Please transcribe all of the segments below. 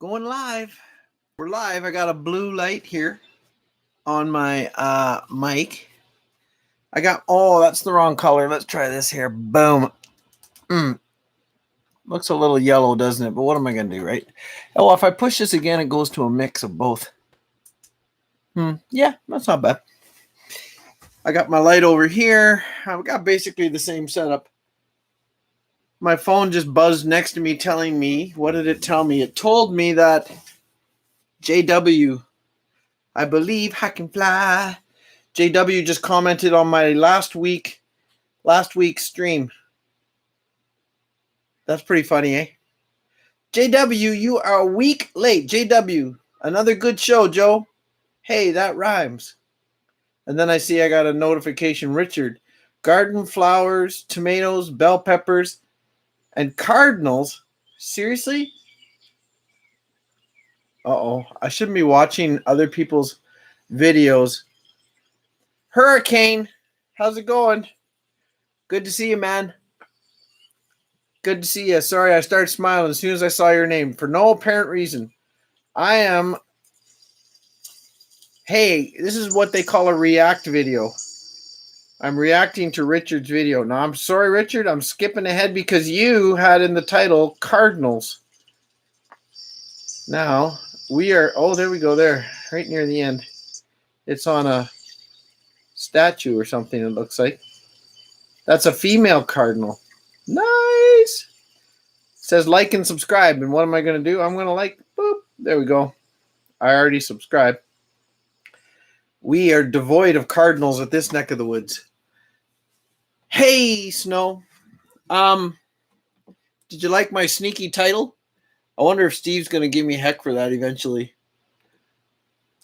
Going live. We're live. I got a blue light here on my mic. I got, that's the wrong color. Let's try this here. Boom. Looks a little yellow, doesn't it? But what am I going to do, right? Oh, if I push this again, it goes to a mix of both. Yeah, that's not bad. I got my light over here. I've got basically the same setup. My phone just buzzed next to me telling me, what did it tell me? It told me that JW, I believe I can fly. JW just commented on my last week's stream. That's pretty funny, eh? JW, you are a week late. JW, another good show, Joe. Hey, that rhymes. And then I see I got a notification. Richard, garden flowers, tomatoes, bell peppers, and cardinals. Seriously? Uh-oh. I shouldn't be watching other people's videos. Hurricane, how's it going? Good to see you, man. Good to see you. Sorry, I started smiling as soon as I saw your name for no apparent reason. Hey, this is what they call a react video. I'm reacting to Richard's video. Now, I'm sorry, Richard. I'm skipping ahead because you had in the title Cardinals. Now, we are... Oh, there we go there. Right near the end. It's on a statue or something, it looks like. That's a female cardinal. Nice. It says like and subscribe. And what am I going to do? I'm going to like. Boop. There we go. I already subscribed. We are devoid of cardinals at this neck of the woods. Hey, Snow. Did you like my sneaky title? I wonder if Steve's going to give me heck for that eventually.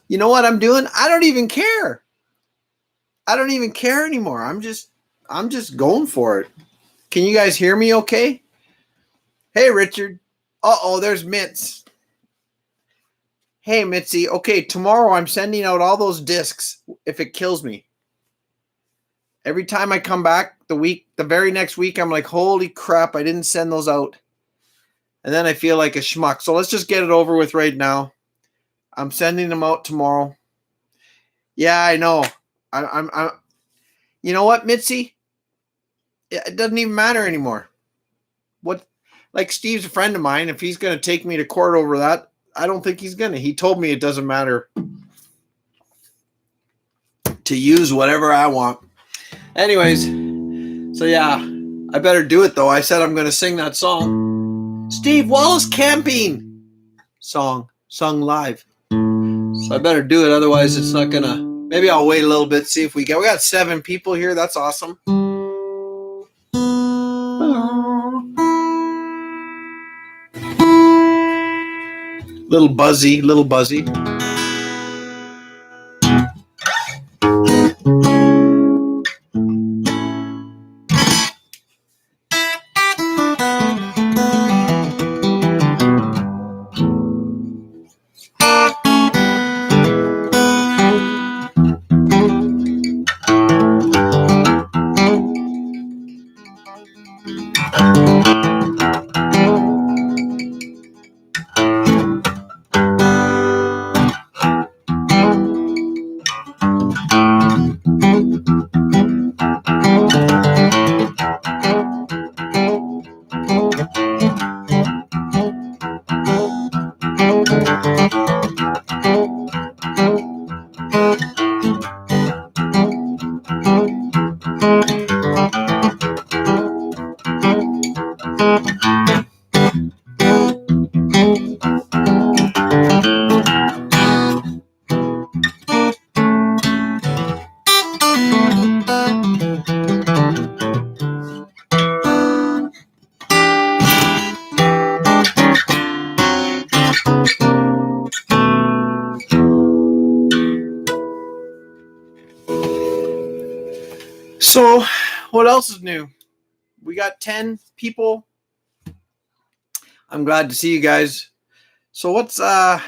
You know what I'm doing? I don't even care. I don't even care anymore. I'm just going for it. Can you guys hear me okay? Hey, Richard. Uh-oh, there's Mitz. Hey, Mitzi. Okay, tomorrow I'm sending out all those discs if it kills me. Every time I come back the very next week, I'm like, holy crap, I didn't send those out. And then I feel like a schmuck. So let's just get it over with right now. I'm sending them out tomorrow. Yeah, I know. I'm you know what, Mitzi? It doesn't even matter anymore. Like Steve's a friend of mine. If he's going to take me to court over that, I don't think he's going to. He told me it doesn't matter to use whatever I want. Anyways, so yeah, I better do it though. I said I'm going to sing that song. Steve Wallace Camping-song, sung live. So I better do it. Otherwise, it's not going to. Maybe I'll wait a little bit, see if we got 7 people here. That's awesome. Little buzzy. So, what else is new? We got 10 people. I'm glad to see you guys. So what's I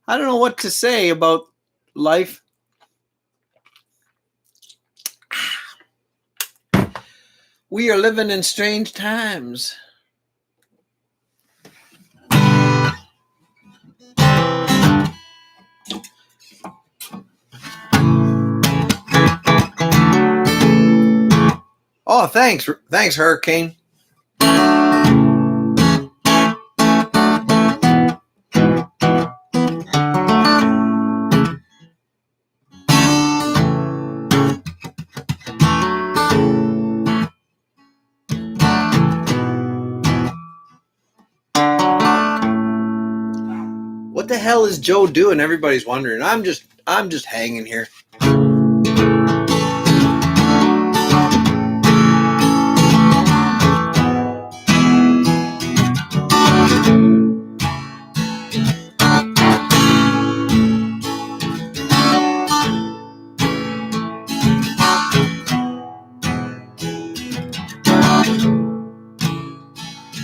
don't know what to say about life. We are living in strange times. Oh, thanks, Hurricane. What the hell is Joe doing? Everybody's wondering. I'm just hanging here.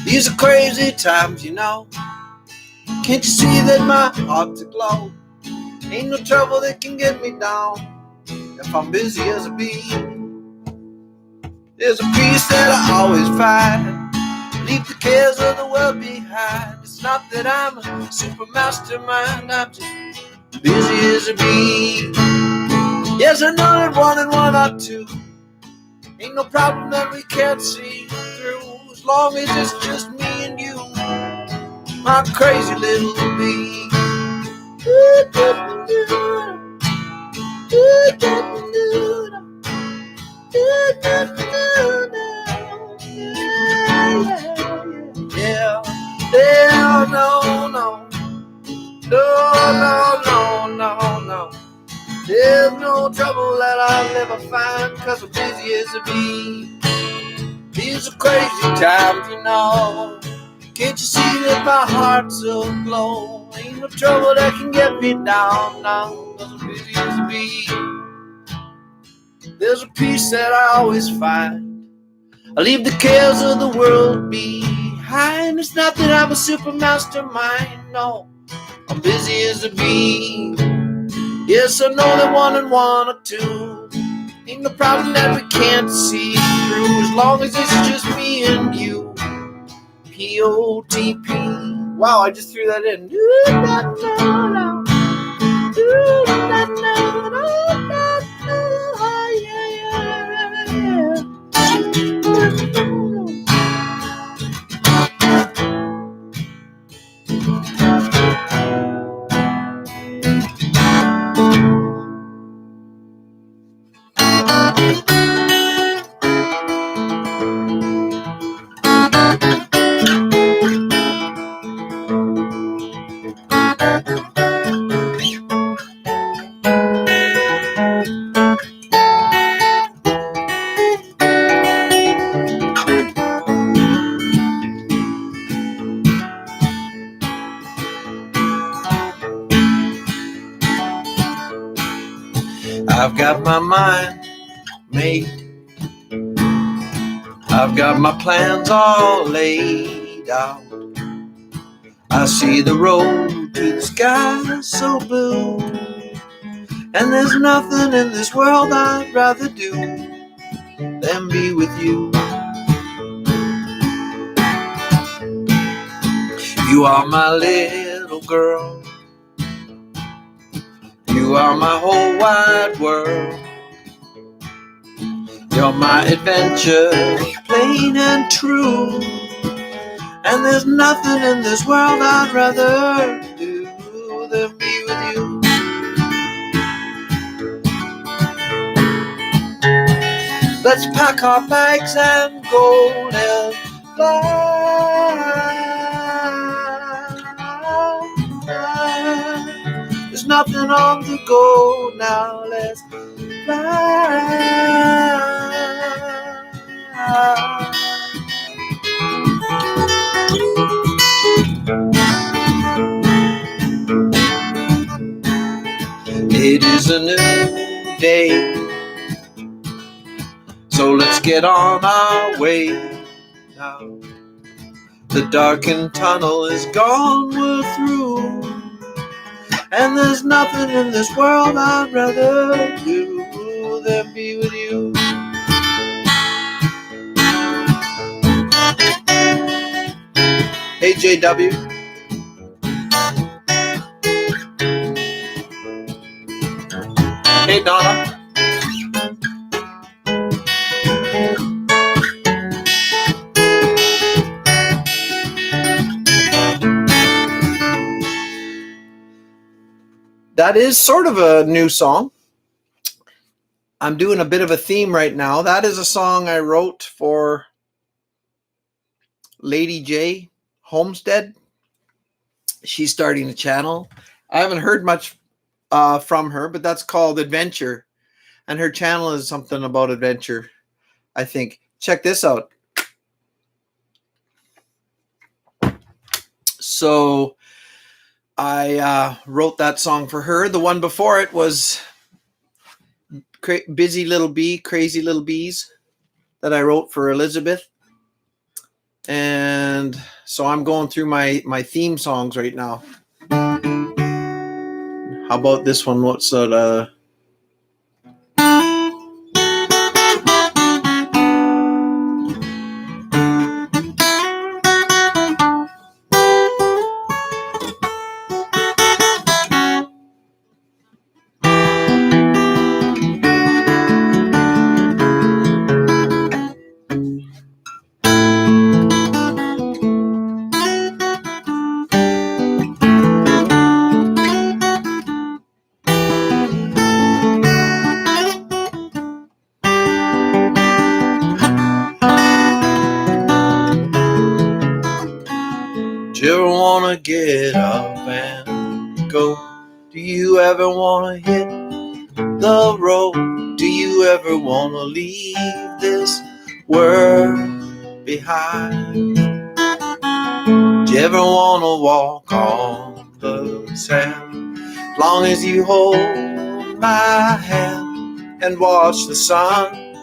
These are crazy times, you know. Can't you see that my heart's aglow? Ain't no trouble that can get me down if I'm busy as a bee. There's a peace that I always find. Leave the cares of the world behind. It's not that I'm a super mastermind, I'm just busy as a bee. Yes, I know that 1 and 1 are 2. Ain't no problem that we can't see through, as long as it's just me and you, my crazy little bee. Yeah, no. There's no trouble that I'll ever find, 'cause I'm busy as a bee. These are crazy times, you know. Can't you see that my heart's aglow? Ain't no trouble that can get me down now, 'cause I'm busy as a bee. There's a peace that I always find. I leave the cares of the world behind. It's not that I'm a super mastermind, no, I'm busy as a bee. Yes, I know that 1 and 1 are 2. Ain't no problem that we can't see through, as long as it's just me and you. P-O-T-P. Wow, I just threw that in. I've got my mind made. I've got my plans all laid out. I see the road to the sky so blue, and there's nothing in this world I'd rather do than be with you. You are my little girl. You are my whole wide world. You're my adventure, plain and true. And there's nothing in this world I'd rather do than be with you. Let's pack our bags and go and fly. There's nothing on the go now, let's fly. It is a new day, so let's get on our way now. The darkened tunnel is gone, we're through, and there's nothing in this world I'd rather do than be with you. Hey JW. Hey Donna. that is sort of a new song. I'm doing a bit of a theme right now. That is a song I wrote for Lady J Homestead. She's starting a channel. I haven't heard much from her, but that's called Adventure. And her channel is something about adventure, I think. Check this out. So I wrote that song for her. The one before it was Busy Little Bee, Crazy Little Bees, that I wrote for Elizabeth. And so I'm going through my theme songs right now. How about this one? What's that? Do you ever want to get up and go? Do you ever want to hit the road? Do you ever want to leave this world behind? Do you ever want to walk on the sand? As long as you hold my hand and watch the sun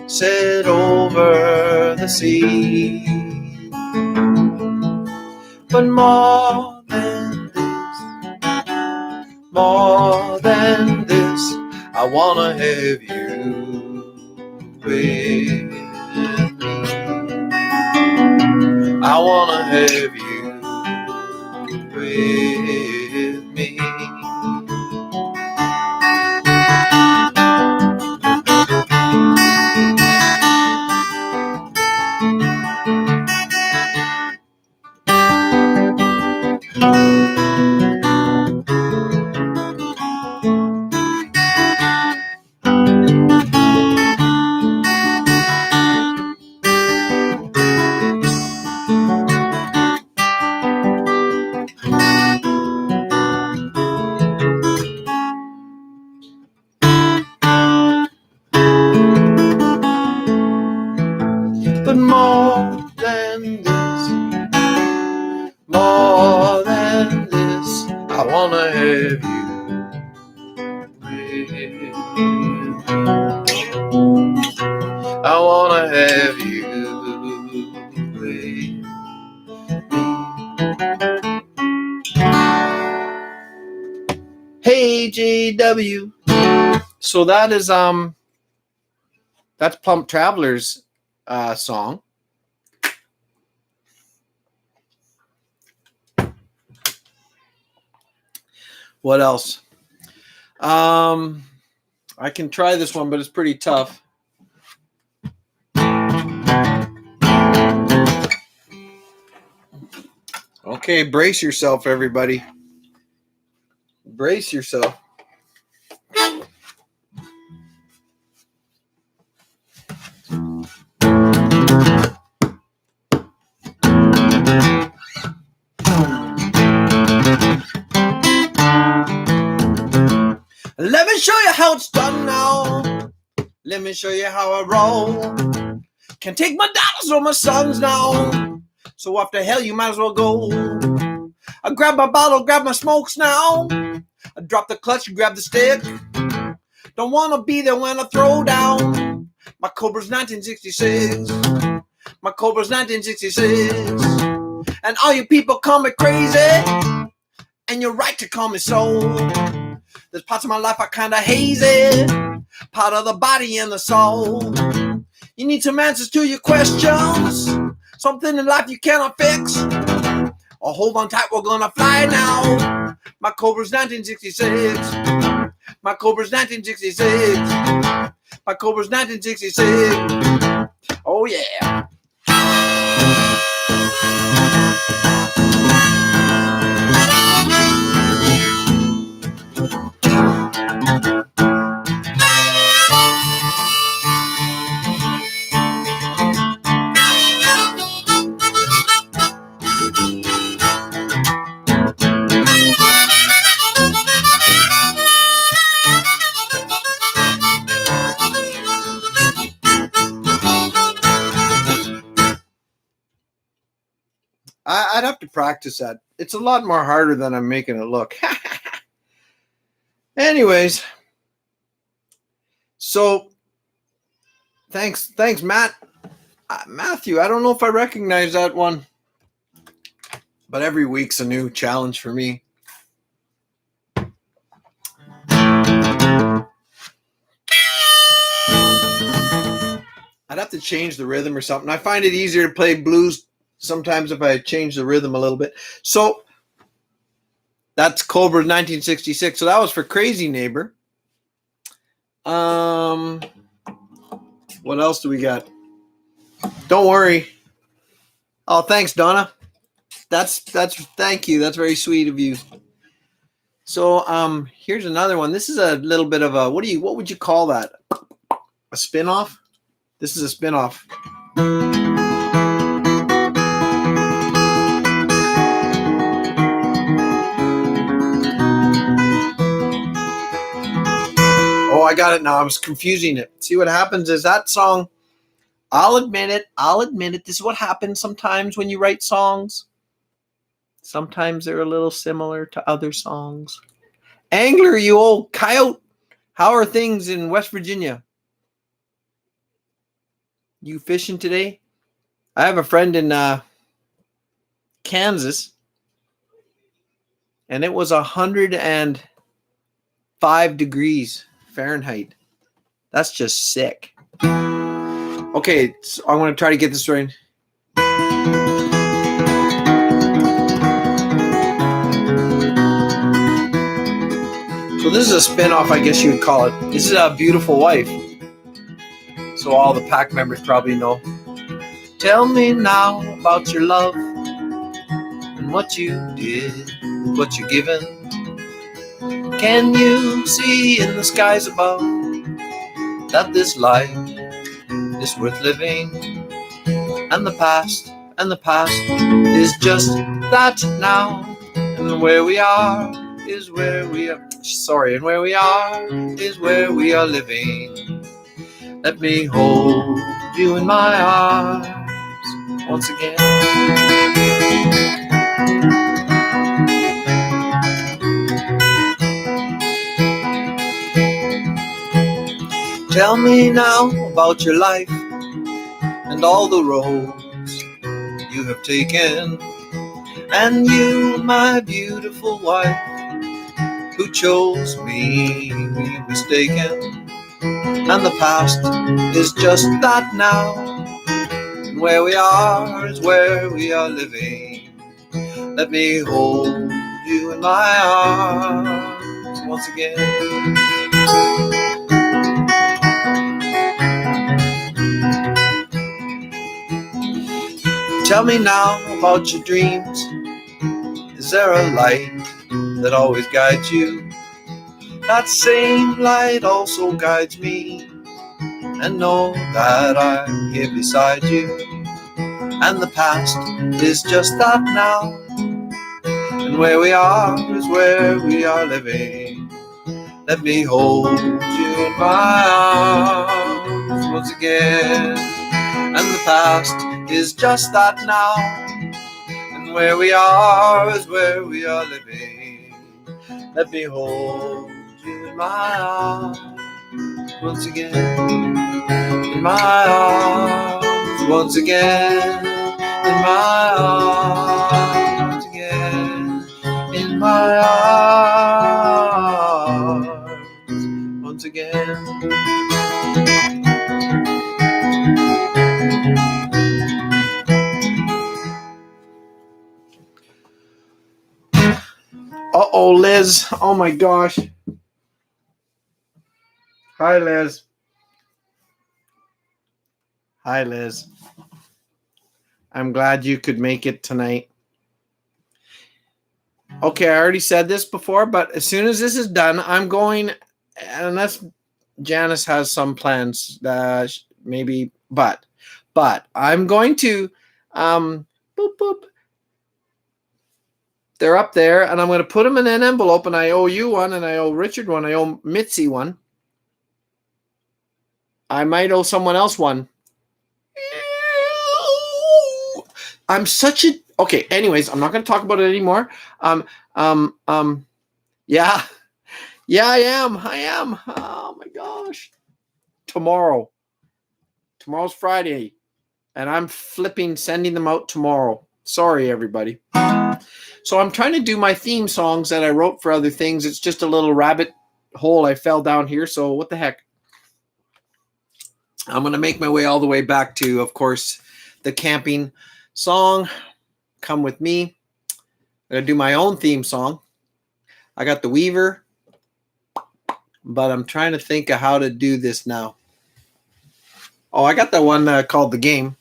set over the sea. But more than this, I wanna have you with me. I wanna have you with me. But more than this, I wanna have you with me. I wanna have you with me. Hey JW. So that is that's Plump Traveler's song. What else? I can try this one, but it's pretty tough. Okay, brace yourself, everybody. Brace yourself. Let me show you how it's done now. Let me show you how I roll. Can't take my daughters or my sons now. So off the hell you might as well go. I grab my bottle, grab my smokes now. I drop the clutch, grab the stick. Don't wanna be there when I throw down. My Cobra's 1966. My Cobra's 1966. And all you people call me crazy. And you're right to call me so. There's parts of my life are kinda hazy. Part of the body and the soul. You need some answers to your questions. Something in life you cannot fix. Oh, hold on tight, we're gonna fly now. My Cobra's 1966. My Cobra's 1966. My Cobra's 1966. Oh yeah. I'd have to practice that. It's a lot more harder than I'm making it look. Anyways, so thanks, Matt. Matthew, I don't know if I recognize that one, but every week's a new challenge for me. I'd have to change the rhythm or something. I find it easier to play blues sometimes if I change the rhythm a little bit. So that's Cobra's 1966. So that was for Crazy Neighbor. What else do we got? Don't worry. Oh, thanks, Donna. That's thank you. That's very sweet of you. So here's another one. This is a little bit of a what would you call that? A spin-off? This is a spin-off. Oh, I got it now. I was confusing it. See, what happens is that song, I'll admit it. This is what happens sometimes when you write songs. Sometimes they're a little similar to other songs. Angler, you old coyote. How are things in West Virginia? You fishing today? I have a friend in Kansas, and it was 105 degrees Fahrenheit. That's just sick. Okay, so I'm going to try to get this right. So this is a spin-off, I guess you would call it. This is A Beautiful Wife. So all the pack members probably know. Tell me now about your love and what you did, what you're given. Can you see in the skies above that this life is worth living? And the past is just that now. And where we are is where we are. And where we are is where we are living. Let me hold you in my arms once again. Tell me now about your life and all the roads you have taken, and you, my beautiful wife, who chose me mistaken. And the past is just that now, and where we are is where we are living. Let me hold you in my arms once again. Tell me now about your dreams. Is there a light that always guides you? That same light also guides me, and know that I'm here beside you. And the past is just that now, and where we are is where we are living. Let me hold you in my arms once again. And the past is just that now, and where we are is where we are living. Let me hold you in my arms once again. In my arms once again. In my arms again. In my arms once again. Uh-oh, Liz. Oh my gosh. Hi, Liz. Hi, Liz. I'm glad you could make it tonight. Okay, I already said this before, but as soon as this is done, I'm going, unless Janice has some plans, maybe, but I'm going to, boop, boop. They're up there, and I'm going to put them in an envelope, and I owe you one, and I owe Richard one, I owe Mitzi one. I might owe someone else one. I'm such a okay. Anyways, I'm not going to talk about it anymore. Um, yeah, yeah, I am. I am. Oh my gosh. Tomorrow's Friday, and I'm sending them out tomorrow. Sorry, everybody. So I'm trying to do my theme songs that I wrote for other things. It's just a little rabbit hole I fell down here. So what the heck? I'm going to make my way all the way back to, of course, the camping song. Come with me. I'm going to do my own theme song. I got the Weaver, but I'm trying to think of how to do this now. Oh, I got that one called The Game.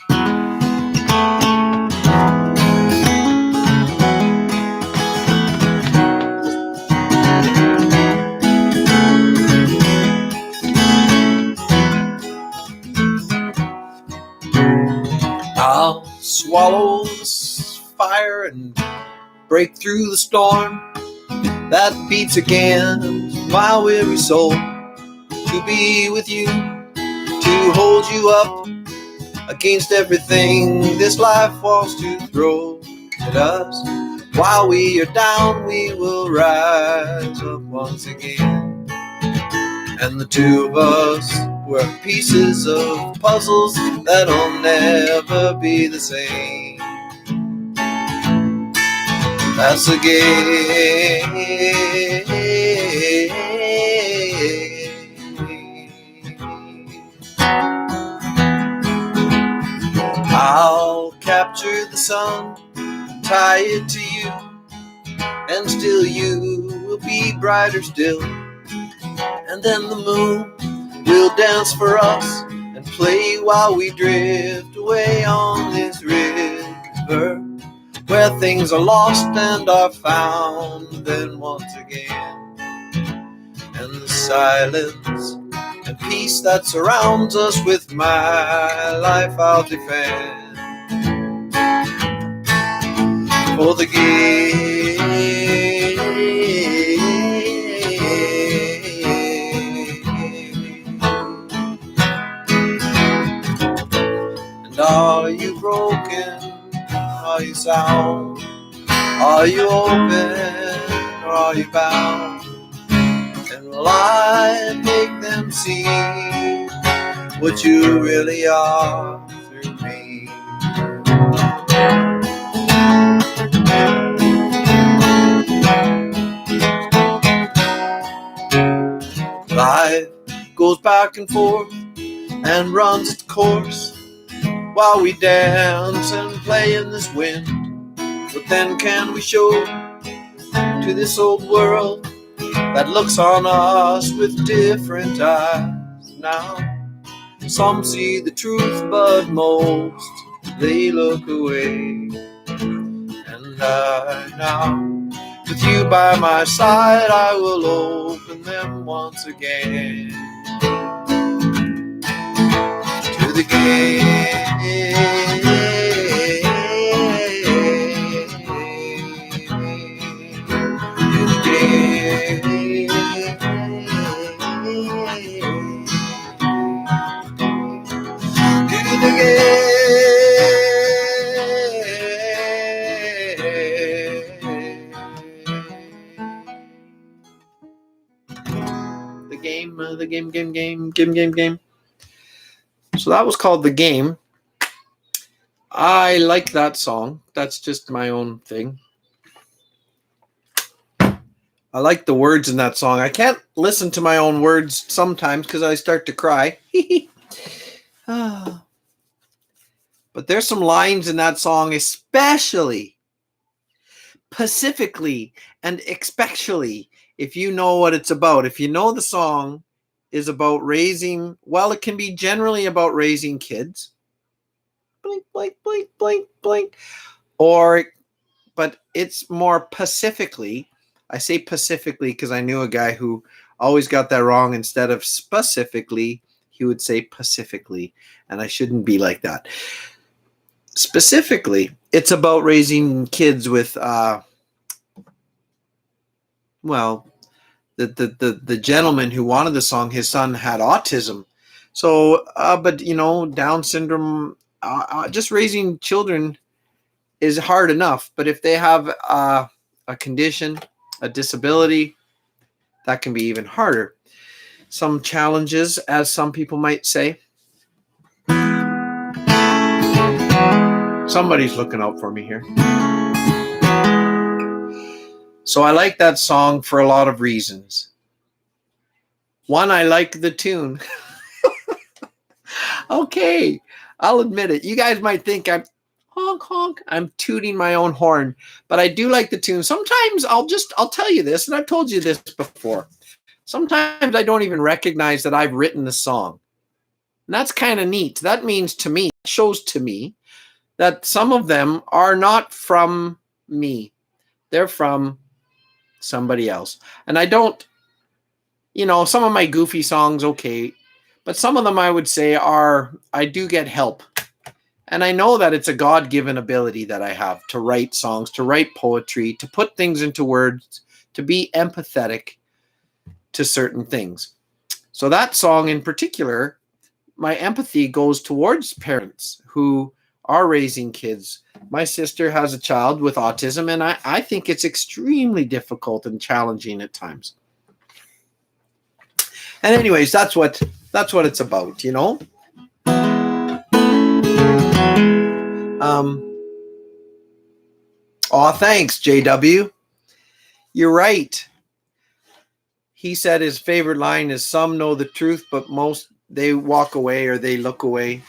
I'll swallow the fire and break through the storm that beats against my weary soul, to be with you, to hold you up against everything this life wants to throw at us. While we are down, we will rise up once again. And the two of us were pieces of puzzles that'll never be the same. That's the game. I'll capture the sun, tie it to you, and still you will be brighter still. And then the moon will dance for us and play while we drift away on this river, where things are lost and are found then once again. And the silence and peace that surrounds us, with my life I'll defend. For the game. And are you broken? Are you sound? Are you open or are you bound? And will I make them see what you really are through me? Life goes back and forth and runs its course while we dance and play in this wind. What then can we show to this old world that looks on us with different eyes now? Some see the truth, but most they look away. And I now, with you by my side, I will open them once again to the game. The game. So that was called The Game. I like that song. That's just my own thing. I like the words in that song. I can't listen to my own words sometimes because I start to cry. But there's some lines in that song, especially, specifically, and especially if you know what it's about. If you know the song is about raising, well, it can be generally about raising kids. Blink, blink, blink, blink, blink. But it's more specifically. I say specifically because I knew a guy who always got that wrong. Instead of specifically, he would say pacifically. And I shouldn't be like that. Specifically, it's about raising kids with, the gentleman who wanted the song, his son had autism. So, but, Down syndrome, just raising children is hard enough. But if they have a condition, a disability, that can be even harder. Some challenges, as some people might say. Somebody's looking out for me here. So I like that song for a lot of reasons. One, I like the tune. Okay, I'll admit it. You guys might think I'm honk honk. I'm tooting my own horn, but I do like the tune. Sometimes I'll tell you this, and I've told you this before. Sometimes I don't even recognize that I've written the song. And that's kind of neat. That means to me, it shows to me that some of them are not from me. They're from somebody else. And I don't, some of my goofy songs, okay, but some of them I would say I do get help. And I know that it's a God-given ability that I have to write songs, to write poetry, to put things into words, to be empathetic to certain things. So that song in particular, my empathy goes towards parents who are raising kids. My sister has a child with autism, and I think it's extremely difficult and challenging at times. And anyways, that's what it's about, Thanks, JW. You're right. He said his favorite line is, "Some know the truth, but most they walk away or they look away."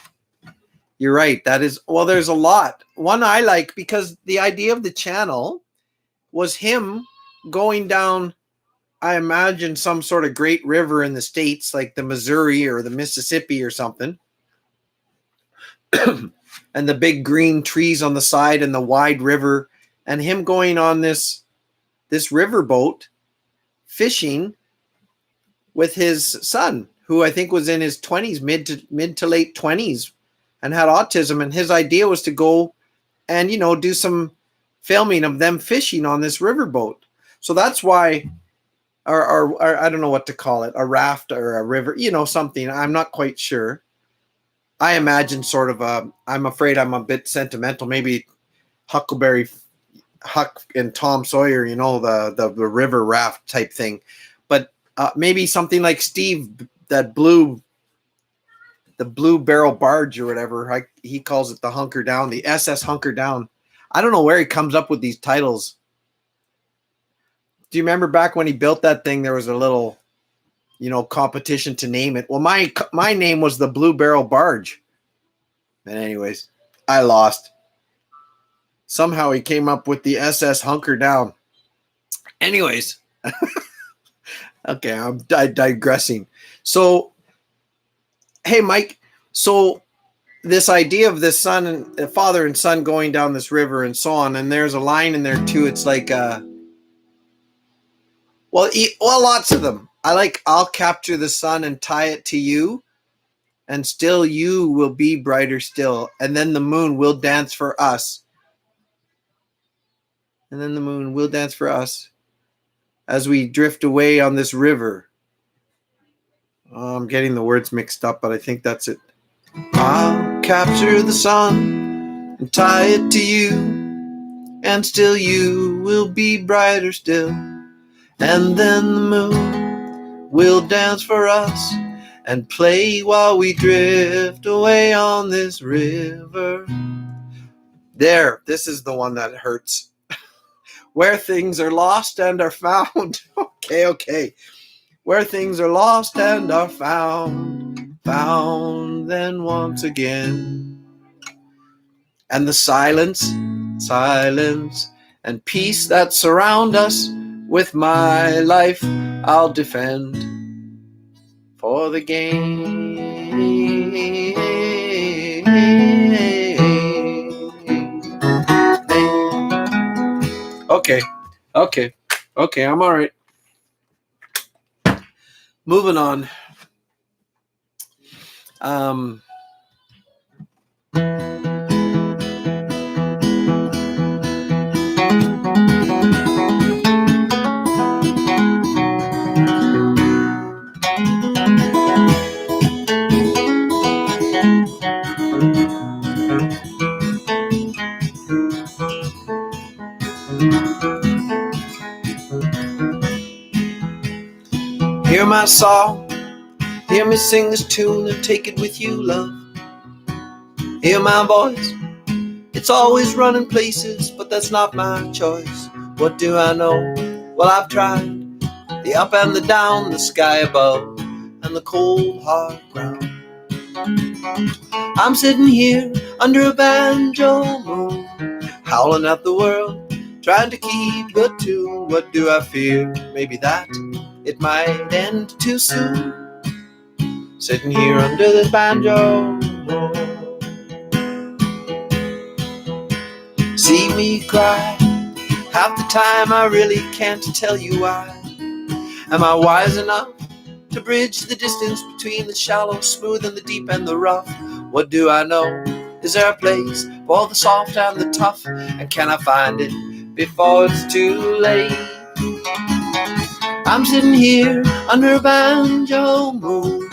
You're right. That is, there's a lot. One I like because the idea of the channel was him going down, I imagine, some sort of great river in the States, like the Missouri or the Mississippi or something. And the big green trees on the side and the wide river, and him going on this riverboat fishing with his son, who I think was in his 20s, mid to late 20s, and had autism. And his idea was to go and, do some filming of them fishing on this riverboat. So that's why, or I don't know what to call it, a raft or a river, something. I'm not quite sure. I imagine sort of I'm afraid I'm a bit sentimental, maybe Huck and Tom Sawyer, the river raft type thing. But maybe something like Steve, the blue barrel barge or whatever. He calls it the Hunker Down, the SS Hunker Down. I don't know where he comes up with these titles. Do you remember back when he built that thing, there was a little, competition to name it? Well, my name was the Blue Barrel Barge. And anyways, I lost. Somehow he came up with the SS Hunker Down. Anyways. Okay, I'm digressing. So, hey, Mike. So this idea of this father and son going down this river and so on, and there's a line in there too. It's like, lots of them. I'll capture the sun and tie it to you, and still you will be brighter still. And then the moon will dance for us. And then the moon will dance for us as we drift away on this river. I'm getting the words mixed up, but I think that's it. I'll capture the sun and tie it to you, and still you will be brighter still. And then the moon will dance for us and play while we drift away on this river. There, this is the one that hurts. Where things are lost and are found. Okay. Where things are lost and are found then once again. And the silence, and peace that surround us, with my life I'll defend for the game. Okay, I'm all right. Moving on. my song. Hear me sing this tune and take it with you, love. Hear my voice, it's always running places, but that's not my choice. What do I know? Well, I've tried the up and the down, the sky above, and the cold hard ground. I'm sitting here under a banjo moon, howling at the world, trying to keep the tune. What do I fear? Maybe that it might end too soon. Sitting here under this banjo moon. See me cry, half the time I really can't tell you why. Am I wise enough to bridge the distance between the shallow, smooth, and the deep and the rough? What do I know? Is there a place for the soft and the tough? And can I find it before it's too late? I'm sitting here under a banjo moon,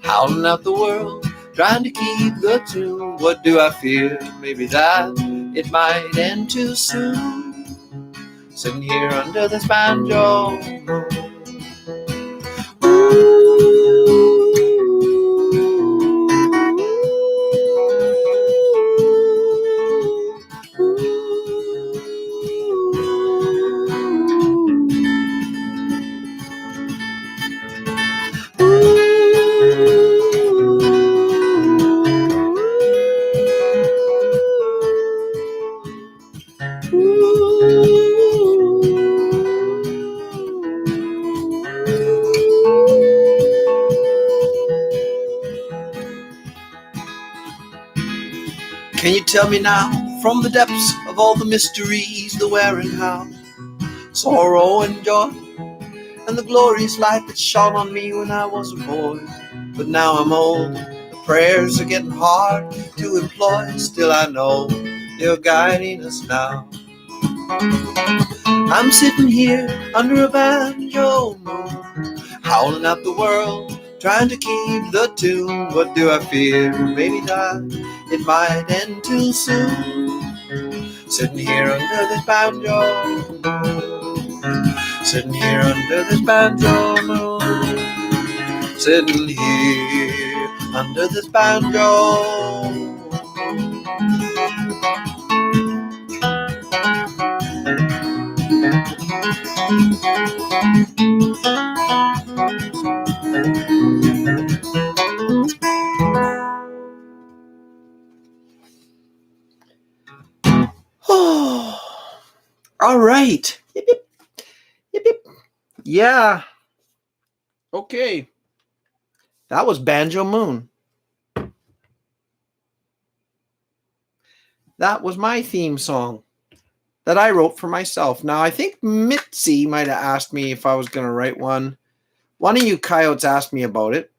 howling at the world, trying to keep the tune. What do I fear? Maybe that it might end too soon. Sitting here under this banjo moon. Can you tell me now, from the depths of all the mysteries, the where and how, sorrow and joy, and the glorious light that shone on me when I was a boy? But now I'm old, the prayers are getting hard to employ. Still I know you're guiding us now. I'm sitting here under a banjo moon, howling at the world, trying to keep the tune. What do I fear? Maybe that it might end too soon. Sitting here under this banjo moon, sitting here under this banjo moon, sitting here under this banjo. Oh, all right. Yip, yip. Yip, yip. Yeah. Okay. That was Banjo Moon. That was my theme song that I wrote for myself. Now, I think Mitzi might have asked me if I was going to write one. One of you coyotes asked me about it.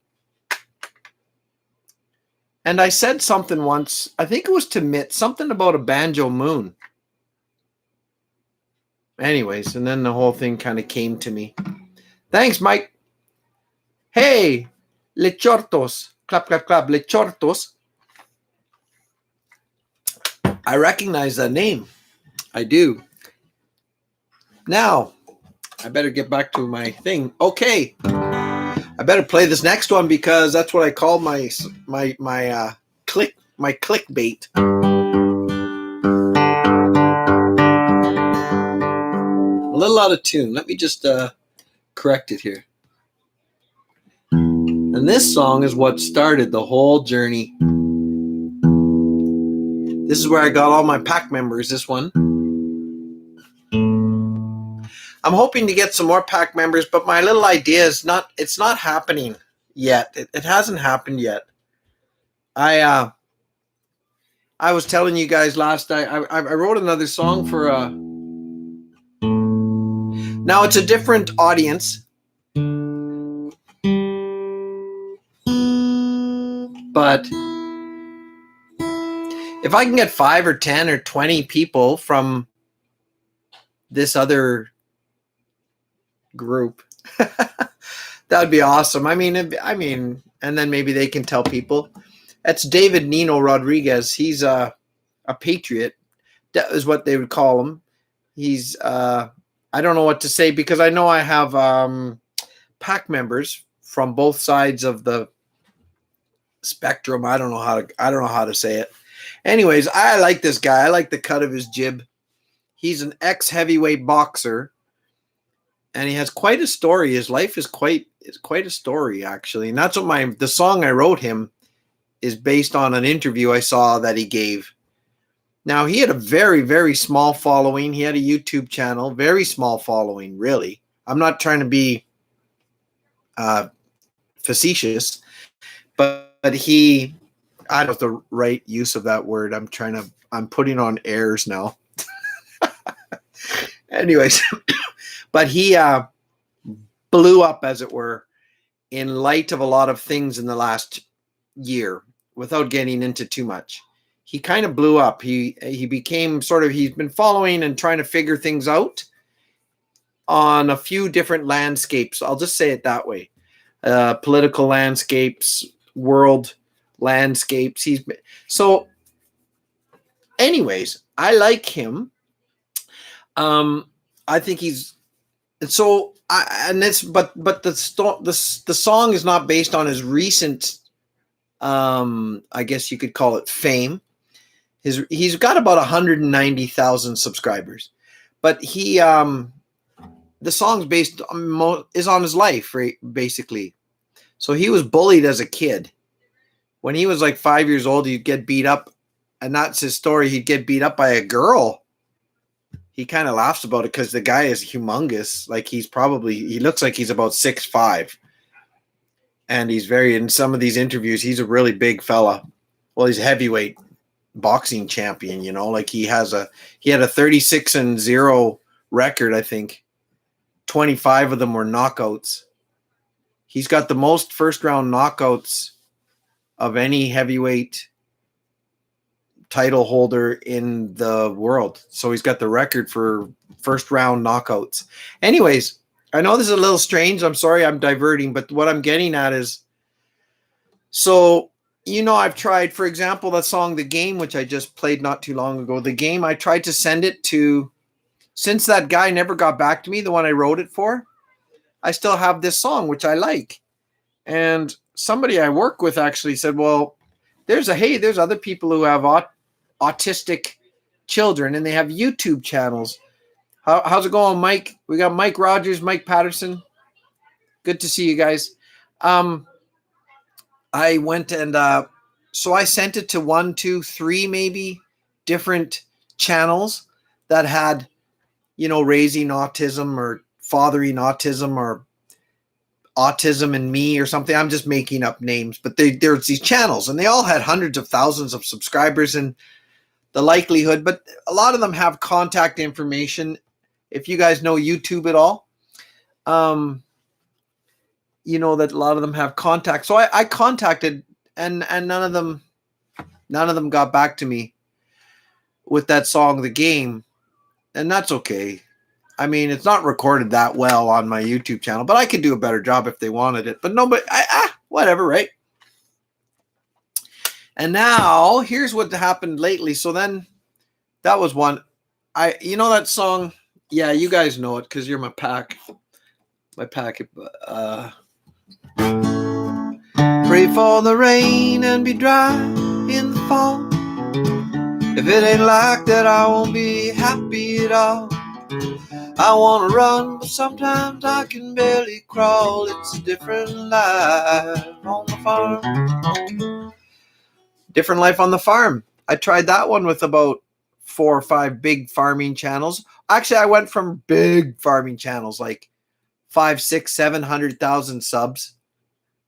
And I said something once, I think it was to Mitt, something about a banjo moon. Anyways, and then the whole thing kind of came to me. Thanks, Mike. Hey, lechortos. Clap, clap, clap. Lechortos. I recognize that name. I do. Now, I better get back to my thing. Okay. I better play this next one because that's what I call my clickbait. A little out of tune. Let me just correct it here. And this song is what started the whole journey. This is where I got all my pack members, this one. I'm hoping to get some more pack members, but my little idea is it's not happening yet. It hasn't happened yet. I was telling you guys last night, I wrote another song for now it's a different audience. But if I can get 5 or 10 or 20 people from this other group, that would be awesome. I mean, and then maybe they can tell people. That's David Nino Rodriguez. He's a patriot. That is what they would call him. He's I don't know what to say because I know I have pack members from both sides of the spectrum. I don't know how to say it. Anyways, I like this guy. I like the cut of his jib. He's an ex-heavyweight boxer, and he has quite a story. His life is quite a story, actually. And that's what the song I wrote him is based on an interview I saw that he gave. Now, he had a very, very small following. He had a YouTube channel, very small following, really. I'm not trying to be facetious, but he, I don't know the right use of that word. I'm putting on airs now. Anyways, but he blew up, as it were, in light of a lot of things in the last year, without getting into too much. He kind of blew up. He became he's been following and trying to figure things out on a few different landscapes. I'll just say it that way. Political landscapes, world landscapes. Anyways, I like him. I think he's the song is not based on his recent, I guess you could call it fame. He's got about 190,000 subscribers, but the song's is on his life, right, basically. So he was bullied as a kid. When he was like 5 years old, he'd get beat up, and that's his story. He'd get beat up by a girl. He kind of laughs about it because the guy is humongous. Like he looks like he's about 6'5", and in some of these interviews, he's a really big fella. Well, he's a heavyweight boxing champion, like he had a 36-0 record. I think 25 of them were knockouts. He's got the most first round knockouts of any heavyweight title holder in the world. So he's got the record for first round knockouts. Anyways, I know this is a little strange. I'm sorry I'm diverting, but what I'm getting at is, I've tried, for example, that song, The Game, which I just played not too long ago. The Game, I tried to send it to, since that guy never got back to me, the one I wrote it for, I still have this song, which I like. And somebody I work with actually said, well, there's other people who have autistic children, and they have YouTube channels. How's it going, Mike? We got Mike Rogers, Mike Patterson. Good to see you guys. I went and so I sent it to 1, 2, 3 maybe different channels that had, raising autism or fathering autism or autism and me or something. I'm just making up names, but there's these channels, and they all had hundreds of thousands of subscribers, and the likelihood, but a lot of them have contact information. If you guys know YouTube at all, you know that a lot of them have contact. So I contacted, and none of them got back to me with that song, The Game, and that's okay. I mean, it's not recorded that well on my YouTube channel, but I could do a better job if they wanted it. But no, but whatever, right? And now here's what happened lately. So then that was one. That song. Yeah, you guys know it because you're my pack. My packet. Pray for the rain and be dry in the fall. If it ain't like that, I won't be happy at all. I want to run, but sometimes I can barely crawl. It's a different life on the farm. Different life on the farm. I tried that one with about 4 or 5 big farming channels. Actually, I went from big farming channels like 5, 6, 700,000 subs,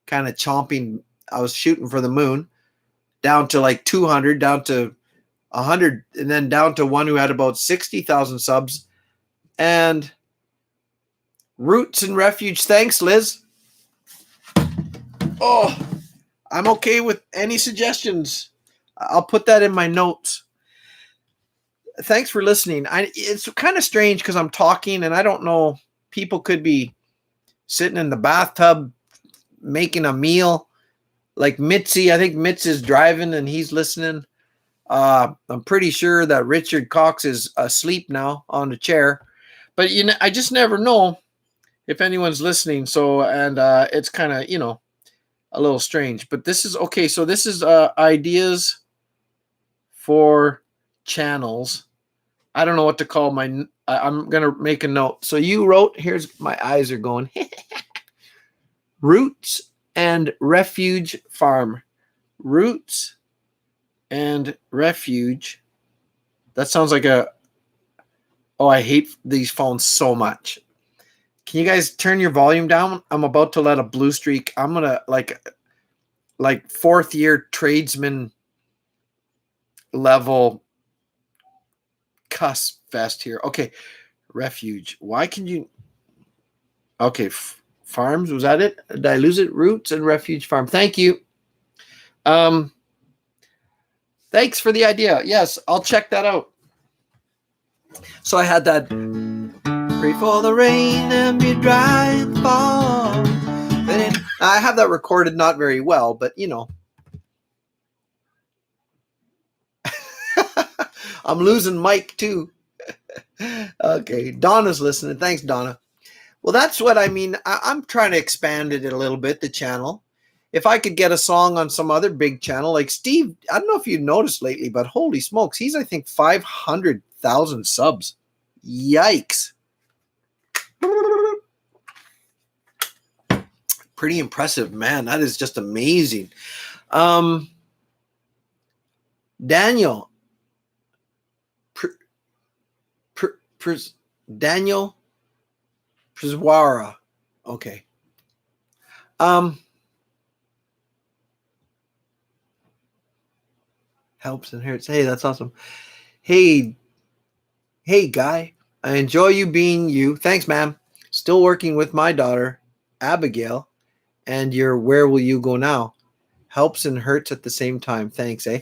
kind of chomping. I was shooting for the moon, down to like 200, down to 100, and then down to one who had about 60,000 subs. And Roots and Refuge. Thanks, Liz. Oh, I'm okay with any suggestions. I'll put that in my notes. Thanks for listening. It's kind of strange because I'm talking and I don't know. People could be sitting in the bathtub making a meal. Like Mitzi, I think Mitz is driving and he's listening. I'm pretty sure that Richard Cox is asleep now on the chair. But I just never know. if anyone's listening. So, and it's kind of, you know, a little strange, but this is okay. So this is ideas for channels. I don't know what to call my. I'm gonna make a note. So you wrote. Here's my eyes are going. Roots and Refuge Farm. Roots and Refuge. That sounds like a. Oh, I hate these phones so much. Can you guys turn your volume down? I'm about to let a blue streak. I'm gonna like fourth year tradesman level cuss fest here. Okay, Refuge. Why can you? Okay, farms. Was that it? Did I lose it? Roots and Refuge Farm. Thank you. Thanks for the idea. Yes, I'll check that out. So I had that. Pray for the rain and be dry and fall. I have that recorded not very well, but you know. I'm losing Mike too. Okay, Donna's listening. Thanks, Donna. Well, that's what I mean. I'm trying to expand it a little bit, the channel. If I could get a song on some other big channel, like Steve, I don't know if you've noticed lately, but holy smokes, he's, I think, 500,000 subs. Yikes. Pretty impressive, man. That is just amazing. Daniel. Daniel Priswara. Okay. Helps and hurts. Hey, that's awesome. Hey, guy. I enjoy you being you. Thanks, ma'am. Still working with my daughter, Abigail, and your Where Will You Go Now? Helps and hurts at the same time. Thanks, A.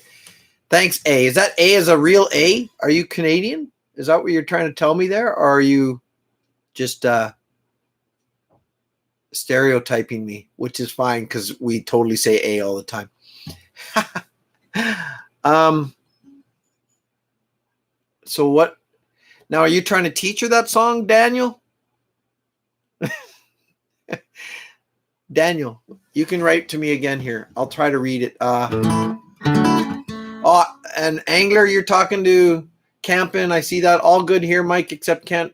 Thanks, A. Is that A as a real A? Are you Canadian? Is that what you're trying to tell me there? Or are you just stereotyping me, which is fine because we totally say A all the time. So what? Now, are you trying to teach her that song, Daniel? Daniel, you can write to me again here. I'll try to read it. Oh, and Angler, you're talking to camping. I see that. All good here, Mike, except can't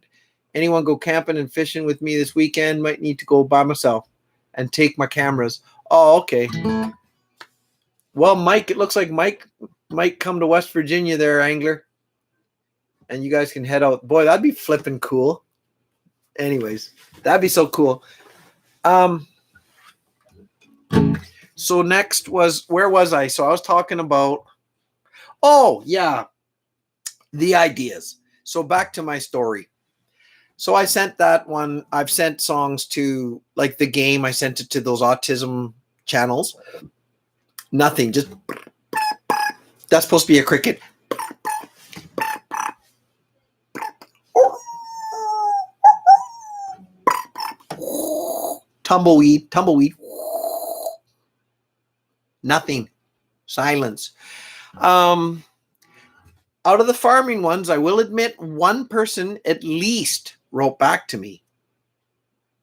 anyone go camping and fishing with me this weekend? Might need to go by myself and take my cameras. Oh, okay. Well, Mike, it looks like Mike might come to West Virginia there, Angler. And you guys can head out. Boy, that'd be flipping cool. Anyways, that'd be so cool. So next was, where was I? So I was talking about, oh, yeah, the ideas. So back to my story. So I sent that one. I've sent songs to, like the game. I sent it to those autism channels. Nothing. Just, that's supposed to be a cricket. Tumbleweed. Nothing. Silence. Out of the farming ones, I will admit one person at least wrote back to me.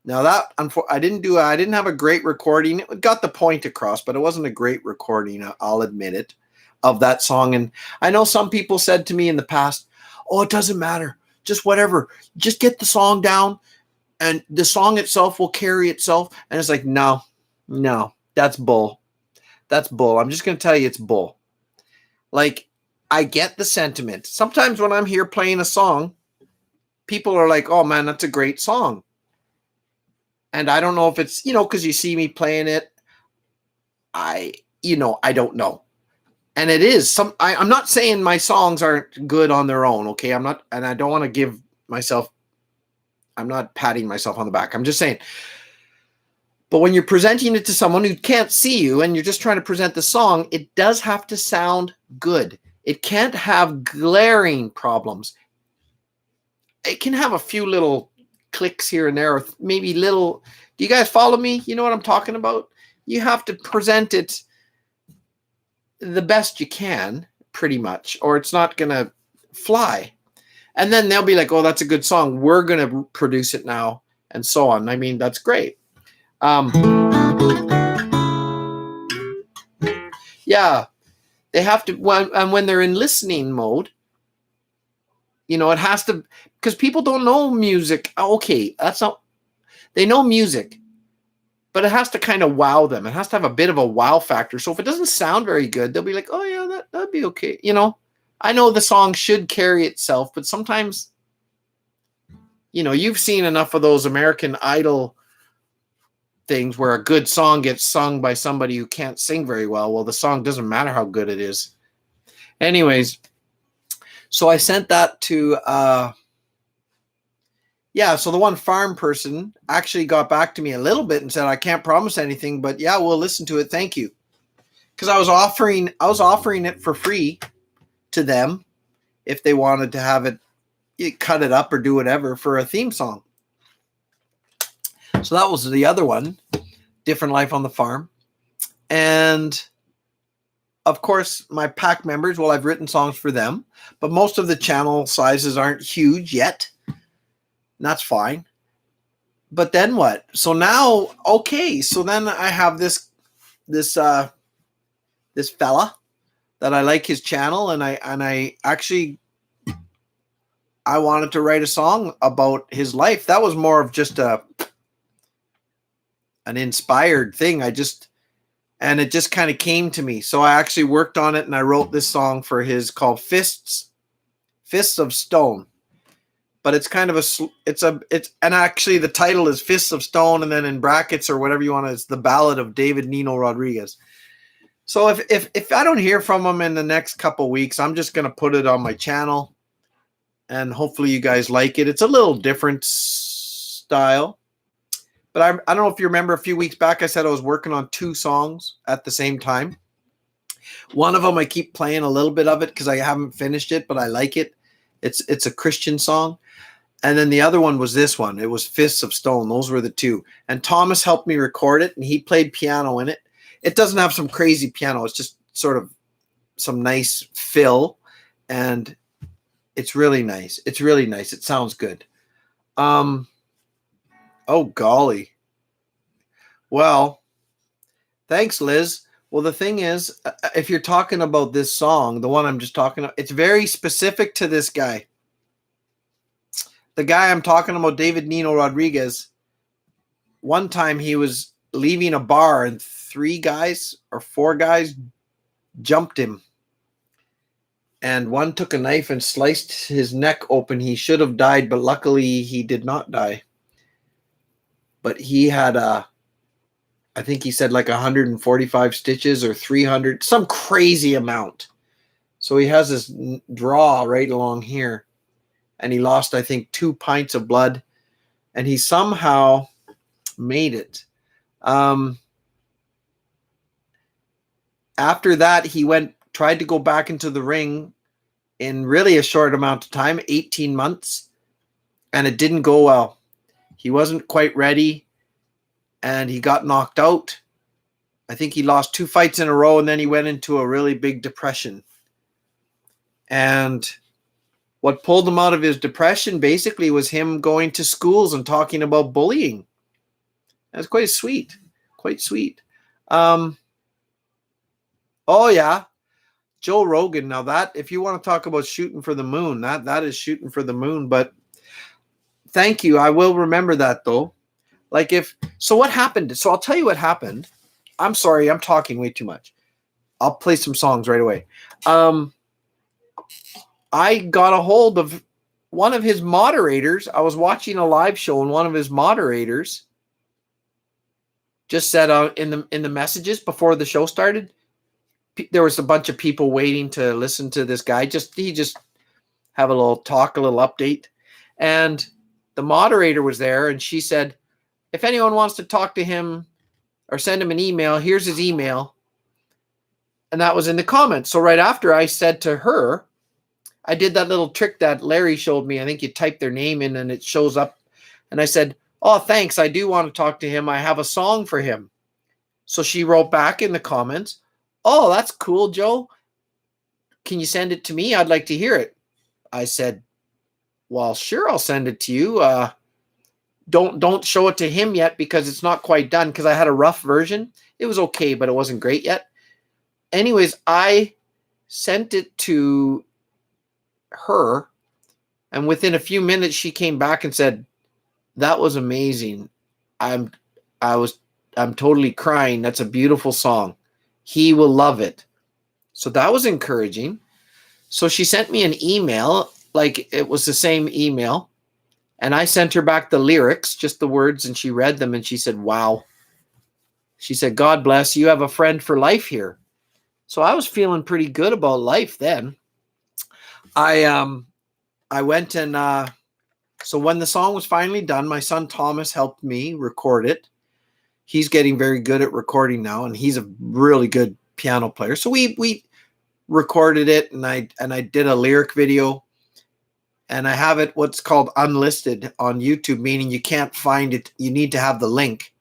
Now that I didn't have a great recording. It got the point across, but it wasn't a great recording. I'll admit it, of that song. And I know some people said to me in the past, "Oh, it doesn't matter. Just whatever. Just get the song down, and the song itself will carry itself." And it's like, no, that's bull. That's bull. I'm just going to tell you it's bull. Like, I get the sentiment. Sometimes when I'm here playing a song, people are like, "Oh man, that's a great song." And I don't know if it's, because you see me playing it. I don't know. And it is I'm not saying my songs aren't good on their own. Okay. I'm not, and I don't want to I'm not patting myself on the back. I'm just saying, but when you're presenting it to someone who can't see you and you're just trying to present the song, it does have to sound good. It can't have glaring problems. It can have a few little clicks here and there, or maybe little. Do you guys follow me? You know what I'm talking about? You have to present it the best you can, pretty much, or it's not going to fly. And then they'll be like, "Oh, that's a good song. We're going to produce it now and so on. I mean, that's great. Yeah, they have to, when they're in listening mode, you know, it has to, because people don't know music. Okay, that's not, they know music, but it has to kind of wow them. It has to have a bit of a wow factor. So if it doesn't sound very good, they'll be like, oh yeah, that'd be okay. You know, I know the song should carry itself, but sometimes, you know, you've seen enough of those American Idol things where a good song gets sung by somebody who can't sing very well. Well, the song doesn't matter how good it is. Anyways, so I sent that to, yeah, so the one farm person actually got back to me a little bit and said, I can't promise anything, but yeah, we'll listen to it. Thank you. Because I was offering it for free to them if they wanted to have it, cut it up or do whatever for a theme song. So that was the other one, Different Life on the Farm. And of course, my pack members, well, I've written songs for them, but most of the channel sizes aren't huge yet. And that's fine. But then what? So now, okay, so then I have this fella that I like his channel, and I actually I wanted to write a song about his life. That was more of just an inspired thing. And it just kind of came to me. So I actually worked on it, and I wrote this song for his, called Fists of Stone. But it's kind of and actually the title is Fists of Stone, and then in brackets or whatever you want, it's the Ballad of David Nino Rodriguez. So if I don't hear from him in the next couple weeks, I'm just going to put it on my channel, and hopefully you guys like it. It's a little different style. But I don't know if you remember a few weeks back, I said I was working on 2 songs at the same time. One of them, I keep playing a little bit of it because I haven't finished it, but I like it. It's a Christian song. And then the other one was this one. It was Fists of Stone. Those were the 2. And Thomas helped me record it, and he played piano in it. It doesn't have some crazy piano. It's just sort of some nice fill, and it's really nice. It's really nice. It sounds good. Oh, golly. Well, thanks, Liz. Well, the thing is, if you're talking about this song, the one I'm just talking about, it's very specific to this guy. The guy I'm talking about, David Nino Rodriguez, one time he was leaving a bar and 3 guys or 4 guys jumped him. And one took a knife and sliced his neck open. He should have died, but luckily he did not die. But he had I think he said like 145 stitches or 300, some crazy amount. So he has this draw right along here. And he lost, I think, 2 pints of blood. And he somehow made it. After that, he tried to go back into the ring in really a short amount of time, 18 months. And it didn't go well. He wasn't quite ready, and he got knocked out. I think he lost 2 fights in a row, and then he went into a really big depression. And what pulled him out of his depression basically was him going to schools and talking about bullying. That's quite sweet. Quite sweet. Oh, yeah. Joe Rogan. Now that, if you want to talk about shooting for the moon, that is shooting for the moon. But thank you. I will remember that, though. So what happened? So I'll tell you what happened. I'm sorry, I'm talking way too much. I'll play some songs right away. I got a hold of one of his moderators. I was watching a live show, and one of his moderators just said in the messages before the show started, there was a bunch of people waiting to listen to this guy. He just have a little talk, a little update. And the moderator was there, and she said, if anyone wants to talk to him or send him an email, here's his email. And that was in the comments. So right after, I said to her, I did that little trick that Larry showed me. I think you type their name in and it shows up. And I said, oh, thanks. I do want to talk to him. I have a song for him. So she wrote back in the comments, oh, that's cool, Joe. Can you send it to me? I'd like to hear it. I said, well, sure, I'll send it to you. don't show it to him yet because it's not quite done, because I had a rough version. It was okay, but it wasn't great yet. Anyways, I sent it to her, and within a few minutes she came back and said, "That was amazing. I'm totally crying. That's a beautiful song. He will love it." So that was encouraging. So she sent me an email, like it was the same email, and I sent her back the lyrics, just the words, and she read them and she said, "Wow." She said, "God bless, you have a friend for life here." So I was feeling pretty good about life then. I went and so when the song was finally done, my son Thomas helped me record it. He's getting very good at recording now, and he's a really good piano player. So we recorded it, and I did a lyric video, and I have it what's called unlisted on YouTube, meaning you can't find it. You need to have the link.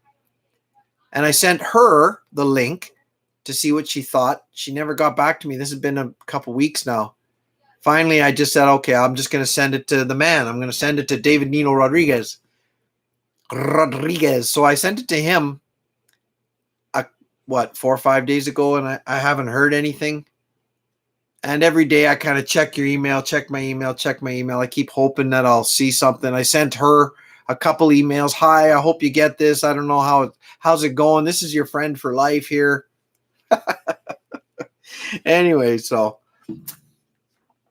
And I sent her the link to see what she thought. She never got back to me. This has been a couple weeks now. Finally, I just said, okay, I'm just going to send it to the man. I'm going to send it to David Nino Rodriguez. So I sent it to him, 4 or 5 days ago, and I haven't heard anything. And every day I kind of check your email, check my email. I keep hoping that I'll see something. I sent her a couple emails. "Hi, I hope you get this. I don't know how's it going. This is your friend for life here." Anyway, so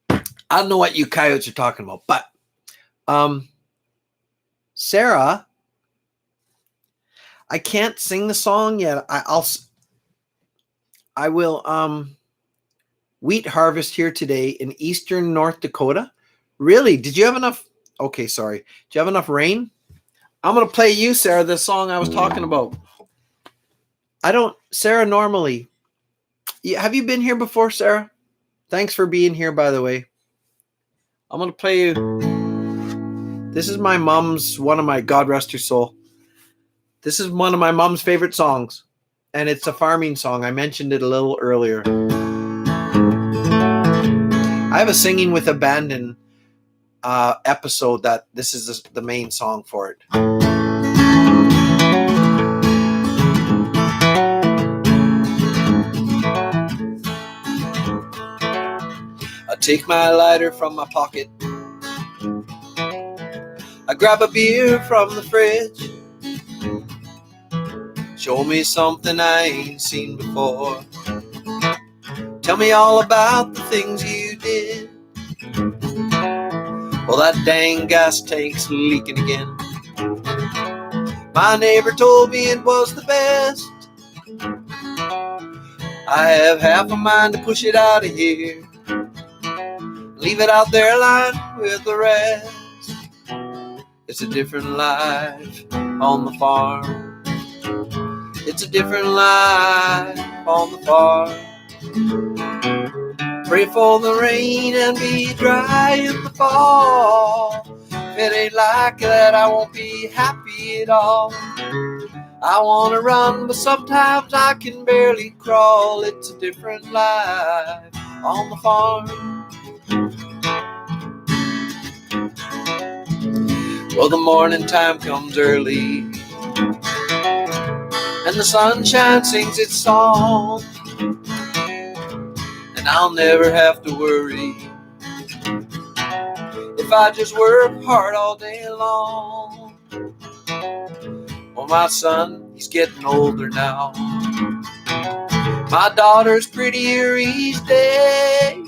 I don't know what you coyotes are talking about, but Sarah, I can't sing the song yet. I will wheat harvest here today in eastern North Dakota. Really? Did you have enough? Okay, sorry. Do you have enough rain? I'm going to play you, Sarah, the song I was talking about. Sarah, normally. Have you been here before, Sarah? Thanks for being here, by the way. I'm going to play you. This is my mom's, one of my, God rest her soul. This is one of my mom's favorite songs, and it's a farming song. I mentioned it a little earlier. I have a Singing with Abandon episode that this is the main song for it. I take my lighter from my pocket. I grab a beer from the fridge. Show me something I ain't seen before. Tell me all about the things you did. Well, that dang gas tank's leaking again. My neighbor told me it was the best. I have half a mind to push it out of here. Leave it out there lying with the rest. It's a different life on the farm. It's a different life on the farm. Pray for the rain and be dry in the fall. If it ain't like that, I won't be happy at all. I want to run, but sometimes I can barely crawl. It's a different life on the farm. Well, the morning time comes early, and the sunshine sings its song, and I'll never have to worry if I just work hard all day long. Well, my son, he's getting older now. My daughter's prettier each day.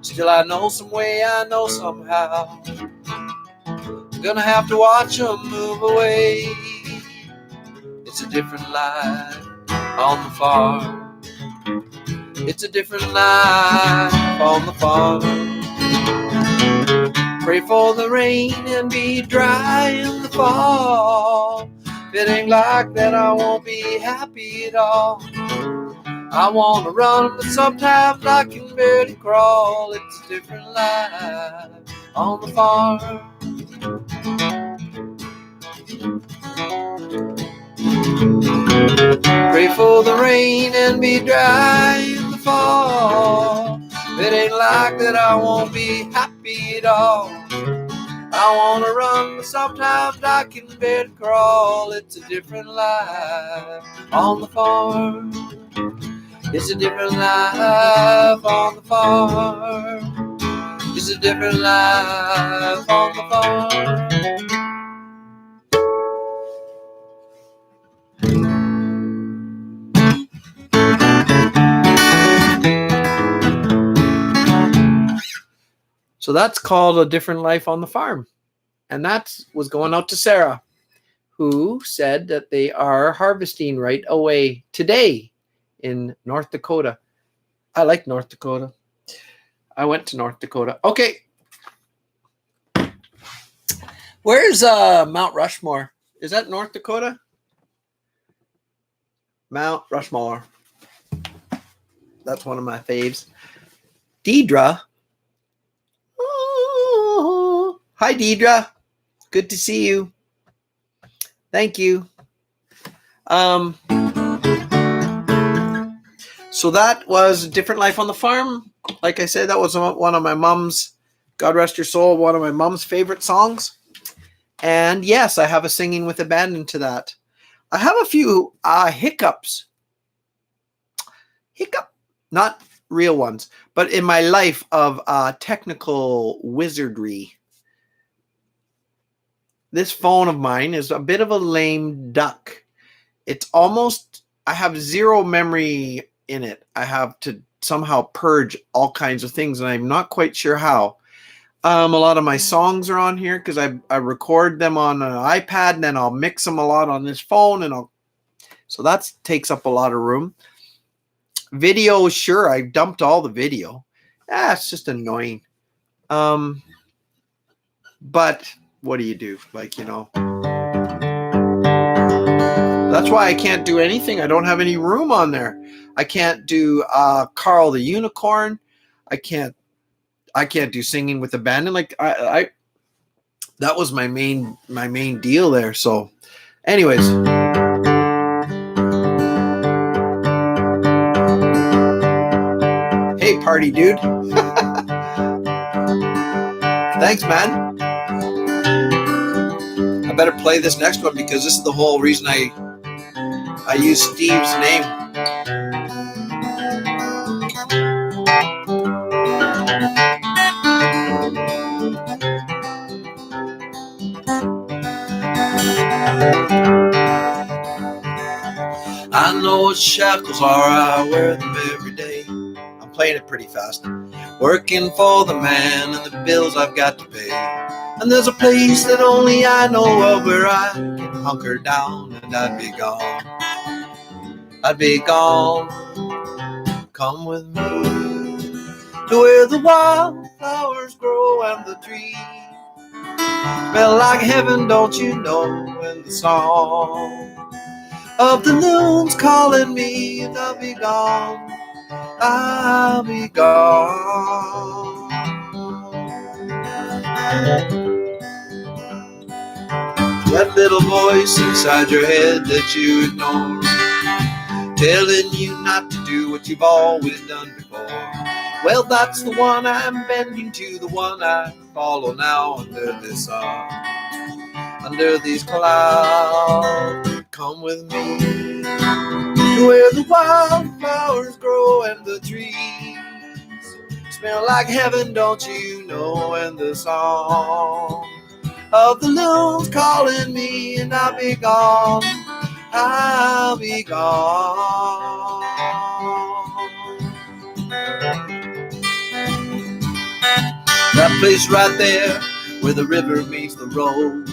Still, I know some way, I know somehow, I'm gonna have to watch them move away. It's a different life on the farm. It's a different life on the farm. Pray for the rain and be dry in the fall. If it ain't like that, I won't be happy at all. I want to run, but sometimes I can barely crawl. It's a different life on the farm. Pray for the rain and be dry in the fall. If it ain't like that, I won't be happy at all. I wanna run, but sometimes I can bear to crawl. It's a different life on the farm. It's a different life on the farm. It's a different life on the farm. So that's called A Different Life on the Farm. And that was going out to Sarah, who said that they are harvesting right away today in North Dakota. I like North Dakota. I went to North Dakota. Okay. Where's Mount Rushmore? Is that North Dakota? Mount Rushmore. That's one of my faves. Deidre. Oh, hi, Deidre. Good to see you. Thank you. So that was A Different Life on the Farm. Like I said, that was one of my mom's, God rest her soul, one of my mom's favorite songs. And yes, I have a Singing with Abandon to that. I have a few hiccups. Not real ones, but in my life of technical wizardry. This phone of mine is a bit of a lame duck. It's almost, I have zero memory in it. I have to somehow purge all kinds of things, and I'm not quite sure how. A lot of my songs are on here because I record them on an iPad, and then I'll mix them a lot on this phone, and so that takes up a lot of room. Video, sure, I dumped all the video. It's just annoying. But what do you do? Like, you know. That's why I can't do anything. I don't have any room on there. I can't do Carl the Unicorn. I can't do Singing with Abandon. Like I that was my main deal there. So anyways. Hey, party dude. Thanks, man. I better play this next one because this is the whole reason I use Steve's name. I know what shackles are, I wear them every day. I'm playing it pretty fast. Working for the man and the bills I've got to pay. And there's a place that only I know of where I can hunker down and I'd be gone. I'd be gone. Come with me to where the wildflowers grow and the trees smell like heaven, don't you know? And the song of the loon's calling me, and I'll be gone. I'll be gone. That little voice inside your head that you ignore, telling you not to do what you've always done before. Well, that's the one I'm bending to, the one I follow now under this sun, under these clouds. Come with me to where the wildflowers grow and the trees smell like heaven, don't you know? And the song of the loon's calling me, and I'll be gone. I'll be gone. That place right there where the river meets the road,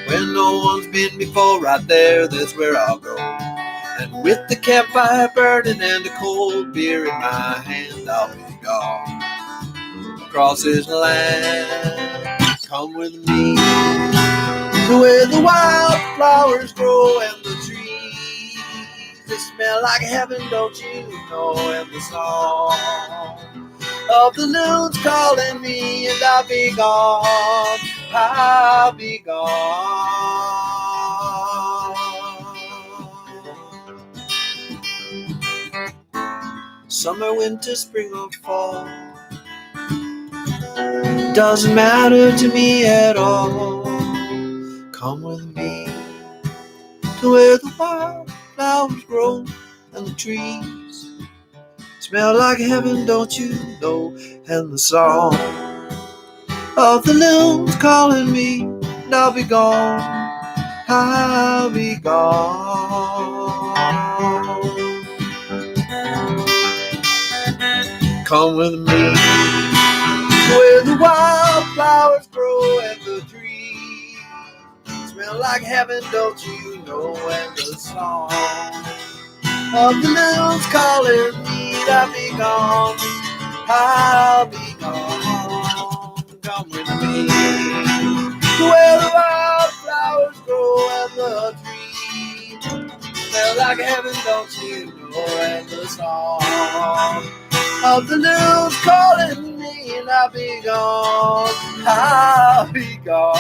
where no one's been before, right there, that's where I'll go. And with the campfire burning and a cold beer in my hand, I'll be gone. Across this land, come with me to where the wildflowers grow and the trees, they smell like heaven, don't you know? And the song of the loon's calling me, and I'll be gone. I'll be gone. Summer, winter, spring, or fall, doesn't matter to me at all. Come with me to where the wildflowers grow and the trees smell like heaven, don't you know? And the song of the loon's calling me, and I'll be gone, I'll be gone. Come with me where the wildflowers grow and the trees smell like heaven, don't you know? And the song of the loon's calling me, and I'll be gone, I'll be gone. Come with me where the wildflowers grow and the trees smell like heaven, don't you know? And the song of the loon's calling me, and I'll be gone, I'll be gone.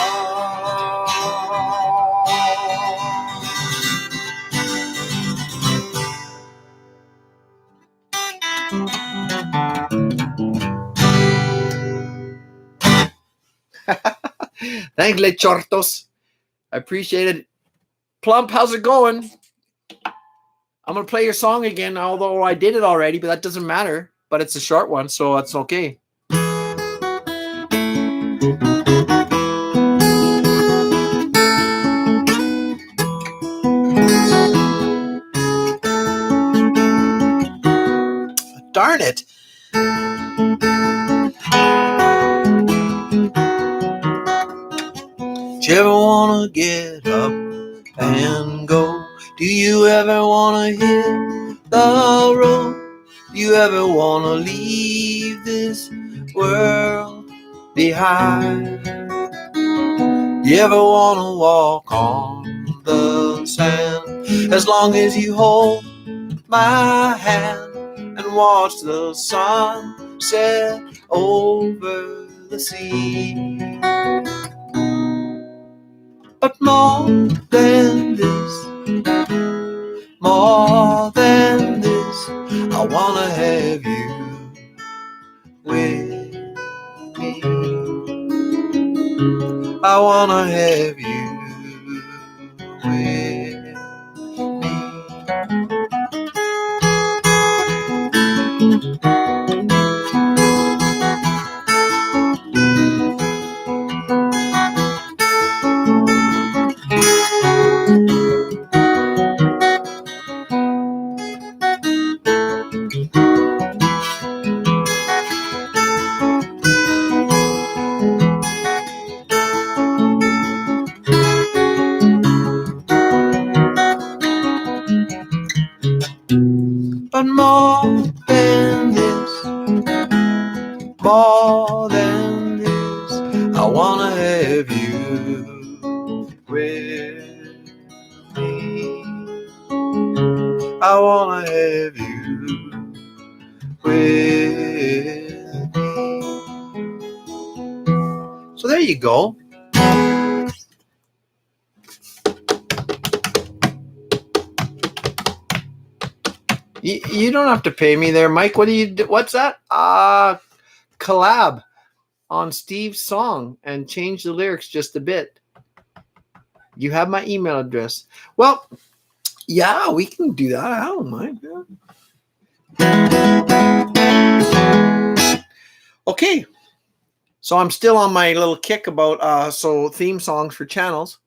Thanks, Lechortos. I appreciate it. Plump, how's it going? I'm going to play your song again, although I did it already, but that doesn't matter. But it's a short one, so that's okay. Darn it. Do you ever want to get up and go? Do you ever want to hit the road? Do you ever want to leave this world behind? Do you ever want to walk on the sand? As long as you hold my hand and watch the sun set over the sea. But more than this, I wanna have you with me. I wanna have you with me. But more than this, I wanna have you with me. I wanna have you with me. So there you go. You don't have to pay me there, Mike. What's that? Collab on Steve's song and change the lyrics just a bit. You have my email address. Well, yeah, we can do that. I don't mind. Yeah. Okay. So I'm still on my little kick about theme songs for channels.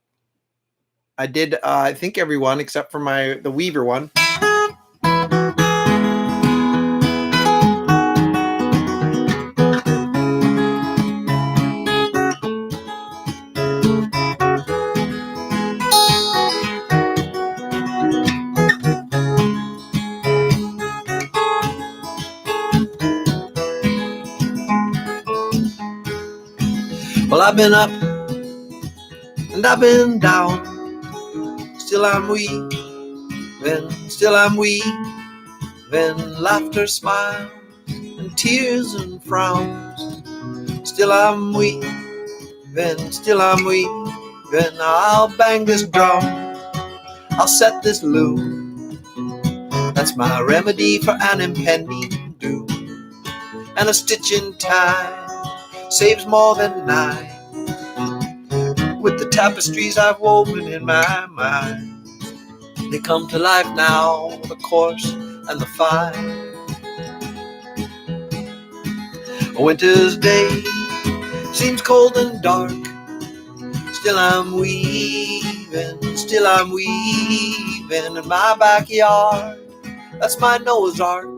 I did I think everyone except for the Weaver one. Well, I've been up and I've been down. Still I'm weak, and still I'm weak. Then laughter, smiles, and tears and frowns. Still I'm weak, then still I'm weak. Then I'll bang this drum, I'll set this loom. That's my remedy for an impending doom. And a stitch in time saves more than 9. With the tapestries I've woven in my mind, they come to life now, the coarse and the fine. A winter's day seems cold and dark, still I'm weaving in my backyard. That's my Noah's Ark.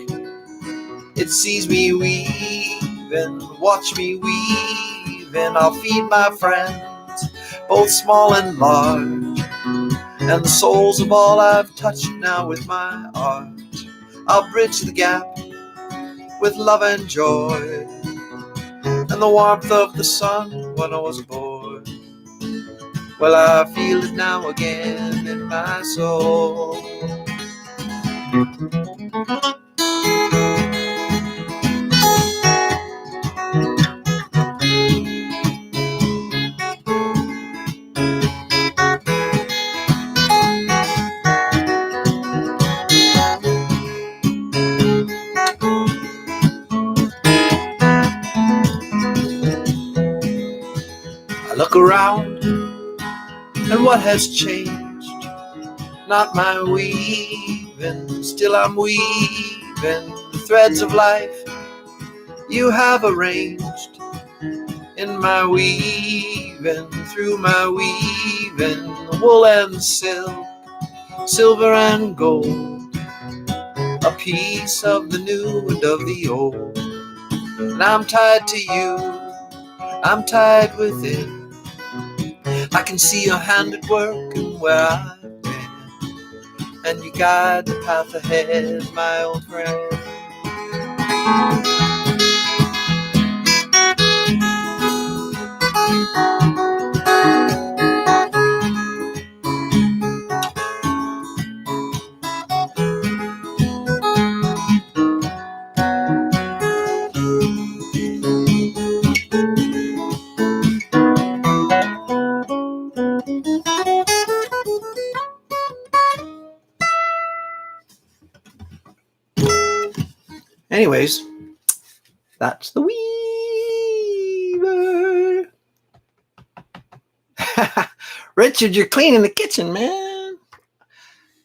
It sees me weaving, watch me weaving. I'll feed my friends, both small and large, and the souls of all I've touched now with my art. I'll bridge the gap with love and joy, and the warmth of the sun when I was a boy. Well, I feel it now again in my soul. I look around, and what has changed? Not my weaving, still I'm weaving the threads of life you have arranged in my weaving, through my weaving, wool and silk, silver and gold, a piece of the new and of the old. And I'm tied to you, I'm tied within. I can see your hand at work and where I've been, and you guide the path ahead, my old friend. Anyways, that's the Weaver. Richard, you're cleaning the kitchen, man.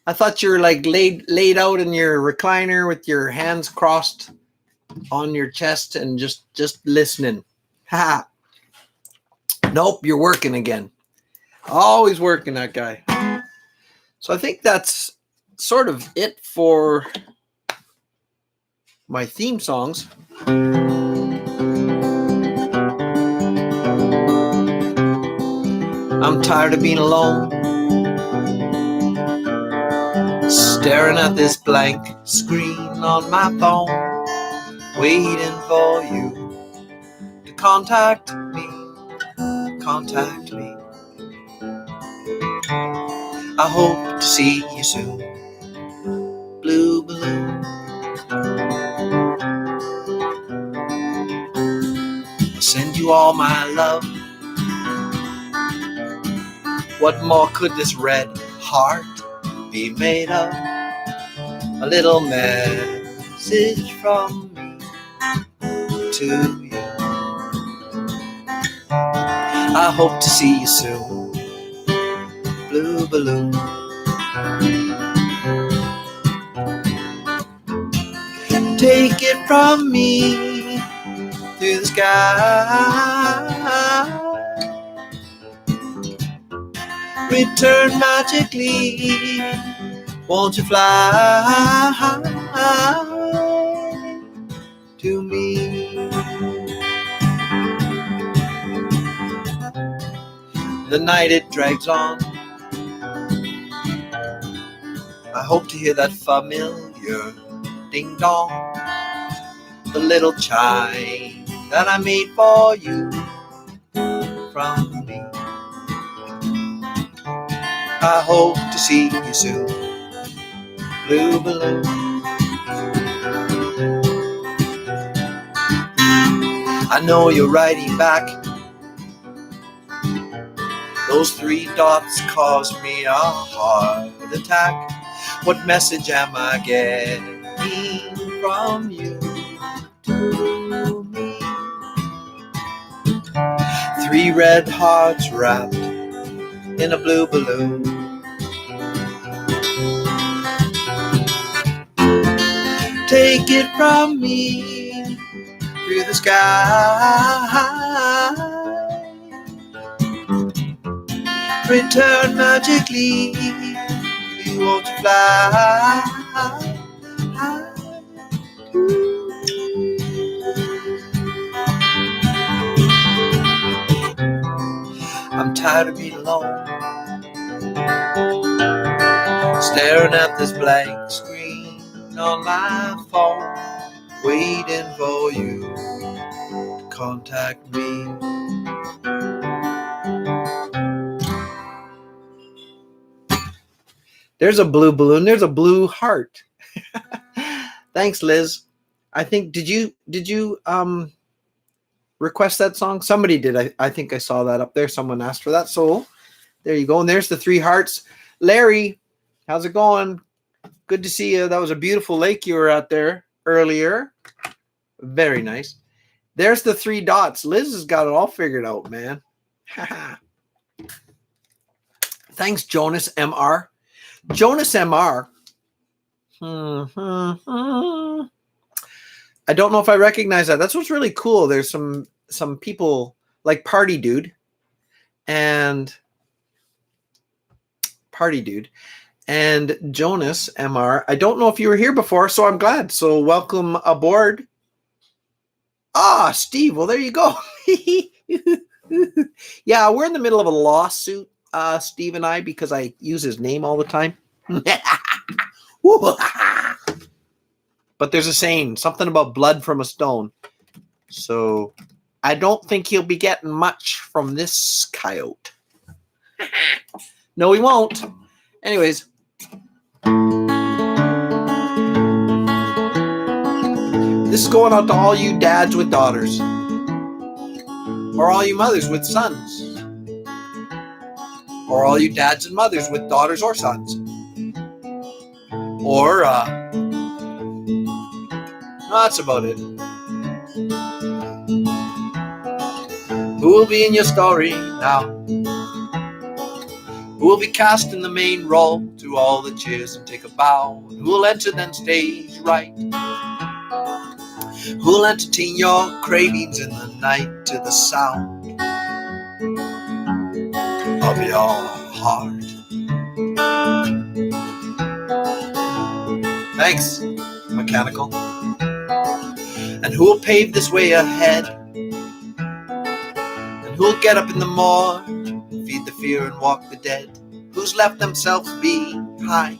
I thought you were like laid out in your recliner with your hands crossed on your chest and just listening. Ha. Nope, you're working again. Always working, that guy. So I think that's sort of it for my theme songs. I'm tired of being alone, staring at this blank screen on my phone, waiting for you to contact me. I hope to see you soon, blue balloon. I'll send you all my love. What more could this red heart be made of? A little message from me to you. I hope to see you soon, blue balloon. Take it from me through the sky, return magically, won't you fly to me? The night it drags on, I hope to hear that familiar ding dong, the little chime that I made for you from me. I hope to see you soon, blue balloon. I know you're writing back. Those 3 dots caused me a heart attack. What message am I getting from you to me? 3 red hearts wrapped in a blue balloon. Take it from me through the sky. Return magically. You want to fly. I'm tired of being alone, staring at this blank screen on my phone, waiting for you to contact me. There's a blue balloon. There's a blue heart. Thanks, Liz. I think did you request that song? Somebody did. I think I saw that up there. Someone asked for that. So there you go. And there's the 3 hearts. Larry, how's it going? Good to see you. That was a beautiful lake you were at there earlier. Very nice. There's the 3 dots. Liz has got it all figured out, man. Thanks, Jonas MR. Jonas MR. I don't know if I recognize that. That's what's really cool. There's some people like Party Dude and Jonas MR. I don't know if you were here before, so I'm glad. So welcome aboard. Ah, Steve. Well, there you go. Yeah, we're in the middle of a lawsuit, Steve and I, because I use his name all the time. But there's a saying, something about blood from a stone. So I don't think he'll be getting much from this coyote. No, he won't. Anyways. This is going out to all you dads with daughters. Or all you mothers with sons. Or all you dads and mothers with daughters or sons. Or, that's about it. Who will be in your story now? Who will be cast in the main role? To all the cheers and take a bow. And who will enter then stage right? Who will entertain your cravings in the night to the sound of your heart? Thanks, Mechanical. And who will pave this way ahead? And who will get up in the morn, feed the fear and walk the dead? Who's left themselves behind?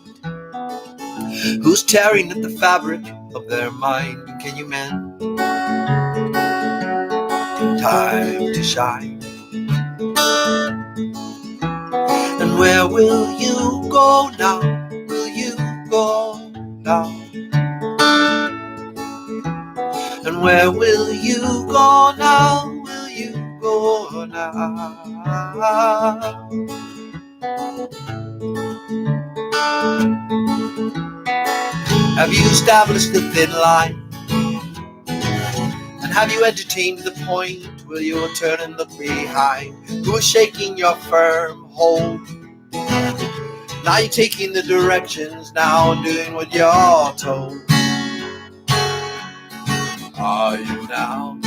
Who's tearing at the fabric of their mind? And can you mend? Time to shine. And where will you go now? Will you go now? And where will you go now? Will you go now? Have you established the thin line? And have you entertained the point? Will you turn and look behind? Who is shaking your firm hold? Now you're taking the directions now and doing what you're told. Are you now?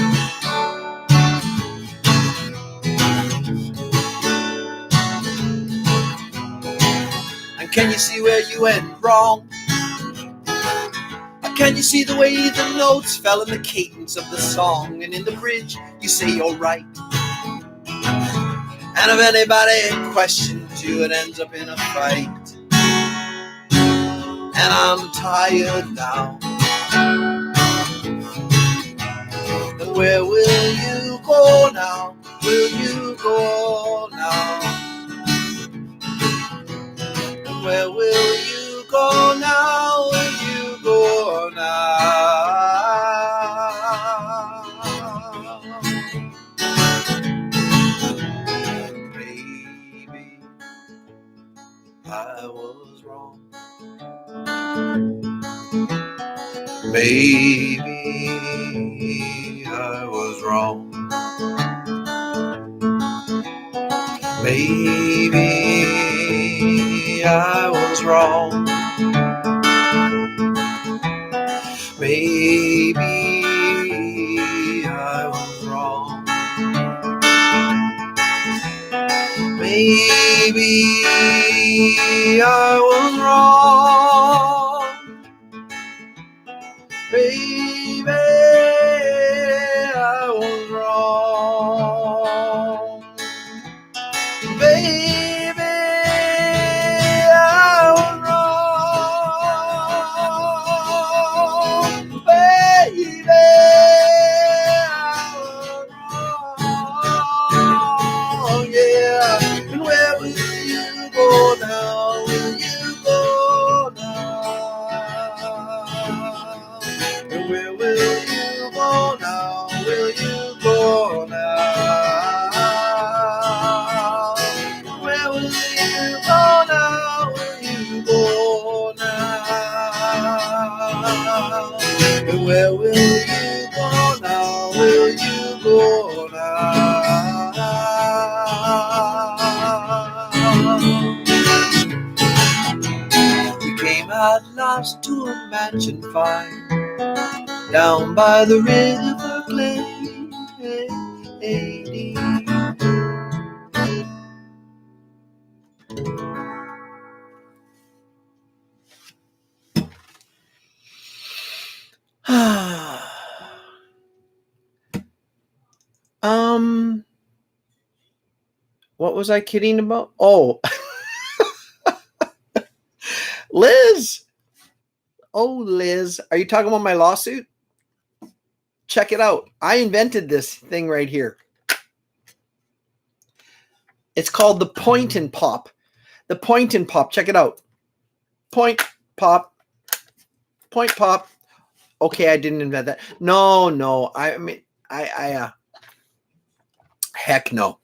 And can you see where you went wrong? Or can you see the way the notes fell in the cadence of the song? And in the bridge you say you're right. And if anybody questions you, it ends up in a fight. And I'm tired now. And where will you go now? Will you go now? And where will you go now? Will you go now? Maybe I was wrong. Maybe I was wrong. Maybe I was wrong. Maybe I was wrong. Maybe I was wrong. Baby, I was wrong. Baby, I was wrong. Baby, I was wrong. Yeah. And where will you go now? Will you go now? And where will you go now? Will you go now? Where will you go now? Will you go now? And where will you go now? Will you go now? We came at last to a mansion fine, down by the river Glade. What was I kidding about? Oh, Liz. Oh, Liz, are you talking about my lawsuit? Check it out. I invented this thing right here. It's called the point and pop. The point and pop. Check it out. Point, pop. Point, pop. Okay, I didn't invent that. No. I mean, heck no.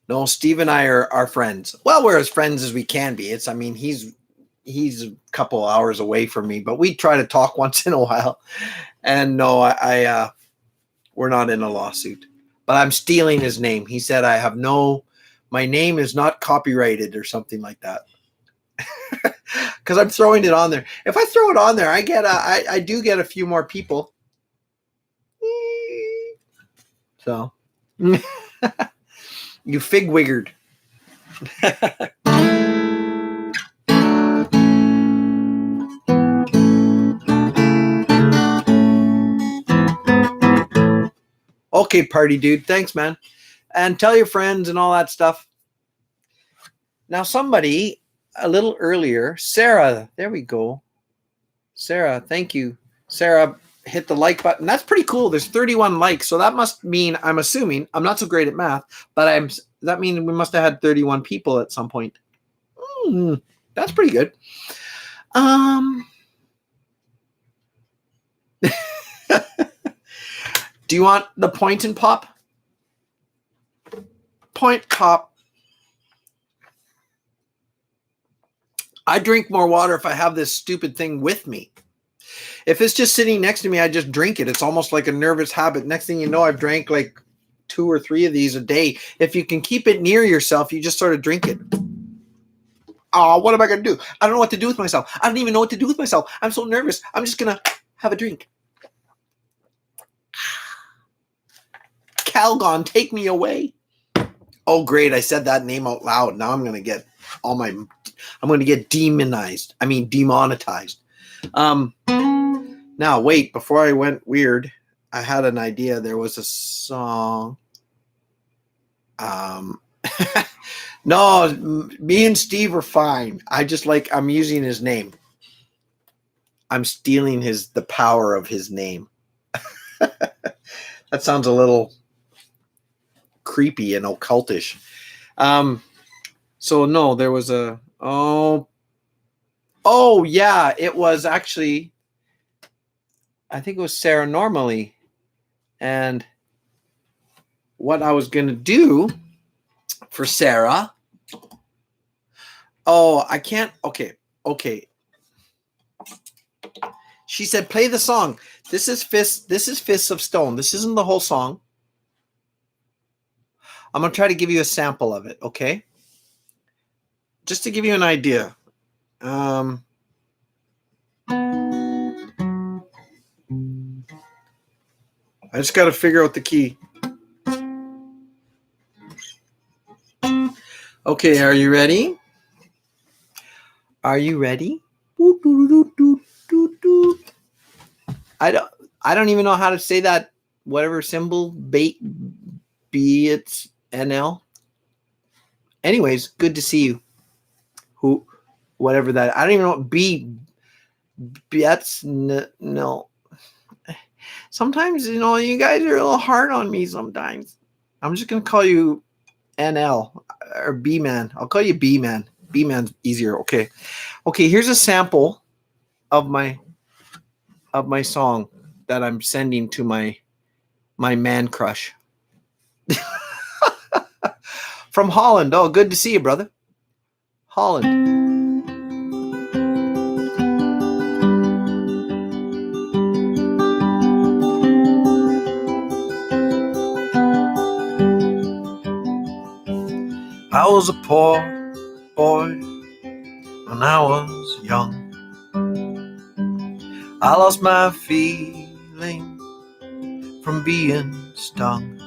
No, Steve and I are friends. Well, we're as friends as we can be. It's, I mean, he's a couple hours away from me, but we try to talk once in a while. And no, we're not in a lawsuit, but I'm stealing his name. He said my name is not copyrighted or something like that. Because I'm throwing it on there. If I throw it on there, I do get a few more people. So you fig-wiggered. Okay, party dude. Thanks, man. And tell your friends and all that stuff. Now, somebody a little earlier, Sarah, there we go. Sarah, thank you. Sarah hit the like button. That's pretty cool. There's 31 likes. So that must mean, I'm assuming, I'm not so great at math, but that means we must have had 31 people at some point. That's pretty good. Do you want the point and pop? Point, pop. I drink more water if I have this stupid thing with me. If it's just sitting next to me, I just drink it. It's almost like a nervous habit. Next thing you know, I've drank like 2 or 3 of these a day. If you can keep it near yourself, you just sort of drink it. Oh, what am I going to do? I don't know what to do with myself. I don't even know what to do with myself. I'm so nervous. I'm just going to have a drink. Calgon, take me away. Oh, great. I said that name out loud. Now I'm going to get demonized. I mean, demonetized. Now, wait, before I went weird, I had an idea. There was a song. No, me and Steve are fine. I'm using his name. I'm stealing the power of his name. That sounds a little creepy and occultish. So no, there was oh yeah, it was actually, I think it was Sarah normally. And what I was going to do for Sarah, I can't. Okay. She said, play the song. This is Fists of Stone. This isn't the whole song. I'm going to try to give you a sample of it, okay? Just to give you an idea. I just got to figure out the key. Okay, are you ready? Are you ready? I don't even know how to say that. Whatever symbol, BATE, it's NL. Anyways, good to see you. Whatever that. I don't even know what that's no. Sometimes, you guys are a little hard on me sometimes. I'm just going to call you NL or B-Man. I'll call you B-Man. B-Man's easier. Okay. Okay, here's a sample of my song that I'm sending to my man crush. From Holland. Oh, good to see you, brother. Holland. I was a poor boy when I was young. I lost my feeling from being stung.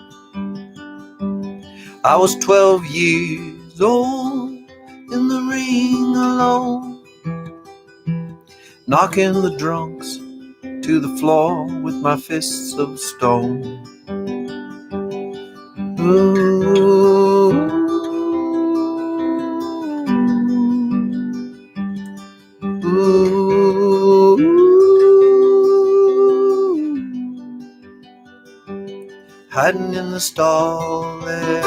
I was 12 years old in the ring alone, knocking the drunks to the floor with my fists of stone. Ooh. Ooh. Hiding in the stall there,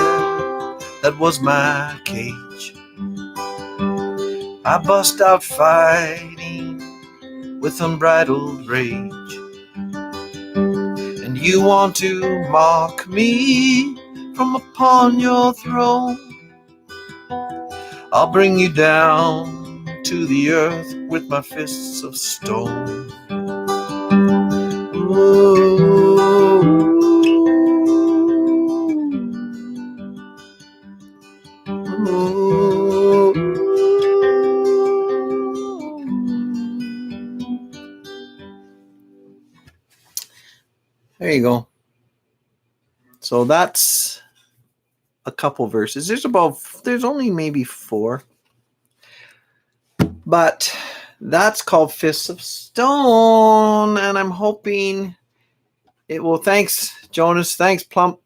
that was my cage. I bust out fighting with unbridled rage. And you want to mock me from upon your throne. I'll bring you down to the earth with my fists of stone. Ooh. There you go. So that's a couple verses. There's only maybe 4. But that's called Fists of Stone. And I'm hoping it will. Thanks, Jonas. Thanks, Plump.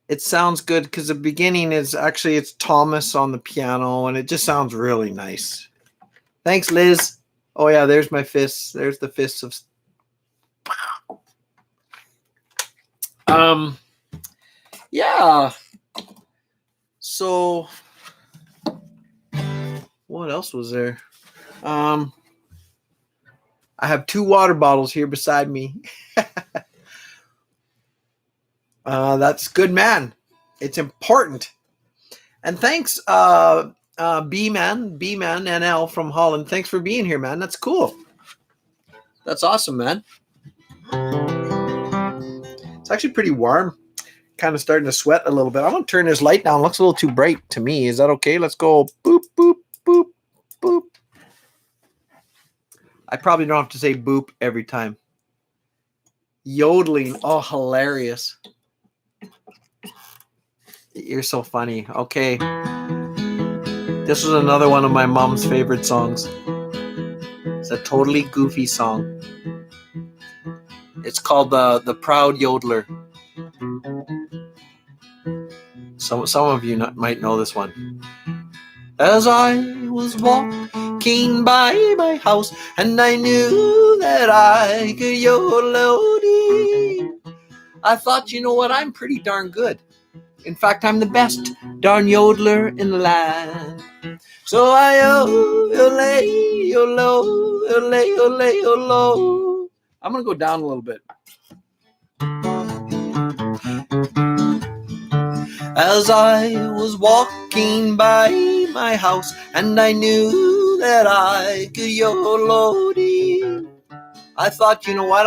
It sounds good because the beginning is actually, it's Thomas on the piano and it just sounds really nice. Thanks, Liz. Oh yeah, there's my fists. There's the fists of yeah. So what else was there? I have 2 water bottles here beside me. That's good, man. It's important. And thanks, B-Man NL from Holland. Thanks for being here, man. That's cool. That's awesome, man. It's actually pretty warm. Kind of starting to sweat a little bit. I'm going to turn this light down. It looks a little too bright to me. Is that okay? Let's go boop, boop, boop, boop. I probably don't have to say boop every time. Yodeling. Oh, hilarious. You're so funny. Okay. This was another one of my mom's favorite songs. It's a totally goofy song. It's called The Proud Yodeler. Some of you might know this one. As I was walking by my house, and I knew that I could yodel. I thought, you know what? I'm pretty darn good. In fact, I'm the best darn yodeler in the land. So I yodel, yodel, yodel, yodel. I'm going to go down a little bit. As I was walking by my house, and I knew that I could yodel. I thought, you know what?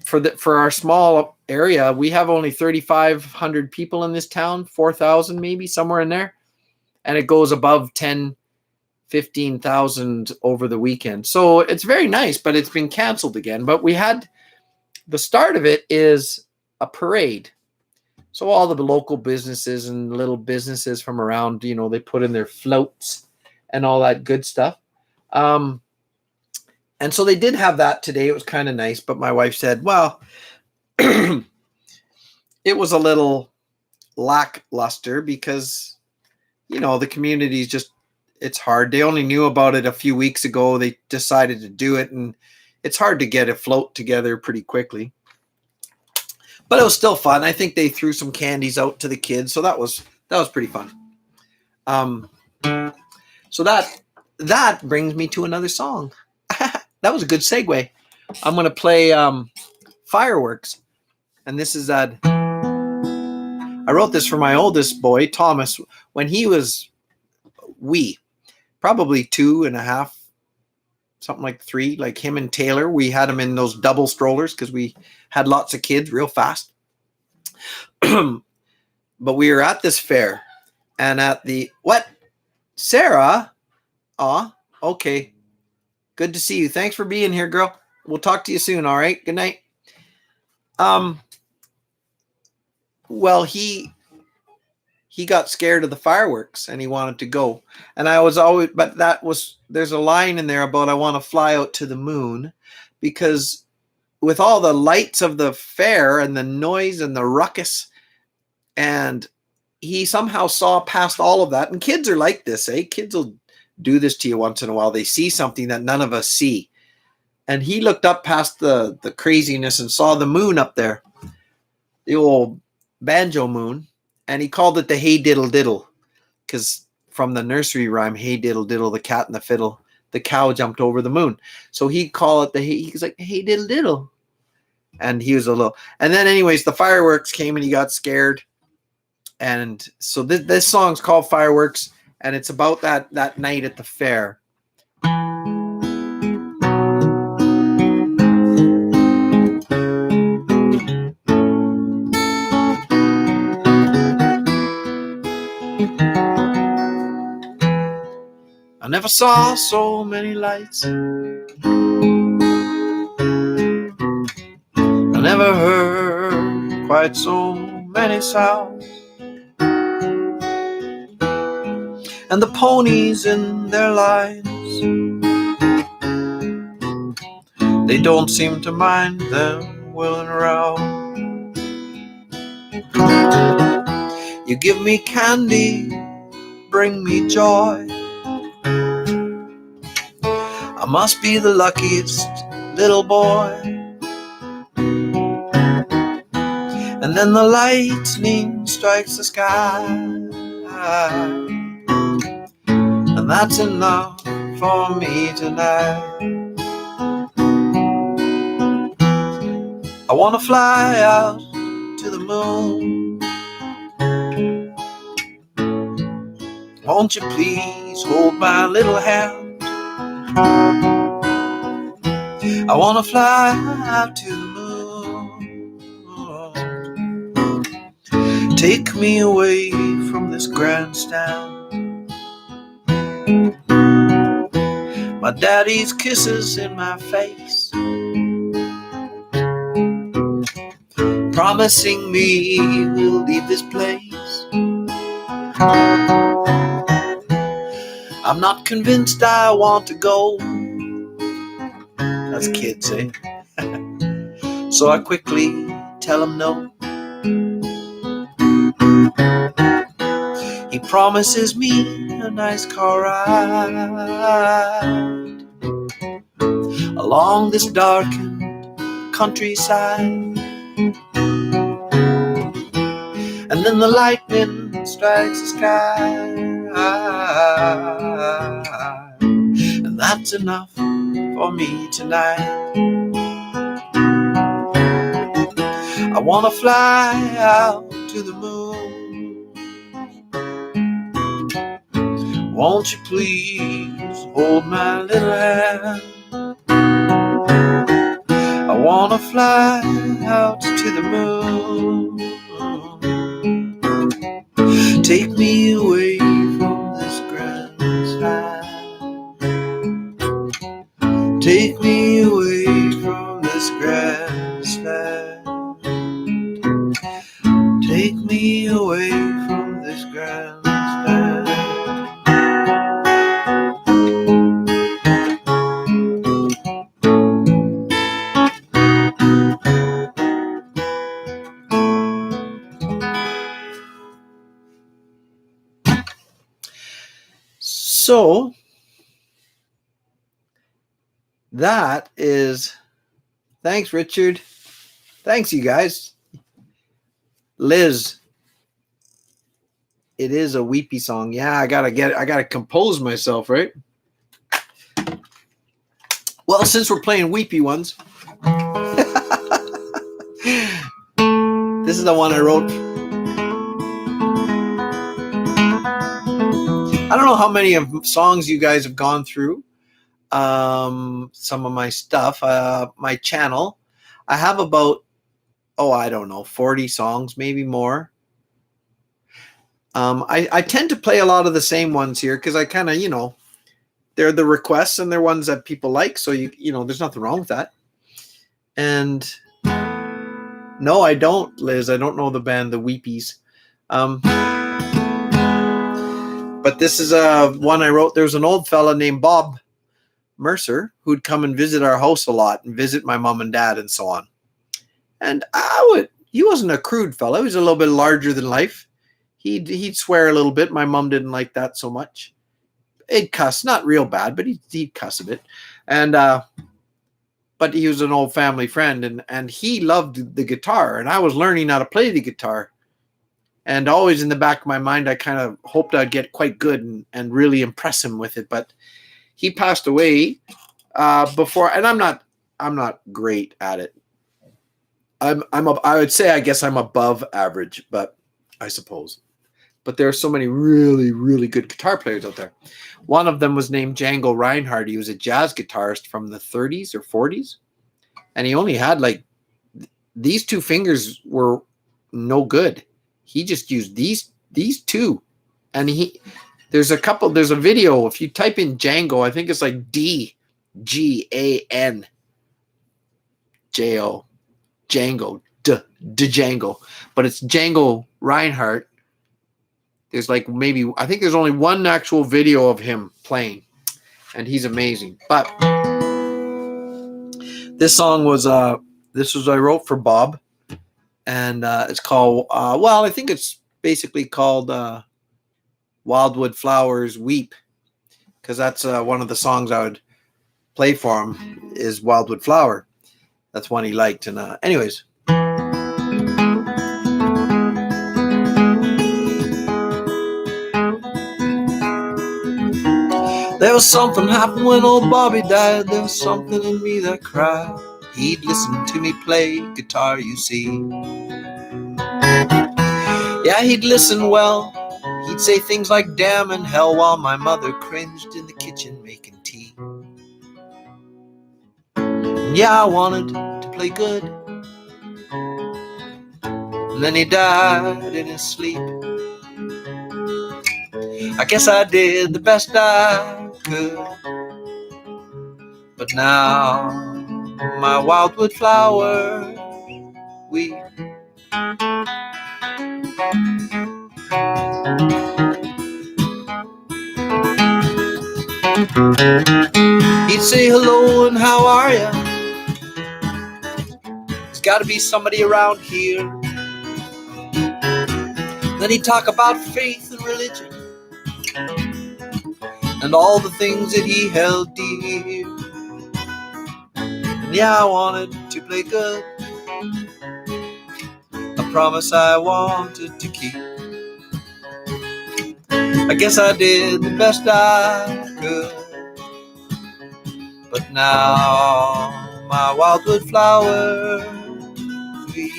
for our small area, we have only 3,500 people in this town, 4,000 maybe, somewhere in there. And it goes above 10, 15,000 over the weekend. So it's very nice, but it's been canceled again. But we had, the start of it is a parade. So all the local businesses and little businesses from around, you know, they put in their floats and all that good stuff. And so they did have that today. It was kind of nice. But my wife said, well, it was a little lackluster because, you know, the community's just, it's hard. They only knew about it a few weeks ago. They decided to do it, and it's hard to get a float together pretty quickly. But it was still fun. I think they threw some candies out to the kids, so that was pretty fun. So that brings me to another song. That was a good segue. I'm going to play Fireworks, and this is that. I wrote this for my oldest boy, Thomas, when he was probably 2.5, something like 3, like him and Taylor. We had him in those double strollers because we had lots of kids real fast. But we were at this fair, and at the, what? Sarah? Aw, okay. Good to see you. Thanks for being here, girl. We'll talk to you soon, all right? Good night. Well, he got scared of the fireworks and he wanted to go. And I was always, but there's a line in there about I want to fly out to the moon, because with all the lights of the fair and the noise and the ruckus, and he somehow saw past all of that. And kids are like this, eh? Kids will do this to you once in a while. They see something that none of us see. And he looked up past the craziness and saw the moon up there, the old Banjo moon. And he called it the Hey Diddle Diddle, because from the nursery rhyme, Hey Diddle Diddle, the cat and the fiddle, the cow jumped over the moon. So he'd call it he was like, Hey Diddle Diddle. And he was a little, and then anyways, the fireworks came and he got scared. And so this song's called Fireworks, and it's about that night at the fair. I never saw so many lights. I never heard quite so many sounds. And the ponies in their lines, they don't seem to mind them wheeling around. You give me candy, bring me joy. I must be the luckiest little boy. And then the lightning strikes the sky, and that's enough for me tonight. I want to fly out to the moon. Won't you please hold my little hand? I want to fly out to the moon. Take me away from this grandstand. My daddy's kisses in my face, promising me we'll leave this place. I'm not convinced I want to go. That's kids, eh? So I quickly tell him no. He promises me a nice car ride along this darkened countryside. And then the lightning strikes the sky, and that's enough for me tonight. I want to fly out to the moon. Won't you please hold my little hand? I wanna fly out to the moon. Take me away from this grand land. Take me away from this grand land. Take me away from this grand land. So that is, thanks Richard, thanks you guys. Liz, it is a weepy song. Yeah, I gotta compose myself, right? Well, since we're playing weepy ones, this is the one I wrote. I don't know how many of songs you guys have gone through. Some of my stuff, my channel. I have about, I don't know, 40 songs, maybe more. I tend to play a lot of the same ones here because I kind of, they're the requests and they're ones that people like. So, there's nothing wrong with that. And no, I don't, Liz. I don't know the band, the Weepies. But this is one I wrote. There's an old fella named Bob Mercer who'd come and visit our house a lot and visit my mom and dad and so on. And he wasn't a crude fella. He was a little bit larger than life. He'd swear a little bit. My mom didn't like that so much. He'd cuss, not real bad, but he'd cuss a bit. And but he was an old family friend, and he loved the guitar, and I was learning how to play the guitar. And always in the back of my mind, I kind of hoped I'd get quite good and really impress him with it. But he passed away before, and I'm not great at it. I would say, I guess I'm above average, but I suppose. But there are so many really, really good guitar players out there. One of them was named Django Reinhardt. He was a jazz guitarist from the 30s or 40s. And he only had these two fingers were no good. He just used these two. And there's a video. If you type in Django, I think it's like DGANJO. Django. Django. But it's Django Reinhardt. There's I think there's only one actual video of him playing, and he's amazing. But this song was I wrote for Bob, and it's called I think it's basically called Wildwood Flowers Weep, because that's one of the songs I would play for him is Wildwood Flower. That's one he liked, and anyways. There was something happened when old Bobby died. There was something in me that cried. He'd listen to me play guitar, you see. Yeah, he'd listen well. He'd say things like damn and hell while my mother cringed in the kitchen making tea. And yeah, I wanted to play good. And then he died in his sleep. I guess I did the best I could. But now my wildwood flower weep. He'd say hello and how are ya? There's gotta be somebody around here. Then he'd talk about faith and religion and all the things that he held dear. And yeah, I wanted to play good, a promise I wanted to keep. I guess I did the best I could. But now my wildwood flower weep.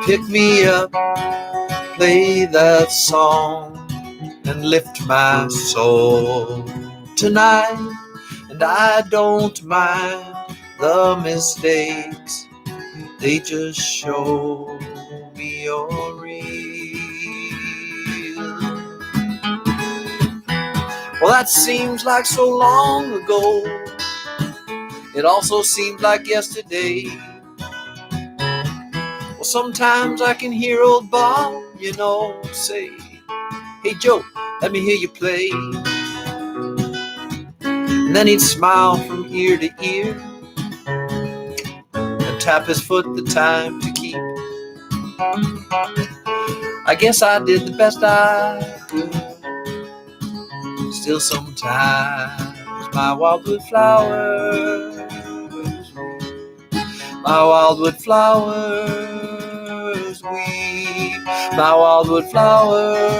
Pick me up, play that song, and lift my soul tonight. And I don't mind the mistakes, they just show me you're real. Well, that seems like so long ago. It also seems like yesterday. Well, sometimes I can hear old Bob, say, "Hey Joe, let me hear you play." And then he'd smile from ear to ear and tap his foot the time to keep. I guess I did the best I could. Still sometimes my wildwood flowers, my wildwood flowers weep, my wildwood flowers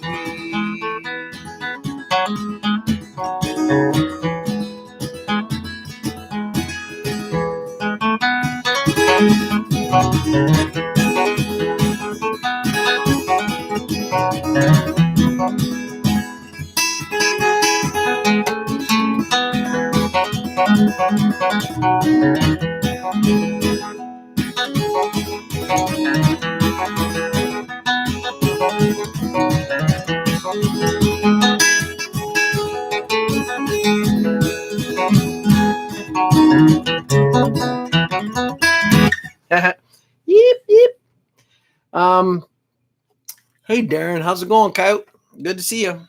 weep. Yep, yep. Hey Darren, how's it going, Coyote? Good to see you.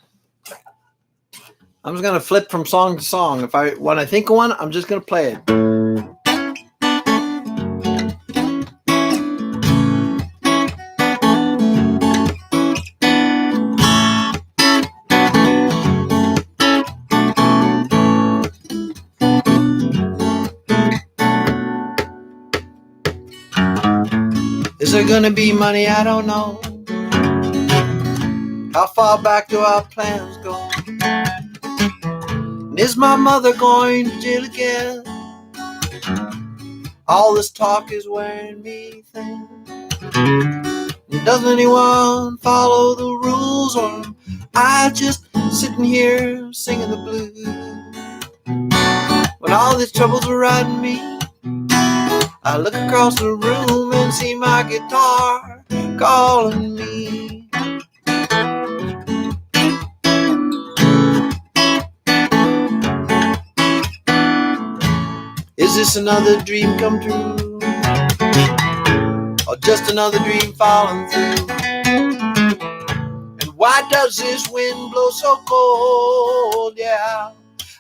I'm just gonna flip from song to song. When I think of one, I'm just gonna play it. Is there gonna be money? I don't know. How far back do our plans go? And is my mother going to jail again? All this talk is wearing me thin. And does anyone follow the rules, or am I just sitting here singing the blues? When all these troubles are riding me, I look across the room and see my guitar calling me. Is this another dream come true, or just another dream falling through? And why does this wind blow so cold? Yeah,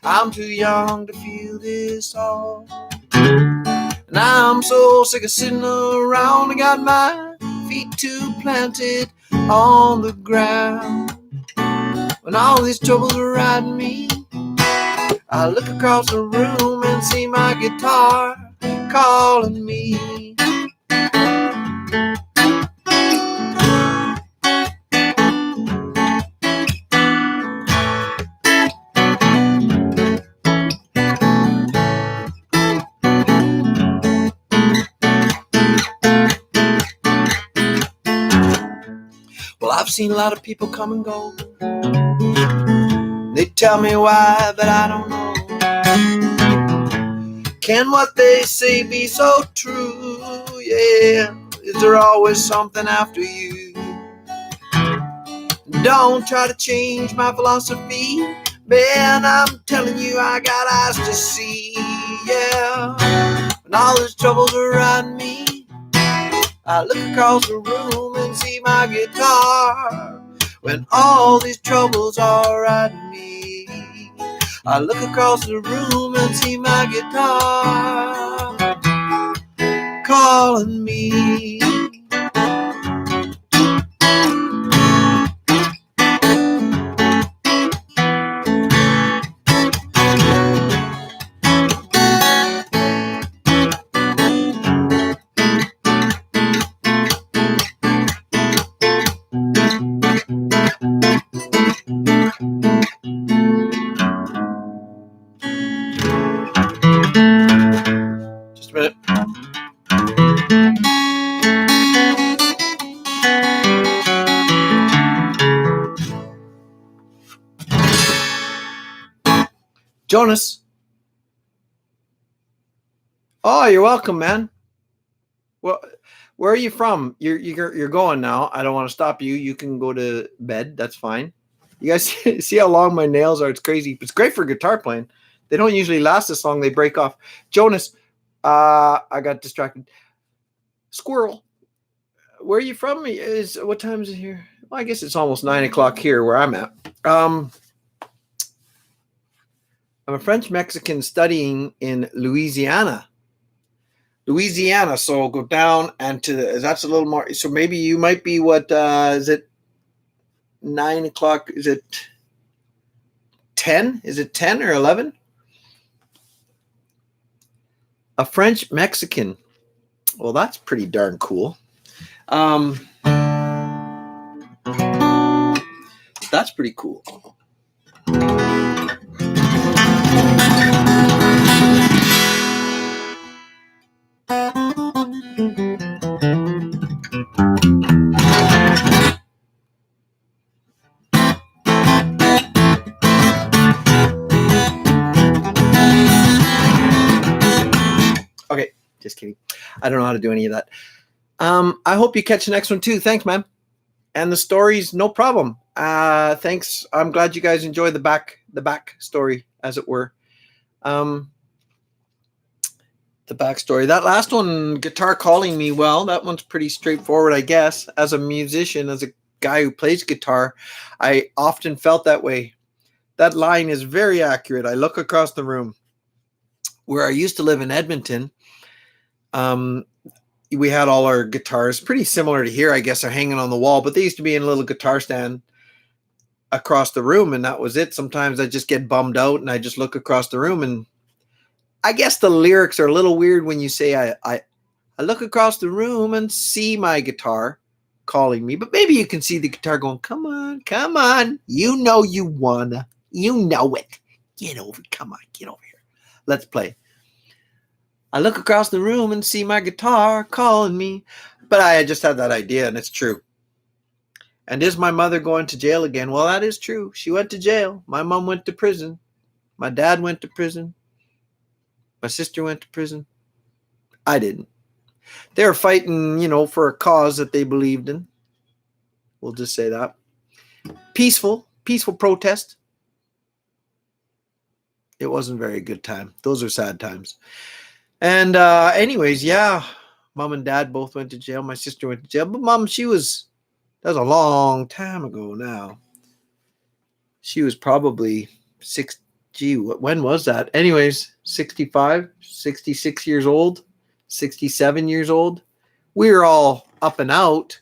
I'm too young to feel this all. And I'm so sick of sitting around. I got my feet too planted on the ground. When all these troubles are riding me, I look across the room and see my guitar calling me. Well, I've seen a lot of people come and go. They tell me why, but I don't know. Can what they say be so true? Yeah, is there always something after you? Don't try to change my philosophy, man, I'm telling you, I got eyes to see. Yeah, when all these troubles are riding me, I look across the room and see my guitar. When all these troubles are riding me, I look across the room and see my guitar calling me. Just a minute. Jonas. Oh, you're welcome, man. Well, where are you from? You're going now. I don't want to stop you. You can go to bed. That's fine. You guys see how long my nails are? It's crazy. It's great for guitar playing. They don't usually last this long. They break off. Jonas, I got distracted. Squirrel, where are you from? What time is it here? Well, I guess it's almost 9 o'clock here where I'm at. I'm a French Mexican studying in Louisiana. So go down and that's a little more. So maybe you might be is it 9 o'clock? Is it 10? Is it 10 or 11? A French Mexican. Well, that's pretty darn cool. That's pretty cool. Okay, just kidding. I don't know how to do any of that. I hope you catch the next one too. Thanks, man. And the stories, no problem. Thanks. I'm glad you guys enjoy the back story, as it were. The backstory. That last one, guitar calling me, well, that one's pretty straightforward, I guess. As a musician, as a guy who plays guitar, I often felt that way. That line is very accurate. I look across the room. Where I used to live in Edmonton, we had all our guitars, pretty similar to here, I guess, are hanging on the wall, but they used to be in a little guitar stand across the room, and that was it. Sometimes I just get bummed out and I just look across the room, and I guess the lyrics are a little weird when you say I look across the room and see my guitar calling me, but maybe you can see the guitar going, come on, you know you wanna, you know it. Get over, come on, get over here. Let's play. I look across the room and see my guitar calling me. But I just had that idea, and it's true. And is my mother going to jail again? Well, that is true. She went to jail. My mom went to prison. My dad went to prison. My sister went to prison. I didn't. They were fighting, for a cause that they believed in. We'll just say that. Peaceful protest. It wasn't a very good time. Those are sad times. And anyways, yeah, mom and dad both went to jail. My sister went to jail. But mom, that was a long time ago now. She was probably when was that? Anyways, 65, 66 years old, 67 years old. We were all up and out.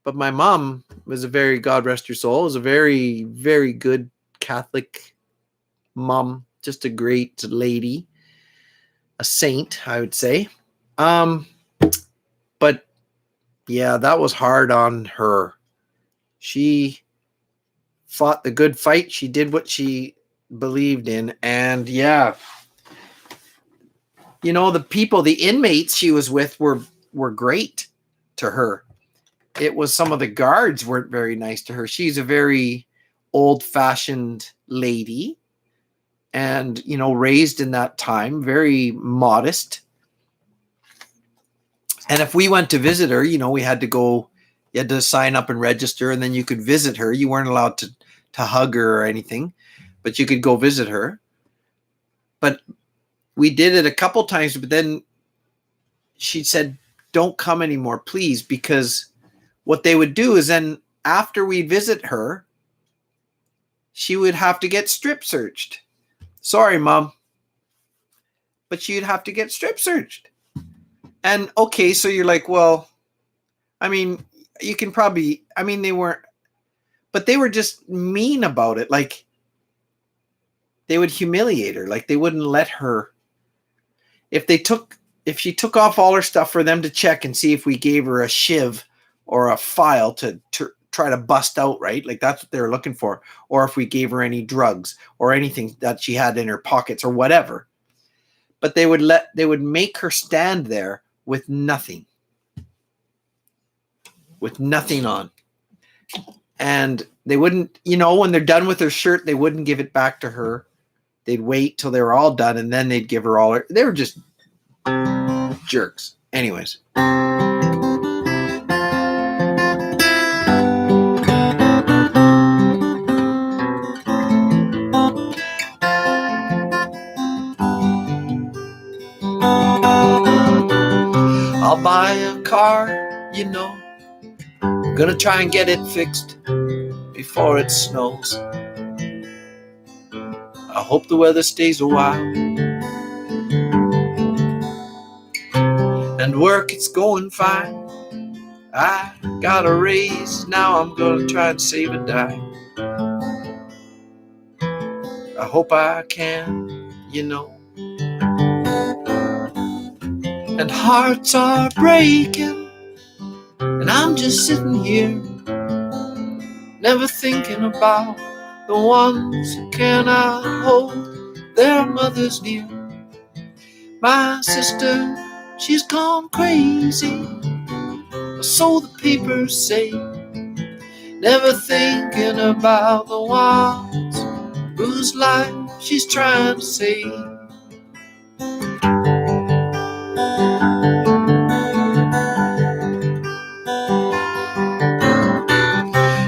But my mom was a very, God rest her soul, was a very, very good Catholic mom. Just a great lady. A saint, I would say. But yeah, that was hard on her. She fought the good fight. She did what she believed in. And yeah, the inmates she was with were great to her. It was some of the guards weren't very nice to her. She's a very old-fashioned lady. And, raised in that time, very modest. And if we went to visit her, we had to go, you had to sign up and register, and then you could visit her. You weren't allowed to hug her or anything, but you could go visit her. But we did it a couple times, but then she said, don't come anymore, please, because what they would do is then after we visit her, she would have to get strip searched. Sorry, Mom. But she'd have to get strip searched. And okay, so you're like, well, I mean, you can probably, they weren't, but they were just mean about it. Like, they would humiliate her. Like, they wouldn't let her, if she took off all her stuff for them to check and see if we gave her a shiv or a file to try to bust out, right? Like, that's what they were looking for. Or if we gave her any drugs or anything that she had in her pockets or whatever. But they would make her stand there with nothing on. And they wouldn't, when they're done with her shirt, they wouldn't give it back to her. They'd wait till they were all done, and then they'd give her all her. They were just jerks. Anyways. I'll buy a car, you know. I'm gonna try and get it fixed before it snows. I hope the weather stays a while. And work, it's going fine. I got a raise, now I'm gonna try and save a dime. I hope I can, you know. And hearts are breaking, and I'm just sitting here, never thinking about the ones who cannot hold their mothers near. My sister, she's gone crazy, so the papers say, never thinking about the ones whose life she's trying to save.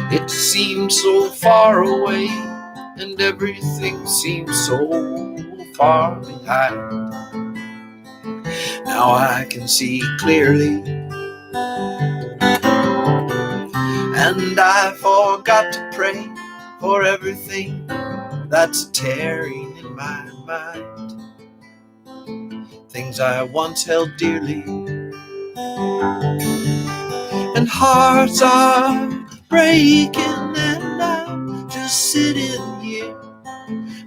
It seems so far away, and everything seems so far behind. Now I can see clearly, and I forgot to pray for everything that's tearing in my mind. Things I once held dearly, and hearts are breaking, and I'm just sitting here,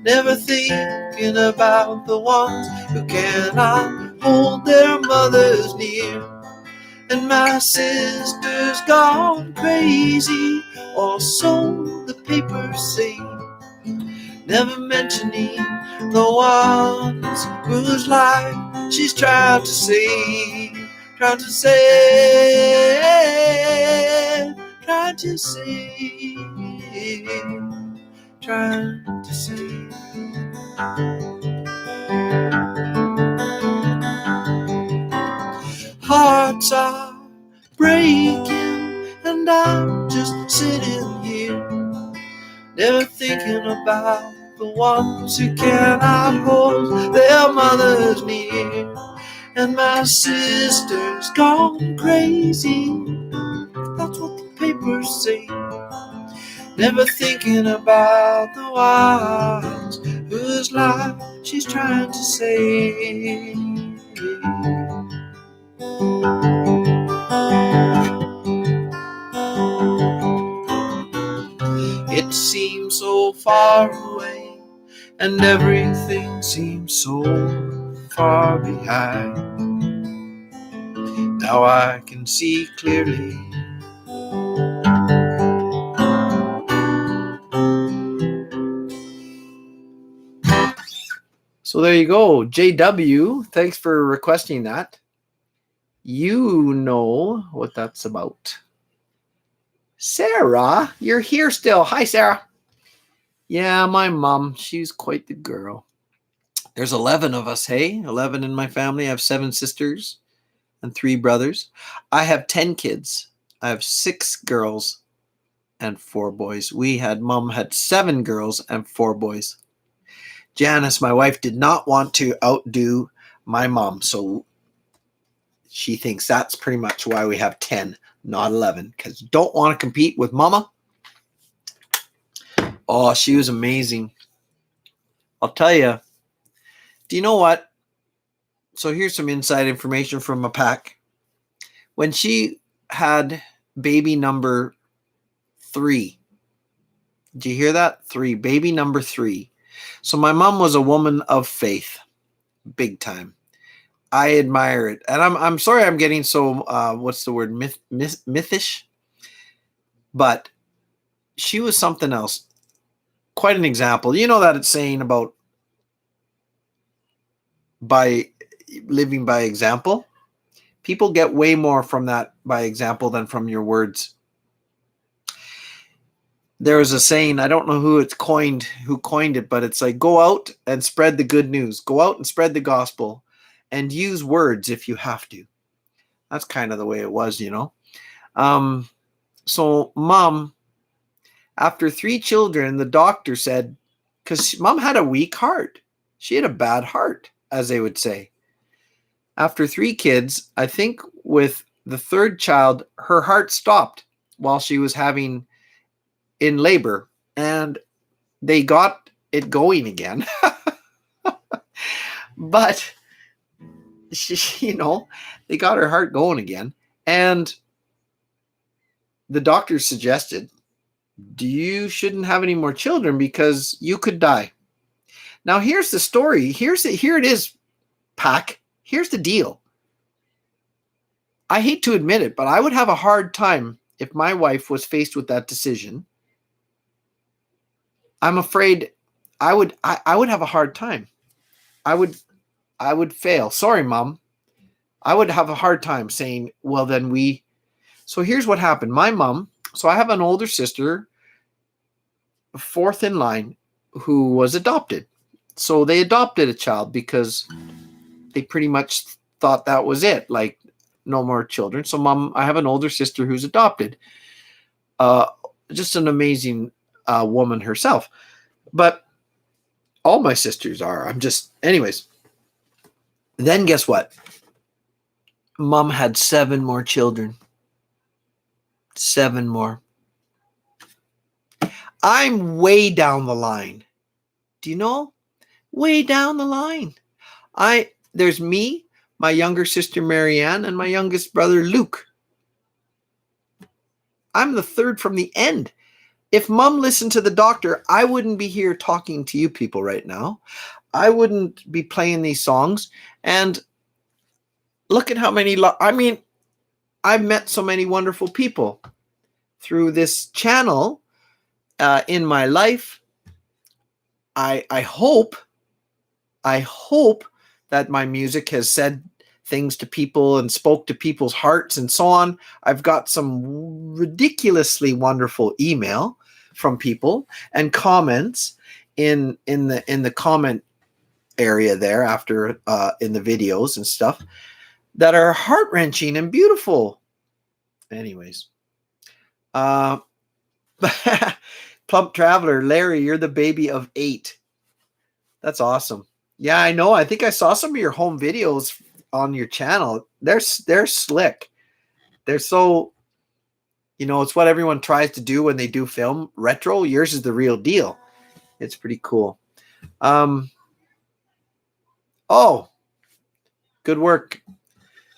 never thinking about the ones who cannot hold their mothers near. And my sister's gone crazy, or so the papers say, never mentioning the ones whose life she's trying to save. Trying to save, trying to save, trying to save. Hearts are breaking, and I'm just sitting here, never thinking about the ones who cannot hold their mothers near. And my sister's gone crazy, that's what the papers say, never thinking about the ones whose life she's trying to save. It seems so far away, and everything seems so far behind. Now I can see clearly, so there you go. JW, thanks for requesting that. You know what that's about. Sarah, you're here still. Hi, Sarah. Yeah, my mom, she's quite the girl. There's 11 of us, hey? 11 in my family. I have 7 sisters and 3 brothers. I have 10 kids. I have 6 girls and 4 boys. Mom had 7 girls and 4 boys. Janice, my wife, did not want to outdo my mom, so she thinks that's pretty much why we have 10, not 11, because don't want to compete with mama. Oh, she was amazing. I'll tell you. Do you know what? So here's some inside information from a pack. When she had baby number 3, did you hear that? 3, baby number 3. So my mom was a woman of faith, big time. I admire it. And I'm sorry I'm getting so, what's the word, mythish? But she was something else. Quite an example. You know that it's saying about by living by example? People get way more from that by example than from your words. there was a saying, I don't know who coined it, but it's like, go out and spread the good news. Go out and spread the gospel and use words if you have to. That's kind of the way it was, you know. So mom, after 3 children, the doctor said, because mom had a weak heart. She had a bad heart, as they would say. After 3 kids, I think with the 3rd child, her heart stopped while she was having in labor, and they got it going again. But she, you know, they got her heart going again, and the doctor suggested, you shouldn't have any more children because you could die. Now here's the story. Here it is, Pack. Here's the deal. I hate to admit it, but I would have a hard time if my wife was faced with that decision. I'm afraid I would have a hard time. I would fail. Sorry, Mom. I would have a hard time saying, well, then we. So here's what happened. My mom, so I have an older sister, 4th in line, who was adopted. So they adopted a child because they pretty much thought that was it. Like, no more children. So mom, I have an older sister who's adopted. Just an amazing woman herself. But all my sisters are. Anyways. Then guess what? Mom had 7 more children. 7 more. I'm way down the line. Do you know? Way down the line. There's me, my younger sister Marianne, and my youngest brother Luke. I'm the 3rd from the end. If Mom listened to the doctor, I wouldn't be here talking to you people right now. I wouldn't be playing these songs. And look at how many, I've met so many wonderful people through this channel in my life. I hope that my music has said things to people and spoke to people's hearts and so on. I've got some ridiculously wonderful email from people and comments in the comment area there after in the videos and stuff that are heart-wrenching and beautiful. Anyways, Plump Traveler, Larry, you're the baby of 8. That's awesome. Yeah, I know. I think I saw some of your home videos on your channel. They're slick. They're so, it's what everyone tries to do when they do film. Retro. Yours is the real deal. It's pretty cool. Oh, good work.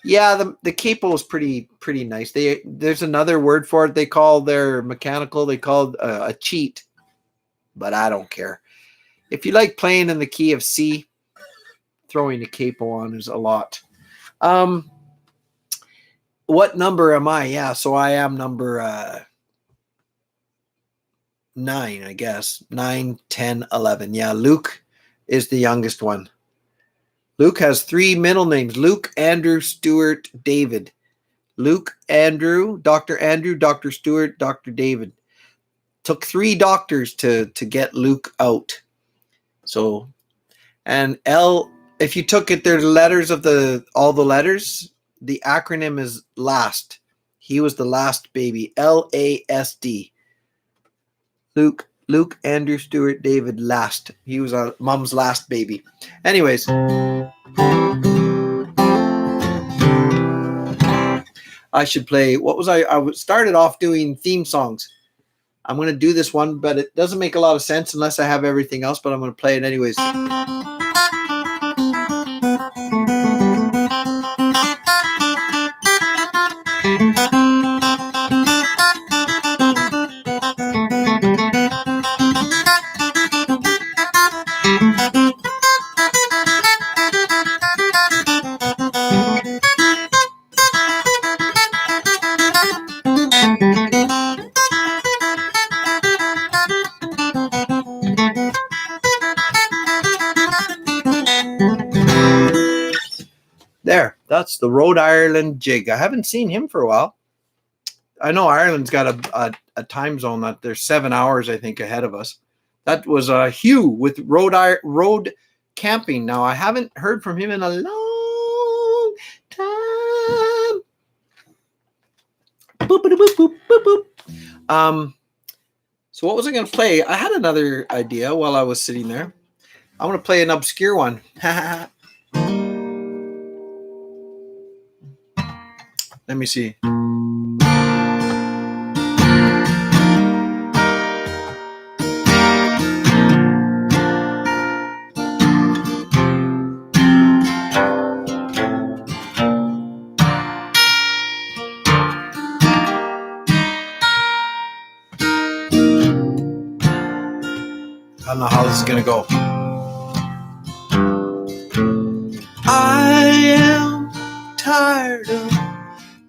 Yeah, the capo is pretty nice. There's another word for it. They call their mechanical. They call a cheat, but I don't care. If you like playing in the key of C, throwing the capo on is a lot. What number am I? Yeah, so I am number 9, I guess. 9, 10, 11. Yeah, Luke is the youngest one. Luke has 3 middle names. Luke, Andrew, Stuart, David. Luke, Andrew, Dr. Stuart, Dr. David. Took 3 doctors to get Luke out. So, and L, if you took it, there's letters of all the letters. The acronym is LAST. He was the last baby. LASD. Luke, Andrew, Stuart, David, last. He was Mom's last baby. Anyways. I should play, what was I started off doing theme songs. I'm going to do this one, but it doesn't make a lot of sense unless I have everything else, but I'm going to play it anyways. There, that's the Rhode Island Jig. I haven't seen him for a while. I know Ireland's got a time zone that they're 7 hours, I think, ahead of us. That was Hugh with road camping. Now, I haven't heard from him in a long time. Boop, boop, boop, boop, boop, boop. So what was I going to play? I had another idea while I was sitting there. I want to play an obscure one. Let me see. I don't know how this is going to go. I am tired of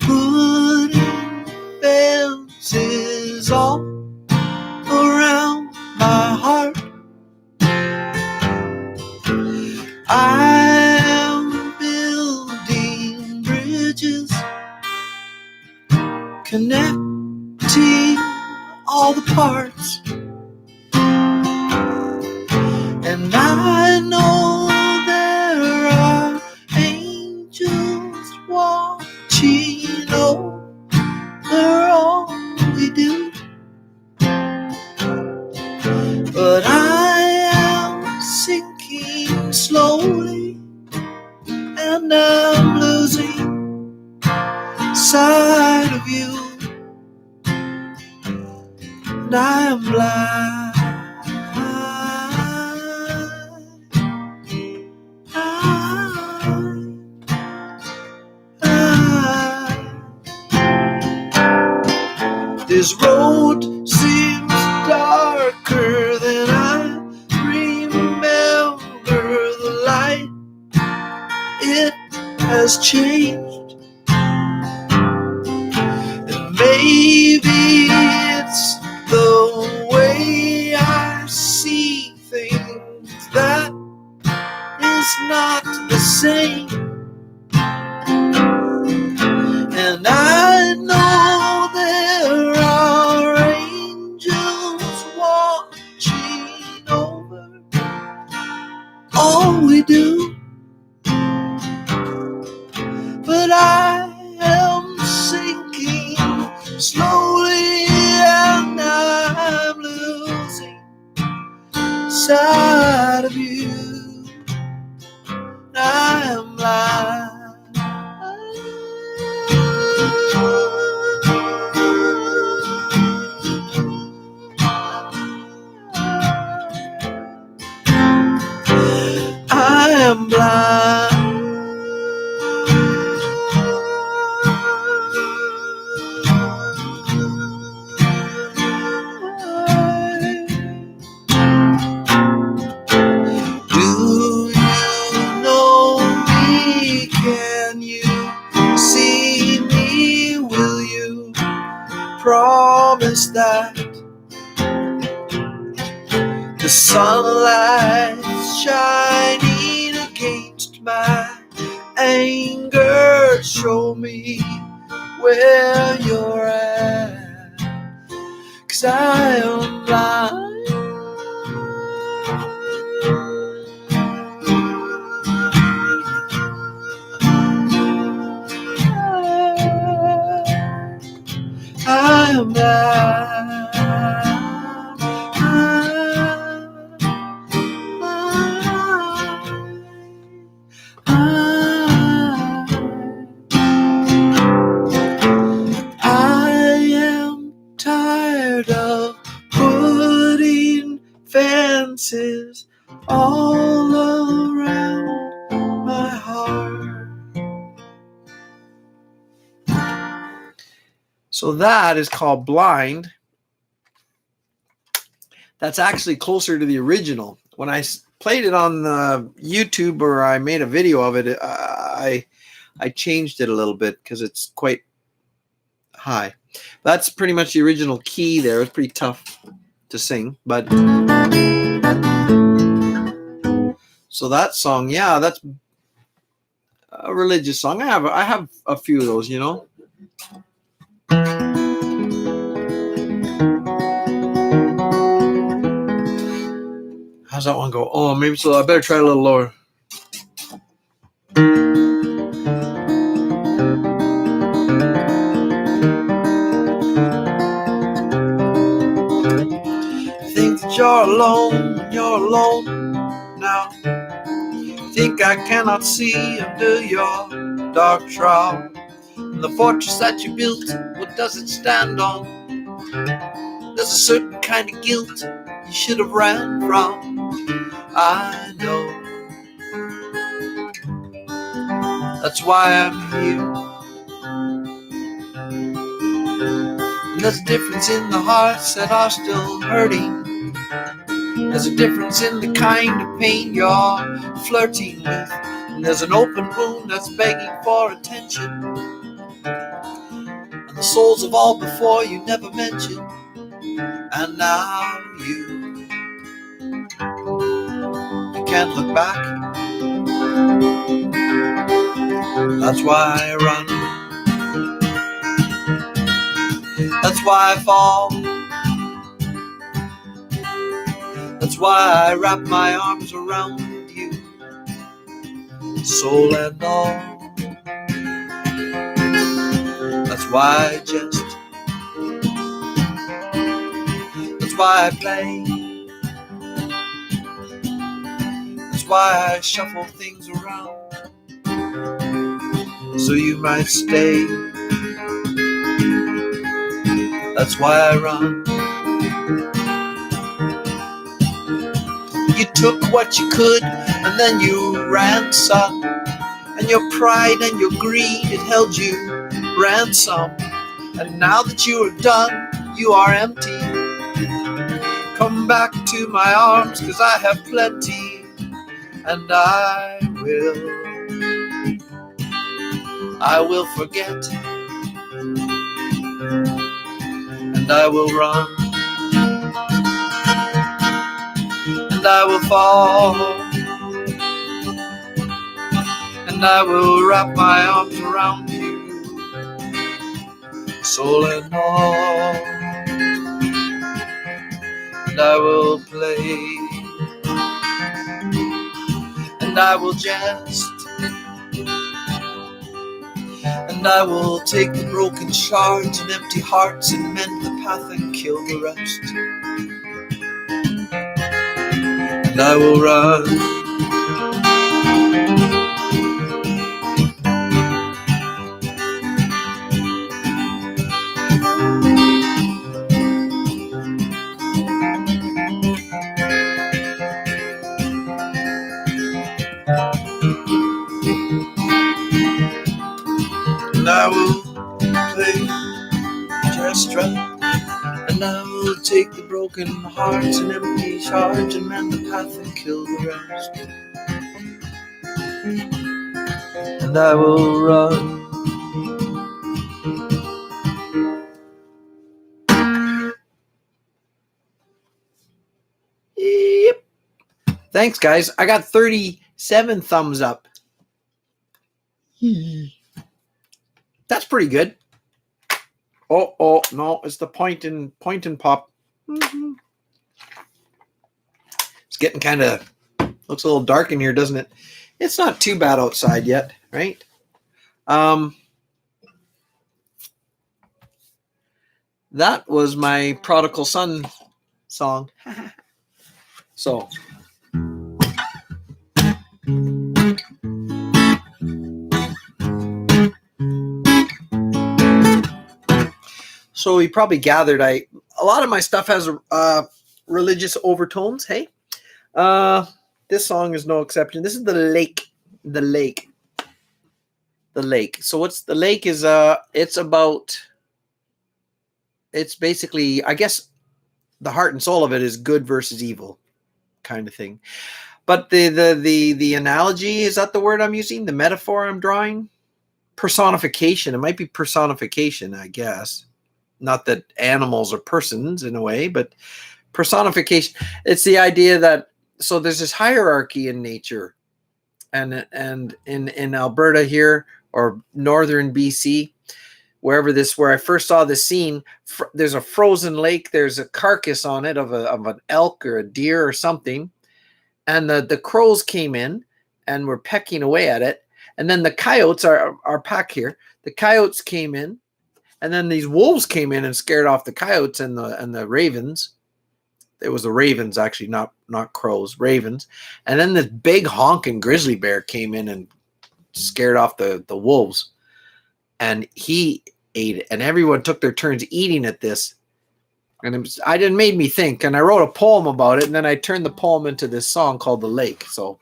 putting fences all around my heart. I am building bridges, connecting all the parts. And I know there are angels watching over all we do. But I am sinking slowly, and I'm losing sight of you. And I am blind. This road seems darker than I remember. The light, it has changed. And maybe it's the way I see things that is not the same. And I know there are angels watching over all we do. But I am sinking slowly, and I'm losing sight of you. I am blind. I am blind. Do you know me? Can you see me? Will you promise that the sunlight's shining against my anger? Show me where you're at, 'cause I am blind. I am blind. I am tired of putting fences all around my heart. So that is called Blind. That's actually closer to the original. When I played it on YouTube, or I made a video of it, I changed it a little bit because it's quite high. That's pretty much the original key there. It's pretty tough to sing, but so that song, yeah, that's a religious song. I have a few of those, you know. How's that one go? Oh, maybe so. I better try a little lower. Think that you're alone now. Think I cannot see under your dark shroud. And the fortress that you built, what does it stand on? There's a certain kind of guilt you should have ran from. I know. That's why I'm here. And there's a difference in the hearts that are still hurting. There's a difference in the kind of pain you're flirting with. And there's an open wound that's begging for attention. And the souls of all before you never mentioned. And now you can't look back. That's why I run. That's why I fall. That's why I wrap my arms around you, soul and all. That's why I jest. That's why I play. That's why I shuffle things around, so you might stay. That's why I run. You took what you could and then you ran some. And your pride and your greed, it held you ransom. And now that you are done, you are empty. Come back to my arms, 'cause I have plenty. And I will forget. And I will run. And I will fall. And I will wrap my arms around you, soul and all. And I will play. And I will jest. And I will take the broken shards and empty hearts and mend the path and kill the rest. And I will run. And I will play, just right. And I will take the broken hearts and empty shards and mend the path and kill the rest. And I will run. Yep. Thanks, guys. I got 37 thumbs up. That's pretty good. Oh, no, it's the point and pop. It's getting kind of, looks a little dark in here, doesn't it? It's not too bad outside yet, right? That was my Prodigal Son song. So. So you probably gathered a lot of my stuff has religious overtones. Hey, this song is no exception. This is the lake. So what's the lake is? It's basically, I guess, the heart and soul of it is good versus evil, kind of thing. But the analogy, is that the word I'm using? The metaphor I'm drawing? Personification. It might be personification, I guess. Not that animals are persons in a way, but personification. It's the idea that, so there's this hierarchy in nature, and in Alberta here, or northern BC, where I first saw this scene, there's a frozen lake. There's a carcass on it of an elk or a deer or something, and the crows came in and were pecking away at it. And then the coyotes, our pack here, the coyotes came in, and then these wolves came in and scared off the coyotes and the ravens. It was the ravens, actually, not crows, ravens. And then this big honking grizzly bear came in and scared off the wolves. And he ate it, and everyone took their turns eating at this. And it made me think, and I wrote a poem about it, and then I turned the poem into this song called The Lake. So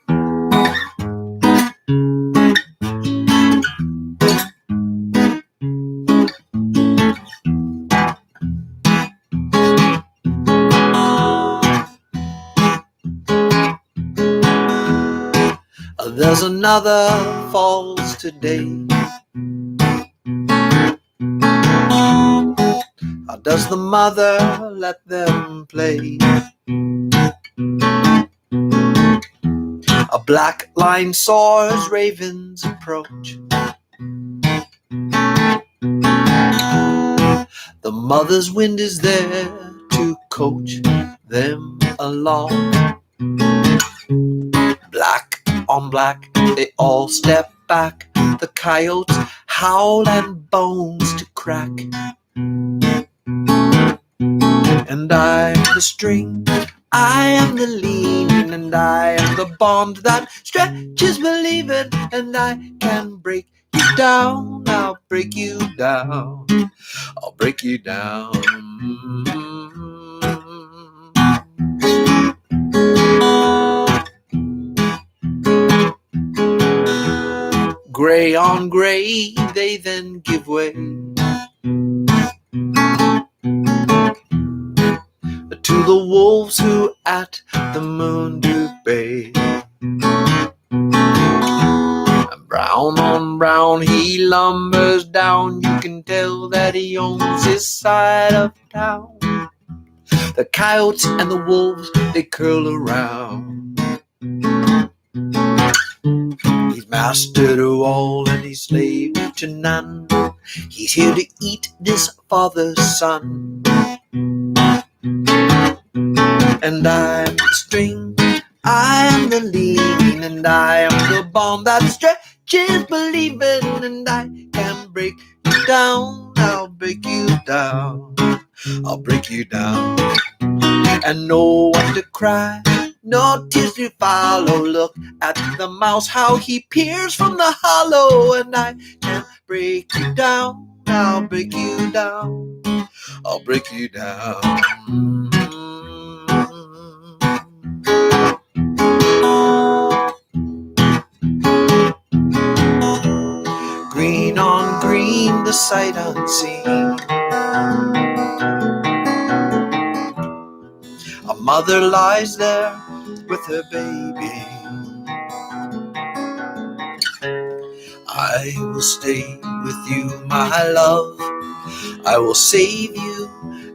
there's another falls today. How does the mother let them play? A black line soars, ravens approach. The mother's wind is there to coach them along. Black on black, they all step back. The coyotes howl and bones to crack. And I'm the string, I am the leaning, and I am the bond that stretches believing, and I can break you down, I'll break you down, I'll break you down. Gray on gray, they then give way to the wolves who at the moon do bay. And brown on brown he lumbers down, you can tell that he owns his side of town. The coyotes and the wolves, they curl around. He's master to all and he's slave to none. He's here to eat this father's son. And I'm the string, I am the lean, and I am the bond that stretches believing, and I can break you down, I'll break you down, I'll break you down. And no one to cry, no tears to follow. Look at the mouse, how he peers from the hollow, and I can break you down, I'll break you down, I'll break you down. Green on green, the sight unseen. A mother lies there with her baby. I will stay with you, my love. I will save you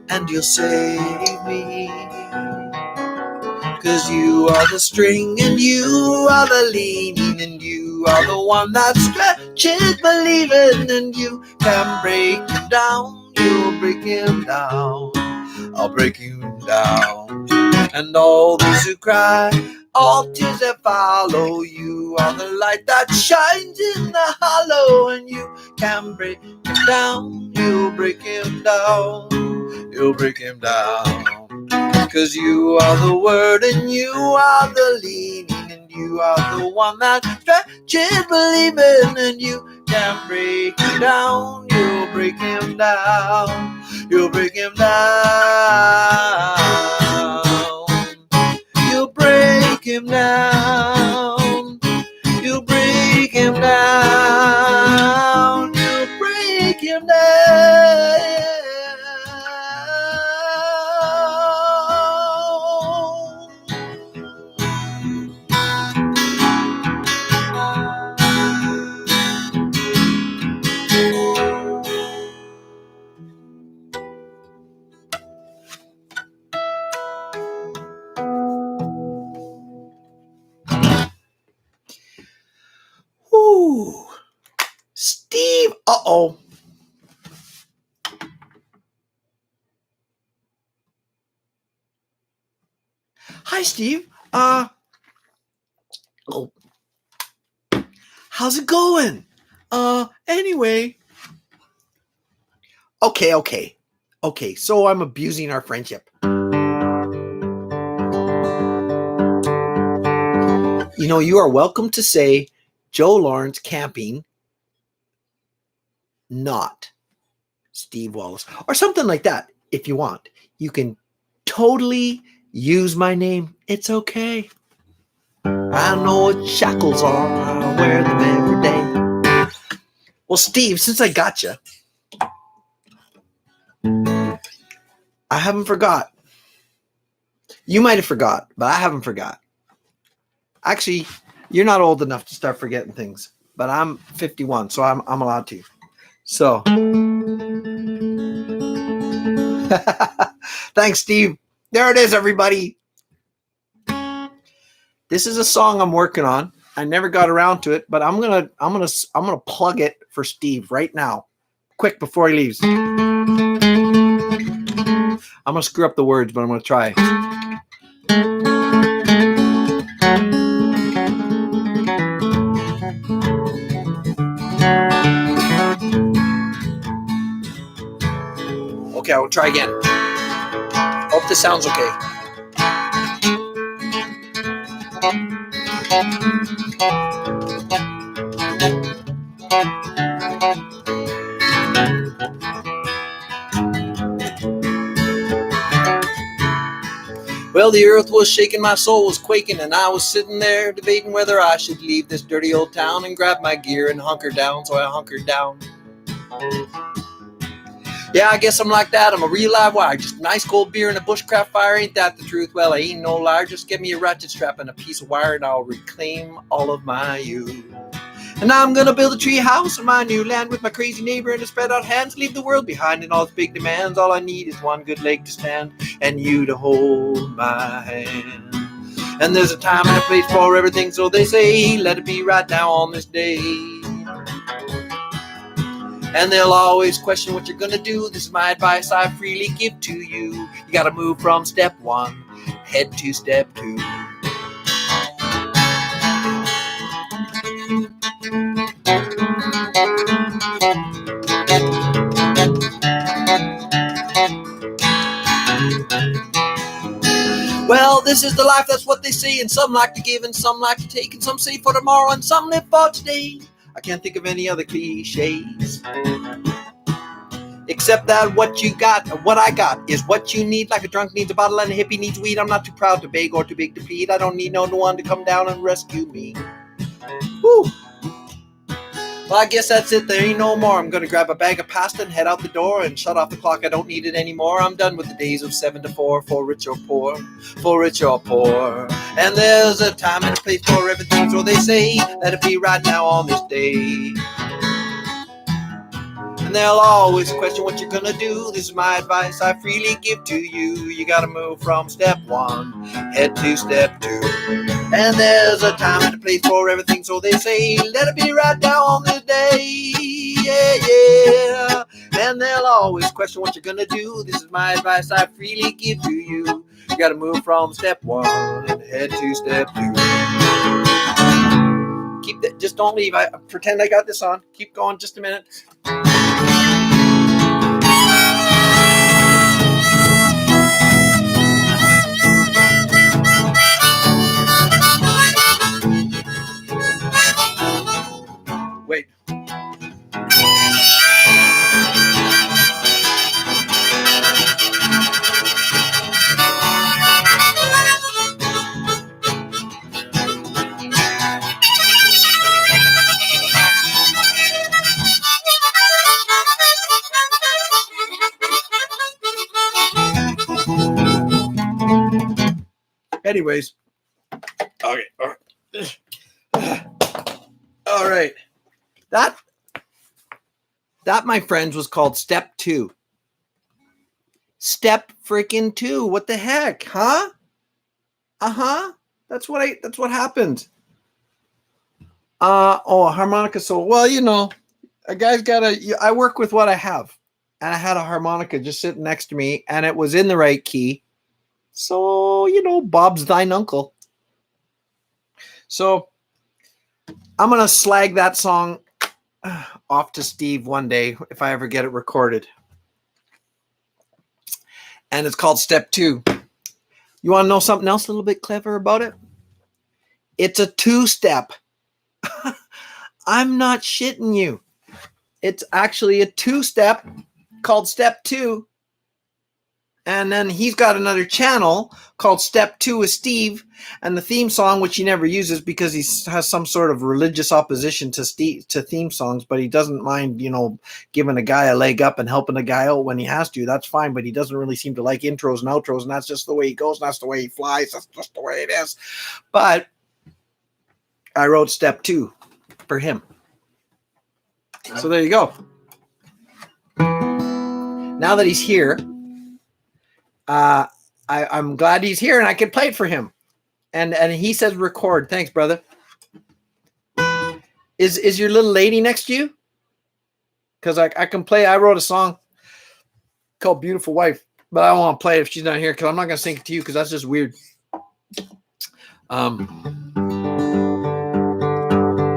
and you'll save me. 'Cause you are the string and you are the leaning, and you are the one that stretches believing, and you can break him down, you'll break him down, I'll break him down. And all those who cry, all tears that follow, you are the light that shines in the hollow, and you can break him down, you'll break him down, you'll break him down. 'Cause you are the word and you are the leaning, and you are the one that stretches believing, and you can break him down, you'll break him down, you'll break him down, you'll break him down, you'll break him down, you'll break him down. Ooh, Steve. Uh-oh. Hi, Steve. Oh, how's it going? Anyway. Okay. So I'm abusing our friendship. You know, you are welcome to say Joe Lawrence Camping, not Steve Wallace, or something like that if you want. You can totally use my name. It's okay. I know what shackles are. I wear them every day. Well, Steve, since I got you, I haven't forgot. You might have forgot, but I haven't forgot. Actually, you're not old enough to start forgetting things, but I'm 51, so I'm allowed to. So, thanks, Steve. There it is, everybody. This is a song I'm working on. I never got around to it, but I'm gonna plug it for Steve right now, quick before he leaves. I'm gonna screw up the words, but I'm gonna try. Okay, I will try again. Hope this sounds okay. Well, the earth was shaking, my soul was quaking, and I was sitting there debating whether I should leave this dirty old town and grab my gear and hunker down. So I hunkered down. Yeah, I guess I'm like that. I'm a real live wire. Just a nice cold beer and a bushcraft fire. Ain't that the truth? Well, I ain't no liar. Just give me a ratchet strap and a piece of wire and I'll reclaim all of my youth. And I'm gonna build a tree house on my new land with my crazy neighbor and to spread out hands, leave the world behind and all its big demands. All I need is one good leg to stand and you to hold my hand. And there's a time and a place for everything, so they say, let it be right now on this day. And they'll always question what you're gonna do. This is my advice I freely give to you. You gotta move from step one, head to step two. Well, this is the life, that's what they say, and some like to give and some like to take, and some say for tomorrow and some live for today. I can't think of any other cliches. Except that what you got, what I got, is what you need. Like a drunk needs a bottle and a hippie needs weed. I'm not too proud to beg or too big to plead. I don't need no one to come down and rescue me. Woo! Well, I guess that's it. There ain't no more. I'm going to grab a bag of pasta and head out the door and shut off the clock. I don't need it anymore. I'm done with the days of 7 to 4 for rich or poor, for rich or poor. And there's a time and a place for everything, so they say, let it be right now on this day. And they'll always question what you're gonna do. This is my advice I freely give to you. You gotta move from step one, head to step two. And there's a time and a place for everything, so they say, let it be right now on this day. Yeah. And they'll always question what you're gonna do. This is my advice I freely give to you. You gotta move from step one and head to step two. Keep that, just don't leave. I pretend I got this on. Keep going just a minute. Wait. Anyways. Okay. All right. That, my friends, was called Step 2. Step freaking 2. What the heck, huh? That's what happened. A harmonica solo. Well, you know, a guy's I work with what I have. And I had a harmonica just sitting next to me, and it was in the right key. So, you know, Bob's thine uncle. So I'm going to slag that song off to Steve one day if I ever get it recorded. And it's called Step 2. You want to know something else a little bit clever about it? It's a 2-step. I'm not shitting you. It's actually a 2-step called Step 2. And then he's got another channel called Step 2 with Steve. And the theme song, which he never uses because he has some sort of religious opposition to theme songs, but he doesn't mind, giving a guy a leg up and helping a guy out when he has to. That's fine, but he doesn't really seem to like intros and outros, and that's just the way he goes, and that's the way he flies. That's just the way it is. But I wrote Step 2 for him. So there you go. Now that he's here, I'm glad he's here and I can play it for him. And he says record. Thanks, brother. Is your little lady next to you? Because I can play. I wrote a song called Beautiful Wife, but I don't want to play it if she's not here because I'm not going to sing it to you because that's just weird.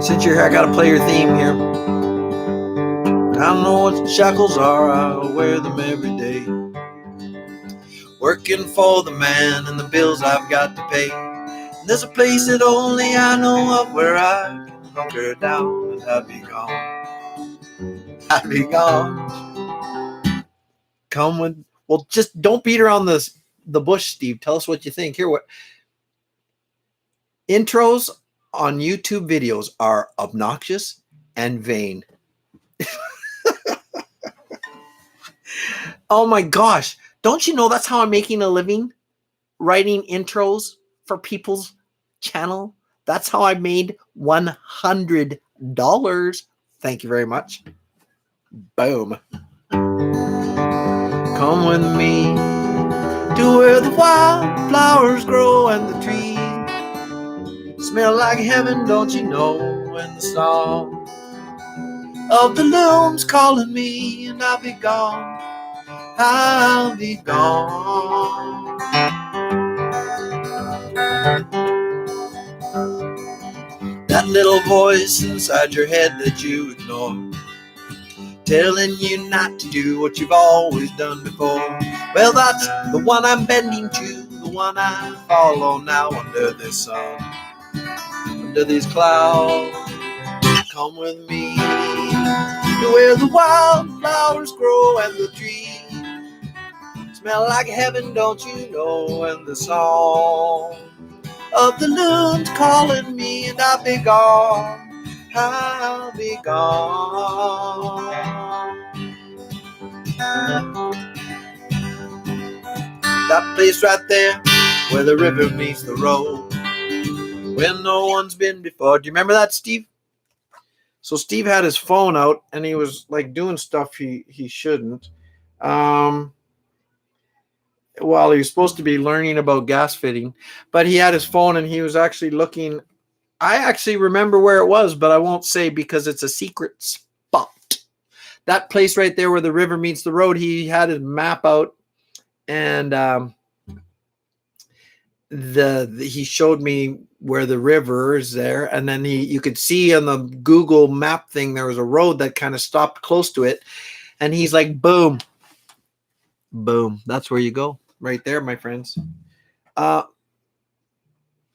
Since you're here, I got to play your theme here. I don't know what shackles are. I'll wear them every day. Working for the man and the bills I've got to pay. And there's a place that only I know of where I can hunker down and I'll be gone. I'll be gone. Come with. Well, just don't beat around the bush, Steve. Tell us what you think. Here, what intros on YouTube videos are obnoxious and vain. Oh my gosh. Don't you know that's how I'm making a living? Writing intros for people's channel. That's how I made $100. Thank you very much. Boom. Come with me to where the wildflowers grow and the trees smell like heaven, don't you know? And the song of the loon's calling me, and I'll be gone. I'll be gone. That little voice inside your head that you ignore, telling you not to do what you've always done before. Well, that's the one I'm bending to, the one I follow now under this sun, under these clouds. Come with me to where the wildflowers grow and the trees smell like heaven, don't you know? And the song of the loon's calling me, and I'll be gone. I'll be gone. That place right there where the river meets the road, when no one's been before. Do you remember that, Steve? So Steve had his phone out and he was like doing stuff he shouldn't. Well, he was supposed to be learning about gas fitting, but he had his phone and he was actually looking. I actually remember where it was, but I won't say because it's a secret spot. That place right there where the river meets the road, he had his map out and he showed me where the river is there, and then you could see on the Google map thing there was a road that kind of stopped close to it, and he's like, boom, boom, that's where you go right there, my friends. I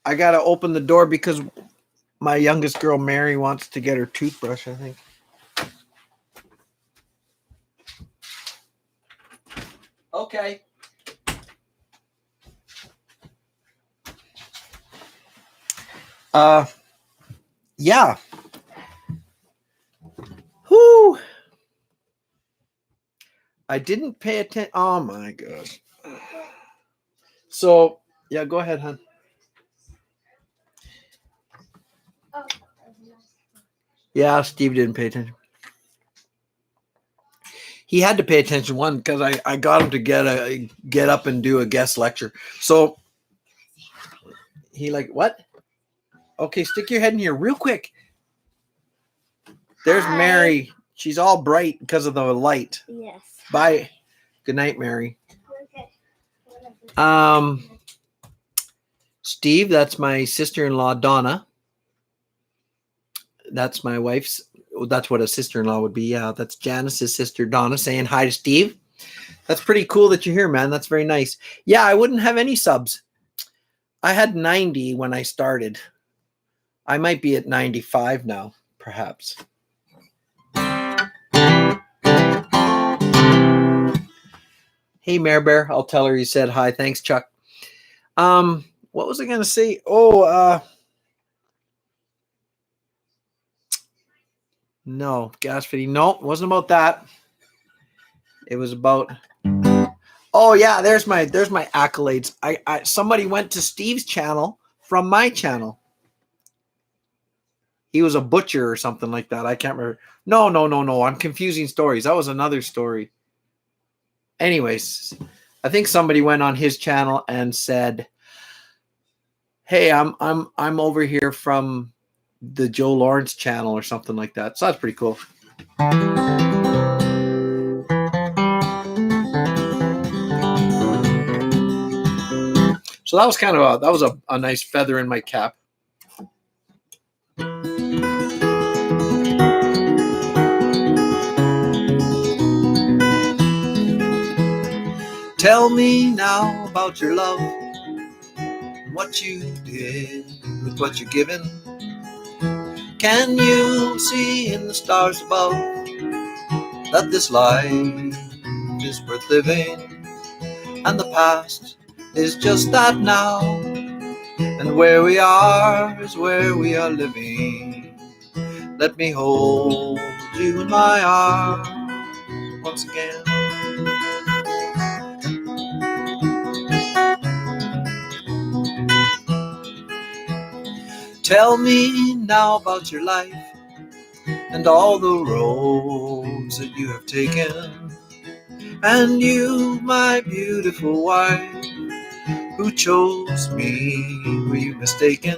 gotta open the door because my youngest girl Mary wants to get her toothbrush, I think. Okay. Yeah. Whoo. I didn't pay attention. Oh my gosh. So, yeah, go ahead, hon. Yeah, Steve didn't pay attention. He had to pay attention, one, because I got him to get up and do a guest lecture. So he like, what? Okay, stick your head in here real quick. There's Hi. Mary. She's all bright because of the light. Yes. Bye. Good night, Mary. Okay. Steve, that's my sister-in-law, Donna. That's my wife's. That's what a sister-in-law would be. Yeah, that's Janice's sister, Donna, saying hi to Steve. That's pretty cool that you're here, man. That's very nice. Yeah, I wouldn't have any subs. I had 90 when I started. I might be at 95 now, perhaps. Hey, Mare Bear. I'll tell her you said hi. Thanks, Chuck. What was I going to say? Oh, no, gas fitting. No, it wasn't about that. It was about. Oh yeah, there's my accolades. I somebody went to Steve's channel from my channel. He was a butcher or something like that. I can't remember. No. I'm confusing stories. That was another story. Anyways, I think somebody went on his channel and said, "Hey, I'm over here from the Joe Lawrence channel or something like that." So that's pretty cool. So that was kind of a nice feather in my cap. Tell me now about your love, what you did with what you're given. Can you see in the stars above that this life is worth living? And the past is just that now, and where we are is where we are living. Let me hold you in my arms once again. Tell me now about your life and all the roads that you have taken. And you, my beautiful wife, who chose me, were you mistaken?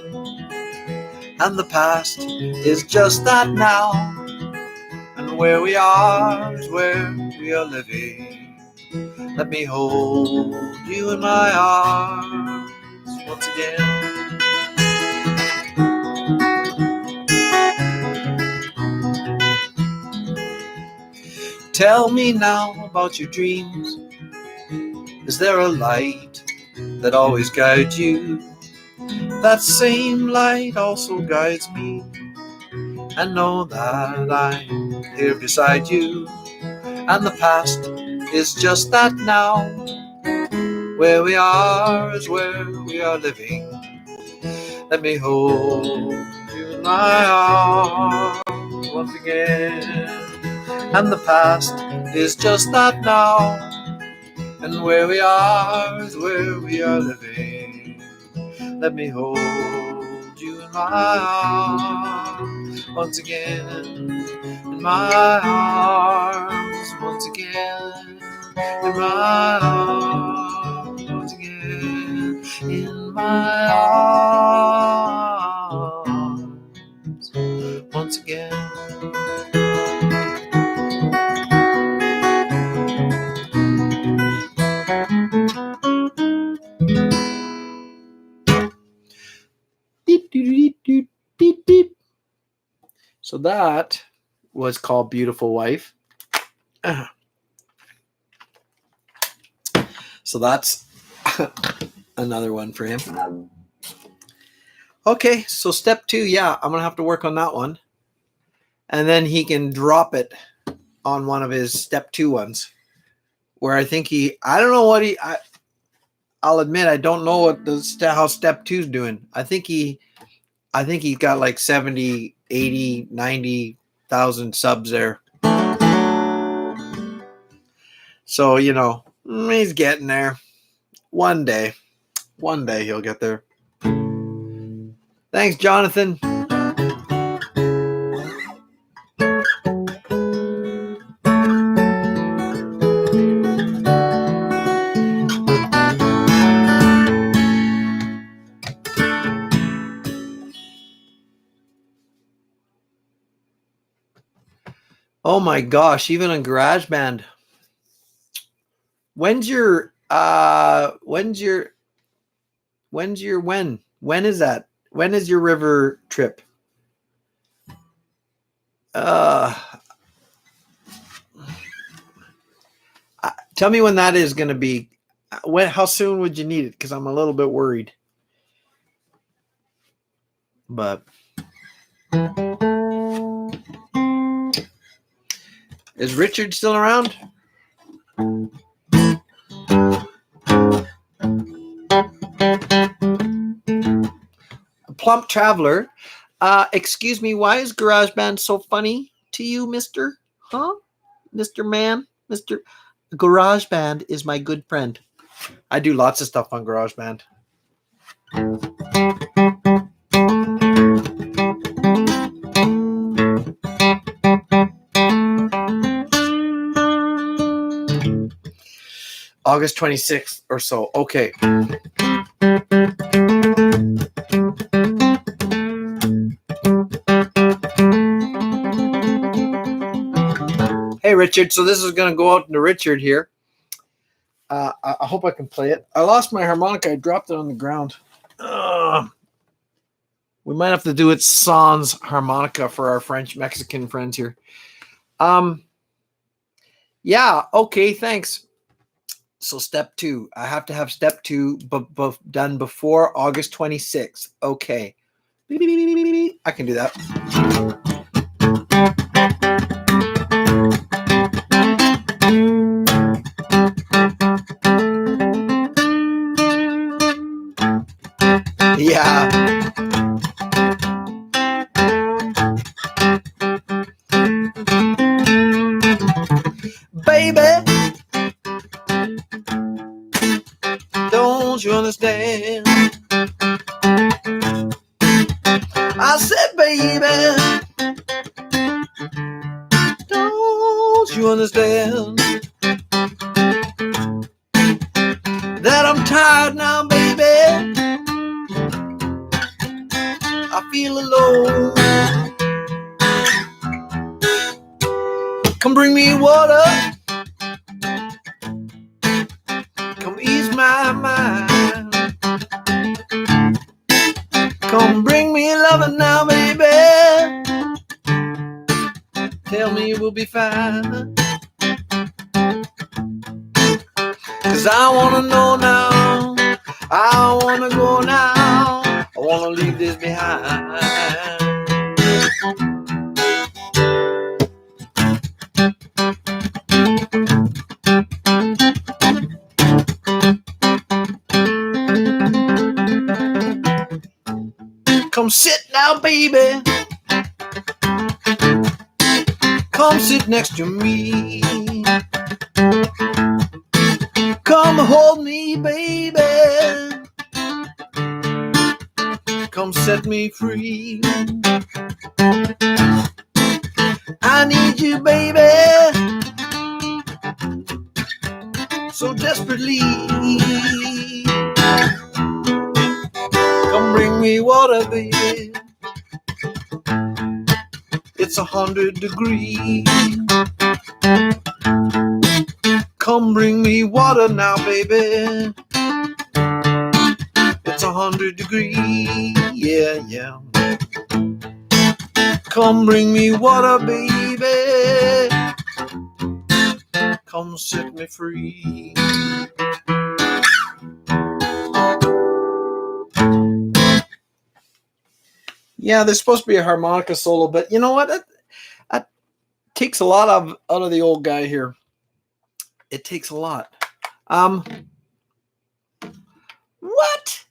And the past is just that now, and where we are is where we are living. Let me hold you in my arms once again. Tell me now about your dreams. Is there a light that always guides you? That same light also guides me. And know that I'm here beside you. And the past is just that now. Where we are is where we are living. Let me hold you in my arms once again. And the past is just that now, and where we are is where we are living. Let me hold you in my arms once again, in my arms once again, in my arms once again, in my arms once again. Beep, beep. So that was called Beautiful Wife. So that's another one for him. Okay, so step 2, yeah, I'm going to have to work on that one. And then he can drop it on one of his step 2 ones. Where I think I don't know what I'll admit, I don't know what how step 2's doing. I think he's got like 70, 80, 90,000 subs there. So, he's getting there. One day he'll get there. Thanks, Jonathan. Oh my gosh, even on GarageBand. When is that? When is your river trip? Tell me when that is going to be. How soon would you need it? Because I'm a little bit worried. But is Richard still around? Plump Traveler. Excuse me, why is GarageBand so funny to you, Mr.? Huh? Mr. Man? Mr. GarageBand is my good friend. I do lots of stuff on GarageBand. August 26th or so. Okay. Hey, Richard. So this is going to go out to Richard here. I hope I can play it. I lost my harmonica. I dropped it on the ground. We might have to do it sans harmonica for our French-Mexican friends here. Yeah, okay, thanks. So step 2. I have to have step 2 done before August 26th. Okay. I can do that. Yeah. Baby, don't you understand? I said, baby, don't you understand that I'm tired now, baby? I feel alone. Come bring me water. Come ease my mind. Come bring me loving now, baby. Tell me we'll be fine. 'Cause I wanna know now. I wanna go now. I wanna leave this behind. Come sit now, baby. Come sit next to me. Come hold me, baby. Come set me free. I need you, baby, so desperately. Come bring me water, baby. It's 100 degrees. Come bring me water now, baby. It's 100 degrees. Yeah, yeah. Come bring me water, baby. Come set me free. Yeah, there's supposed to be a harmonica solo, but you know what? That takes a lot out of the old guy here. It takes a lot. What?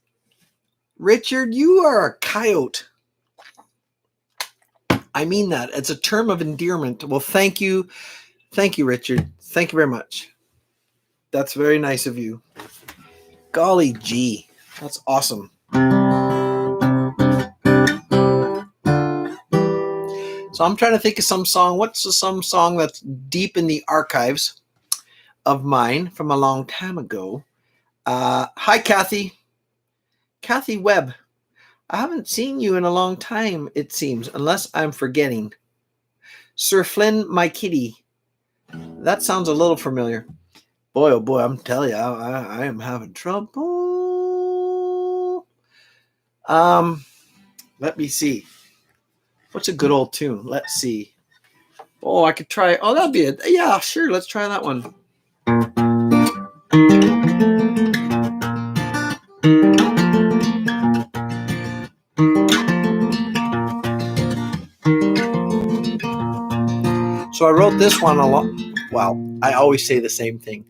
Richard, you are a coyote. I mean that. It's a term of endearment. Well, thank you. Thank you, Richard. Thank you very much. That's very nice of you. Golly gee. That's awesome. So I'm trying to think of some song. What's some song that's deep in the archives of mine from a long time ago? Hi, Kathy. Kathy Webb. I haven't seen you in a long time, it seems, unless I'm forgetting. Sir Flynn, my kitty. That sounds a little familiar. Boy, oh boy, I'm telling you, I am having trouble. Let me see. What's a good old tune? Let's see. Oh, I could try. Oh, that'd be it. Yeah, sure. Let's try that one. So I wrote this one a lot. Well, I always say the same thing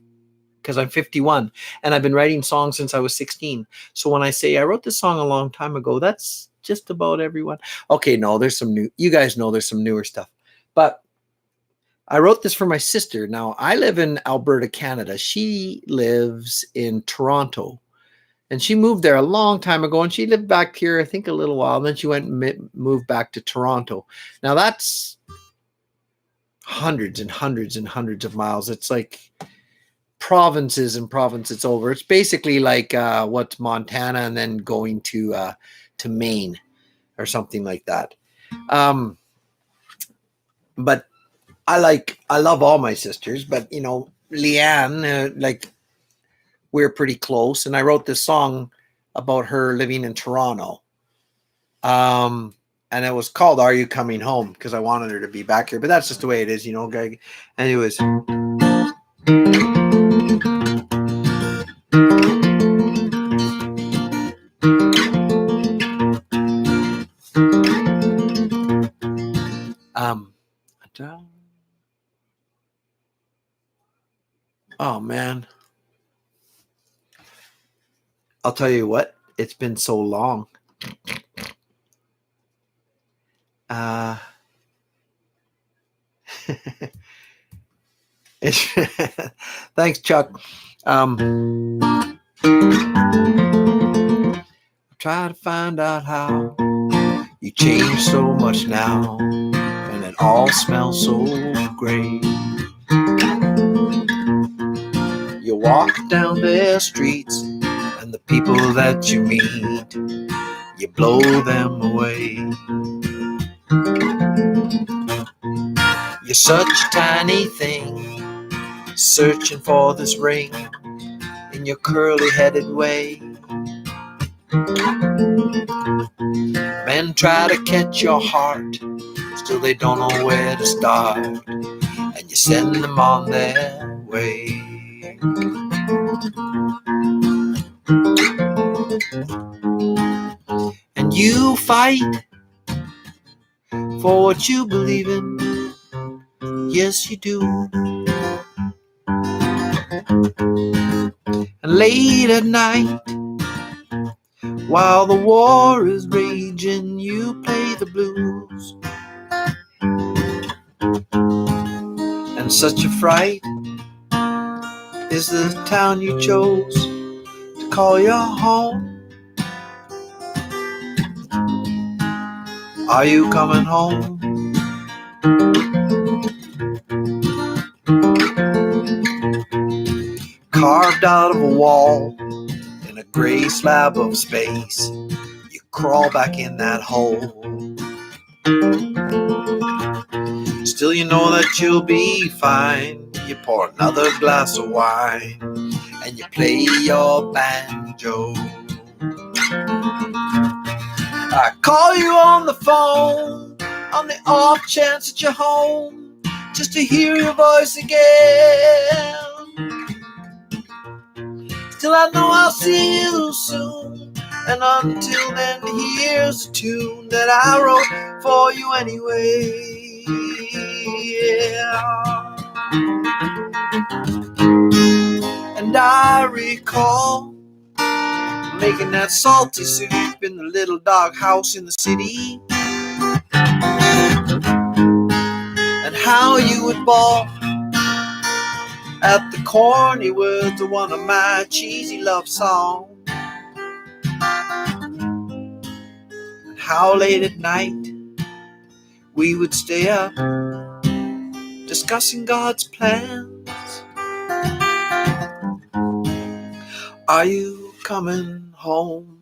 because I'm 51 and I've been writing songs since I was 16. So when I say I wrote this song a long time ago, that's just about everyone. Okay, no, there's some new. You guys know there's some newer stuff, but I wrote this for my sister. Now I live in Alberta, Canada. She lives in Toronto. And she moved there a long time ago, and she lived back here, I think, a little while. And then she went and moved back to Toronto. Now that's hundreds and hundreds and hundreds of miles. It's like provinces and provinces over. It's basically like what's Montana, and then going to Maine or something like that. But I love all my sisters, but you know, Leanne, like we're pretty close, and I wrote this song about her living in Toronto. And it was called "Are You Coming Home?" because I wanted her to be back here. But that's just the way it is, you know, Greg. And it was. Oh man, I'll tell you what. It's been so long. Thanks, Chuck. Try to find out how you changed so much now, and it all smells so great. You walk down their streets, and the people that you meet, you blow them away. You're such a tiny thing, searching for this ring in your curly-headed way. Men try to catch your heart, still they don't know where to start, and you send them on their way. And you fight for what you believe in, yes you do. And late at night, while the war is raging, you play the blues. And such a fright is the town you chose to call your home. Are you coming home? Carved out of a wall in a gray slab of space, you crawl back in that hole. Still you know that you'll be fine. You pour another glass of wine and you play your banjo. I call you on the phone on the off chance that you're home, just to hear your voice again. Still I know I'll see you soon, and until then here's a tune that I wrote for you anyway. Yeah. And I recall making that salty soup in the little dog house in the city, and how you would bawl at the corny words of one of my cheesy love songs. And how late at night we would stay up discussing God's plans. Are you coming home?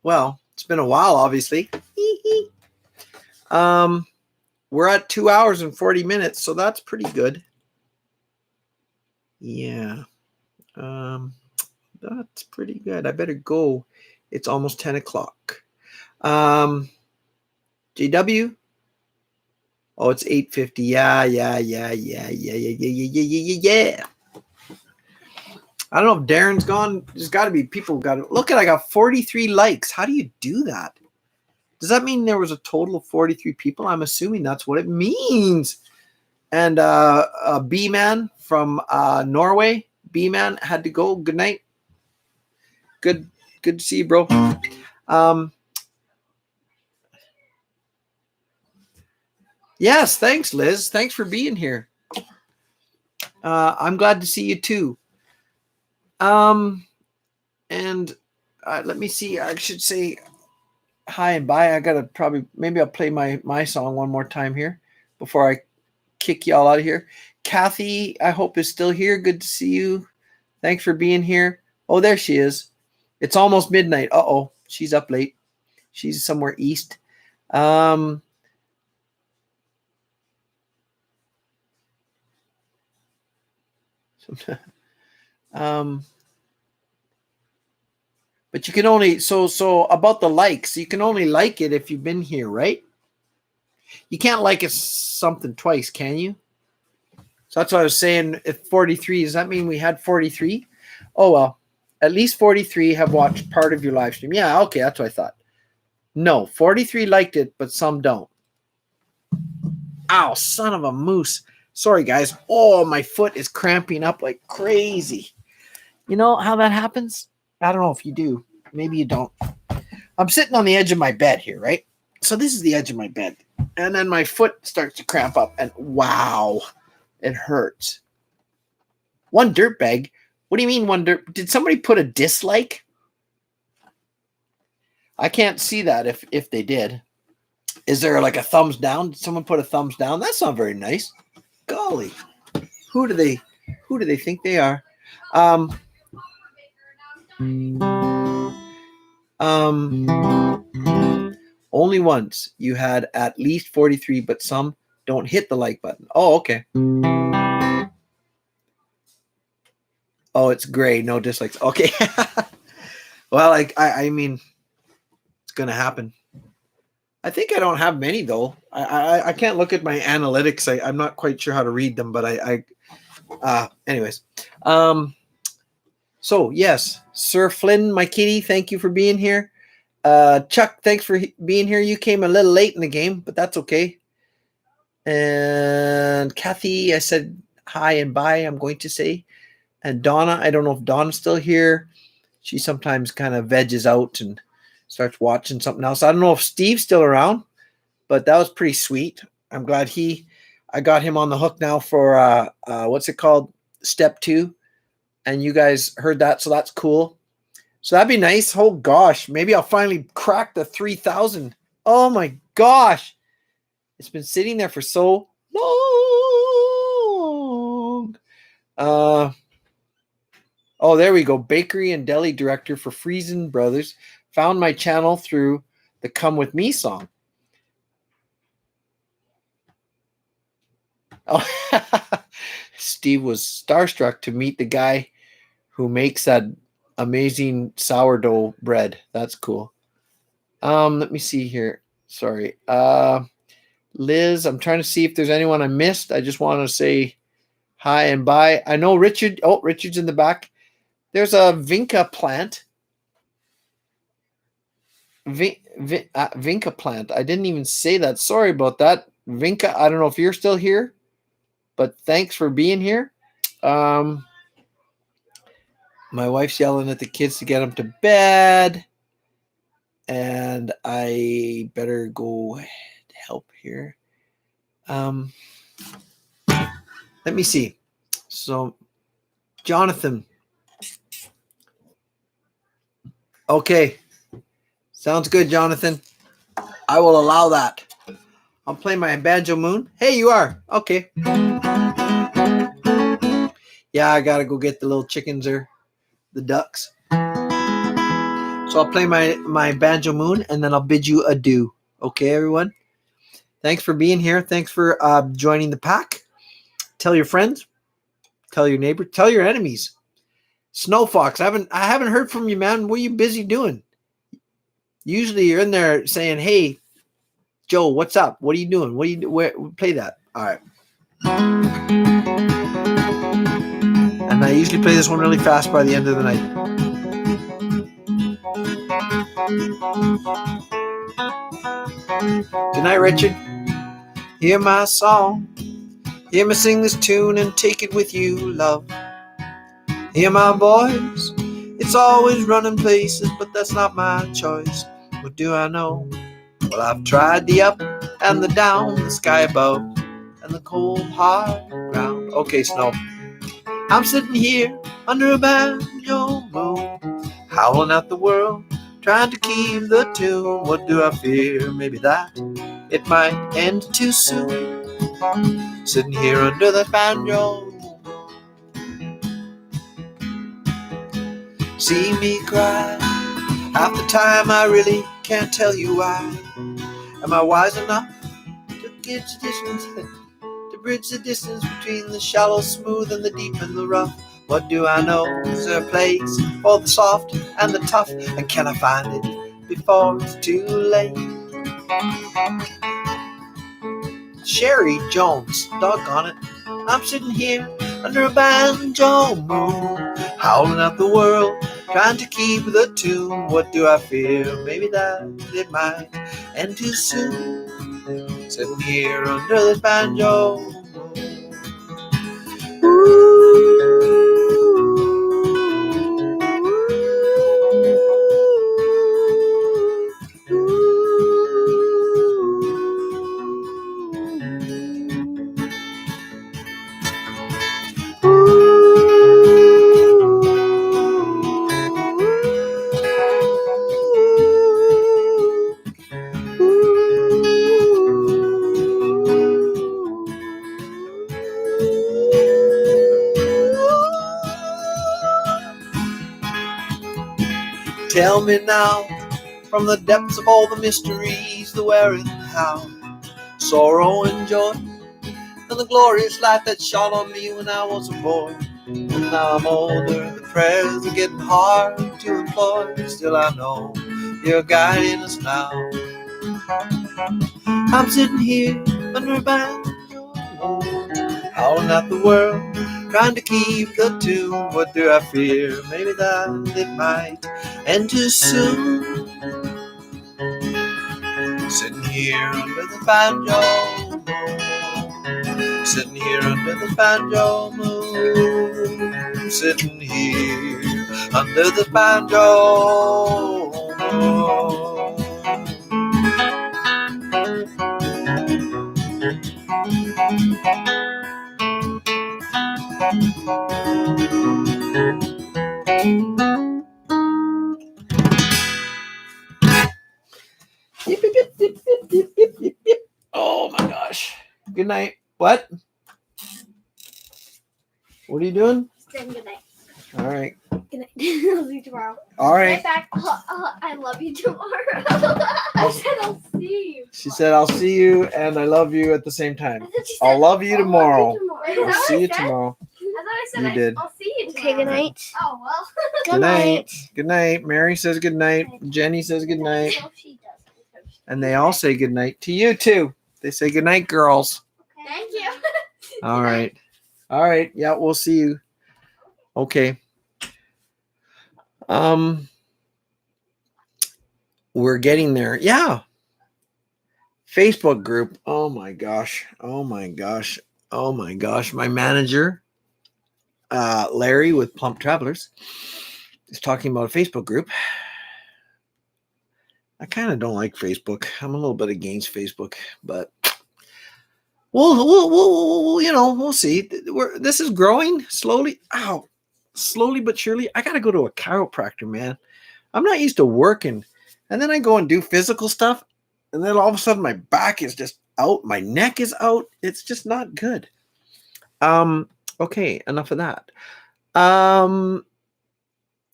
Well, it's been a while, obviously. We're at 2 hours and 40 minutes, so that's pretty good. Yeah. That's pretty good. I better go. It's almost 10 o'clock. JW? Oh, it's 8:50. Yeah. I don't know if Darren's gone. There's got to be people who got it. Look at, I got 43 likes. How do you do that? Does that mean there was a total of 43 people? I'm assuming that's what it means. And B-Man from Norway, B-Man had to go. Good night. Good to see you, bro. Yes, thanks, Liz. Thanks for being here. I'm glad to see you too. And let me see. I should say hi and bye. I gotta maybe I'll play my song one more time here before I kick y'all out of here. Kathy, I hope is still here. Good to see you. Thanks for being here. Oh, there she is. It's almost midnight. Uh-oh, she's up late. She's somewhere east. But you can only so about the likes, you can only like it if you've been here, right? You can't like it something twice, can you? So that's what I was saying. If 43, does that mean we had 43? Oh well, at least 43 have watched part of your live stream. Yeah, okay, that's what I thought. No, 43 liked it, but some don't. Ow, son of a moose. Sorry, guys. Oh, my foot is cramping up like crazy. You know how that happens? I don't know if you do. Maybe you don't. I'm sitting on the edge of my bed here, right? So this is the edge of my bed. And then my foot starts to cramp up. And wow, it hurts. One dirtbag? What do you mean one dirt? Did somebody put a dislike? I can't see that if they did. Is there like a thumbs down? Did someone put a thumbs down? That's not very nice. Golly. Who do they think they are? Only once you had at least 43, but some don't hit the like button. Oh, okay. Oh, it's gray. No dislikes. Okay. Well, I mean, it's going to happen. I think I don't have many, though. I can't look at my analytics. I'm not quite sure how to read them, but anyways. So, yes, Sir Flynn, my kitty, thank you for being here. Chuck, thanks for being here. You came a little late in the game, but that's okay. And Kathy, I said hi and bye, I'm going to say. And Donna, I don't know if Donna's still here. She sometimes kind of veggies out and starts watching something else. I don't know if Steve's still around, but that was pretty sweet. I'm glad I got him on the hook now for what's it called? Step 2. And you guys heard that, so that's cool. So that'd be nice. Oh gosh, maybe I'll finally crack the 3,000. Oh my gosh. It's been sitting there for so long. Oh, there we go. Bakery and deli director for Friesen Brothers. Found my channel through the Come With Me song. Oh, Steve was starstruck to meet the guy who makes that amazing sourdough bread. That's cool. Let me see here. Sorry. Liz, I'm trying to see if there's anyone I missed. I just want to say hi and bye. I know Richard. Oh, Richard's in the back. There's a Vinca plant. Vinca plant. I didn't even say that. Sorry about that. Vinca, I don't know if you're still here, but thanks for being here. My wife's yelling at the kids to get them to bed, and I better go help here. Let me see. So, Jonathan. Okay. Sounds good, Jonathan. I will allow that. I'll play my Banjo Moon. Hey, you are. Okay. Yeah, I gotta go get the little chickens or the ducks. So I'll play my Banjo Moon, and then I'll bid you adieu. Okay, everyone? Thanks for being here. Thanks for joining the pack. Tell your friends. Tell your neighbor. Tell your enemies. Snow Fox, I haven't heard from you, man. What are you busy doing? Usually you're in there saying, "Hey, Joe, what's up? What are you doing? What do you do? Where play that?" All right. And I usually play this one really fast by the end of the night. Good night, Richard. Hear my song. Hear me sing this tune and take it with you, love. Hear my voice. It's always running places, but that's not my choice. What do I know? Well, I've tried the up and the down, the sky above, and the cold hard ground. Okay, Snow. I'm sitting here under a banjo moon, howling at the world, trying to keep the tune. What do I fear? Maybe that it might end too soon. Sitting here under the banjo, see me cry. Half the time I really can't tell you why. Am I wise enough to get the distance, to bridge the distance between the shallow smooth and the deep and the rough? What do I know? Is there a place for the soft and the tough? And can I find it before it's too late? Sherry Jones, doggone it. I'm sitting here under a banjo moon, howling at the world, trying to keep the tune. What do I fear? Maybe that it might end too soon. Sitting here under the banjo moon. Tell me now, from the depths of all the mysteries, the where and how, sorrow and joy, and the glorious light that shone on me when I was a boy. And now I'm older, the prayers are getting hard to employ. Still I know you're guiding us now. I'm sitting here under a banjo, howling at the world, trying to keep the tune. What do I fear? Maybe that it might end too soon. Sitting here under the banjo moon, sitting here under the banjo moon, sitting here under the banjo moon. Oh my gosh. Good night. What? What are you doing? Saying good night. All right. Good night. I'll see you tomorrow. All right. Back. I love you tomorrow. I said I'll see you. She said, I'll see you and I love you at the same time. I thought she said, I'll love you tomorrow. I'll see you I tomorrow. thought I said You did. I'll see you tomorrow. Okay, good night. Oh, well. Good night. Good night. Mary says good night. Jenny says good night. So she does. And they all say good night to you too. They say good night, girls. Okay. Thank you. All right. All right. Yeah, we'll see you. Okay. We're getting there. Yeah. Facebook group. Oh my gosh. Oh my gosh. Oh my gosh. My manager, Larry with Plump Travelers, is talking about a Facebook group. I kind of don't like Facebook. I'm a little bit against Facebook, but we'll see. This is growing slowly. Ow. Slowly but surely. I got to go to a chiropractor, man. I'm not used to working. And then I go and do physical stuff. And then all of a sudden my back is just out. My neck is out. It's just not good. Okay, enough of that.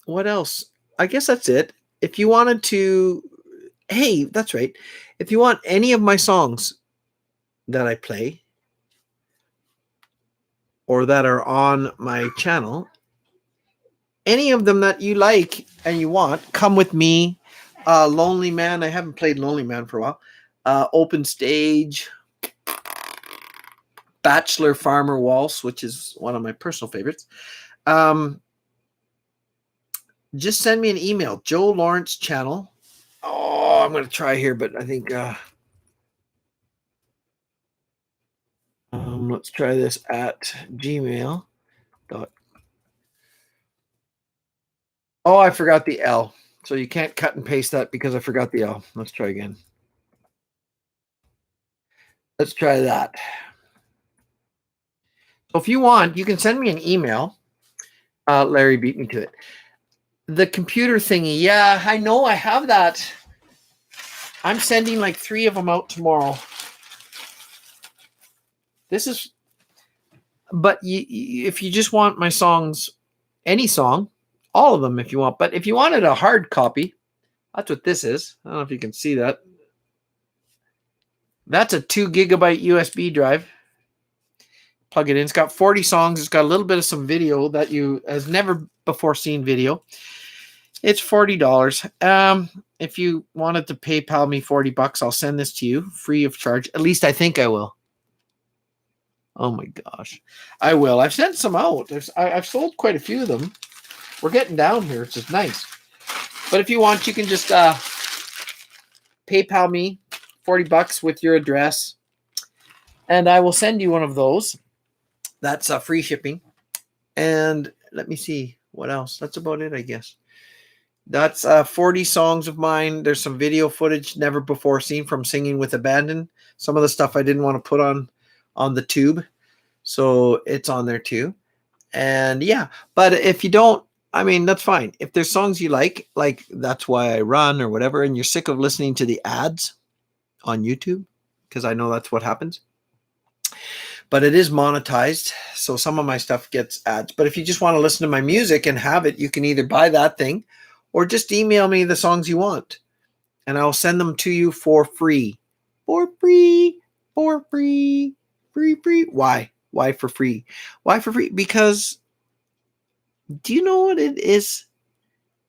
What else? I guess that's it. If you wanted to, hey, that's right. If you want any of my songs that I play or that are on my channel, any of them that you like and you want, Come With Me, Lonely Man. I haven't played Lonely Man for a while. Open Stage, Bachelor Farmer Waltz, which is one of my personal favorites. Just send me an email, Joe Lawrence Channel. Oh, I'm going to try here, but I think let's try this at Gmail. Oh, I forgot the L. So you can't cut and paste that because I forgot the L. Let's try again. Let's try that. So if you want, you can send me an email. Larry beat me to it. The computer thingy. Yeah, I know I have that. I'm sending like 3 of them out tomorrow. This is, but if you just want my songs, any song, all of them if you want. But if you wanted a hard copy, that's what this is. I don't know if you can see that. That's a 2 gigabyte USB drive. Plug it in. It's got 40 songs. It's got a little bit of some video that you has never before seen video. It's $40. If you wanted to PayPal me $40, I'll send this to you free of charge. At least I think I will. Oh my gosh, I will. I've sent some out. I've sold quite a few of them. We're getting down here. It's just nice. But if you want, you can just PayPal me $40 with your address, and I will send you one of those. That's free shipping. And let me see what else. That's about it, I guess. That's 40 songs of mine. There's some video footage never before seen from Singing with Abandon. Some of the stuff I didn't want to put on the tube, so it's on there too. And yeah, but if you don't, I mean, that's fine. If there's songs you like That's Why I Run or whatever, and you're sick of listening to the ads on YouTube, because I know that's what happens. But it is monetized, so some of my stuff gets ads. But if you just want to listen to my music and have it, you can either buy that thing or just email me the songs you want, and I'll send them to you for free. For free. For free. Free. Why? Why for free? Why for free? Because do you know what it is?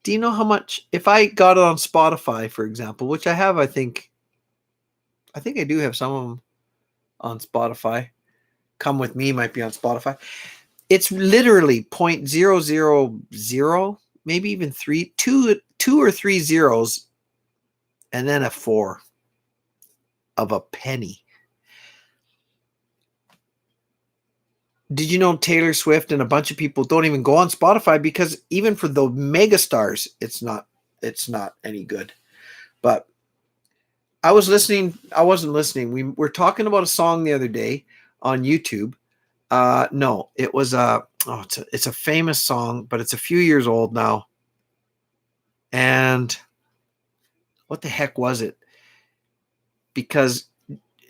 Do you know how much? If I got it on Spotify, for example, which I have, I think I do have some of them on Spotify. Come With Me might be on Spotify. It's literally 0.000, maybe even two or three zeros, and then a 4 of a penny. Did you know Taylor Swift and a bunch of people don't even go on Spotify because even for the mega stars, it's not any good. But I wasn't listening. We were talking about a song the other day on YouTube. No, it was it's a famous song, but it's a few years old now. And what the heck was it? Because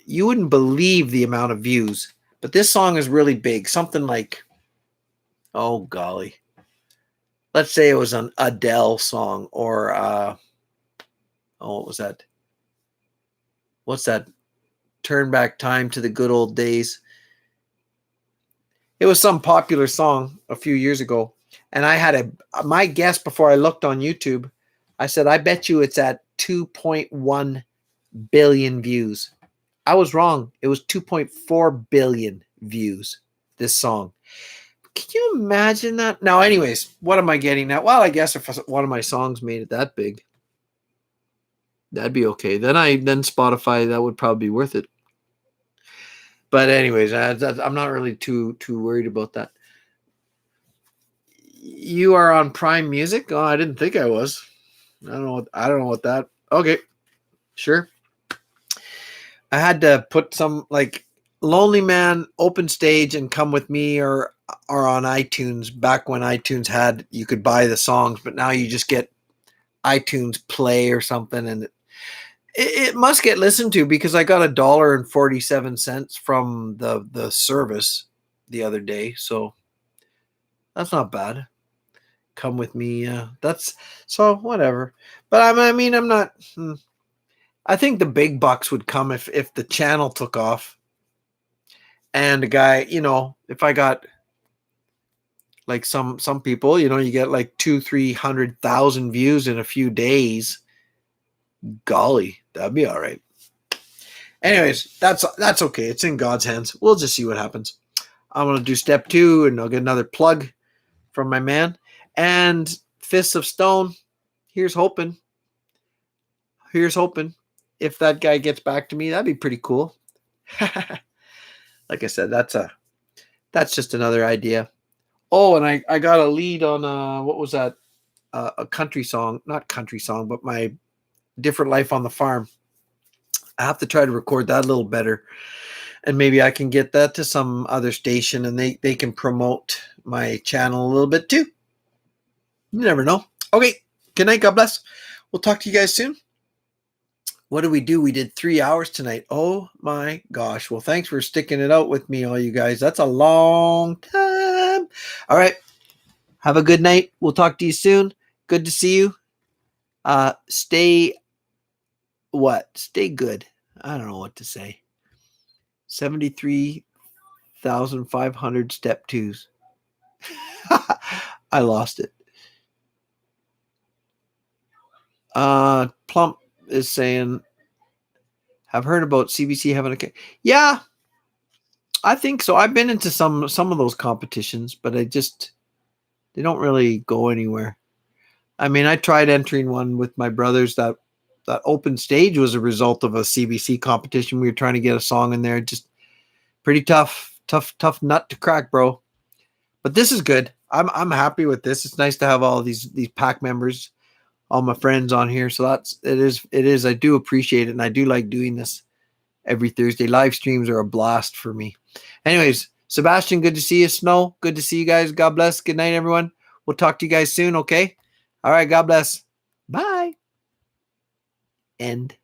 you wouldn't believe the amount of views. But this song is really big. Something like, oh golly, let's say it was an Adele song, or what was that? What's that? Turn Back Time to the Good Old Days. It was some popular song a few years ago, and I had my guess before I looked on YouTube. I said, I bet you it's at 2.1 billion views. I was wrong. It was 2.4 billion views, this song. Can you imagine that? Now, anyways, what am I getting at? Well, I guess if one of my songs made it that big, that'd be okay. Then Spotify, that would probably be worth it. But anyways, I'm not really too worried about that. You are on Prime Music? Oh, I didn't think I was. I don't know what that. Okay, sure. I had to put some like Lonely Man, Open Stage, and Come With Me are on iTunes. Back when iTunes you could buy the songs, but now you just get iTunes Play or something, and it must get listened to because I got $1.47 from the service the other day, so that's not bad. Come With Me, that's so whatever. But I'm not. I think the big bucks would come if the channel took off, and the guy, if I got, like some people, you get like 200,000-300,000 views in a few days. Golly, that'd be all right. Anyways, that's okay. It's in God's hands. We'll just see what happens. I'm gonna do step 2, and I'll get another plug from my man. And Fists of Stone. Here's hoping. If that guy gets back to me, that'd be pretty cool. Like I said, that's just another idea. Oh, and I got a lead on what was that? A country song, not country song, but my Different Life on the Farm. I have to try to record that a little better, and maybe I can get that to some other station, and they can promote my channel a little bit too. You never know. Okay, good night. God bless. We'll talk to you guys soon. What did we do? We did 3 hours tonight. Oh my gosh. Well, thanks for sticking it out with me, all you guys. That's a long time. All right. Have a good night. We'll talk to you soon. Good to see you. Stay good. I don't know what to say. 73,500 step 2s. I lost it. Plump is saying, have heard about CBC having a... Yeah, I think so. I've been into some of those competitions, but they don't really go anywhere. I mean, I tried entering one with my brothers. That open stage was a result of a CBC competition. We were trying to get a song in there. Just pretty tough nut to crack, bro. But this is good. I'm happy with this. It's nice to have all these pack members, all my friends on here. So it is. I do appreciate it, and I do like doing this every Thursday. Live streams are a blast for me. Anyways, Sebastian, good to see you. Snow, good to see you guys. God bless. Good night, everyone. We'll talk to you guys soon, okay? All right, God bless. Bye. End.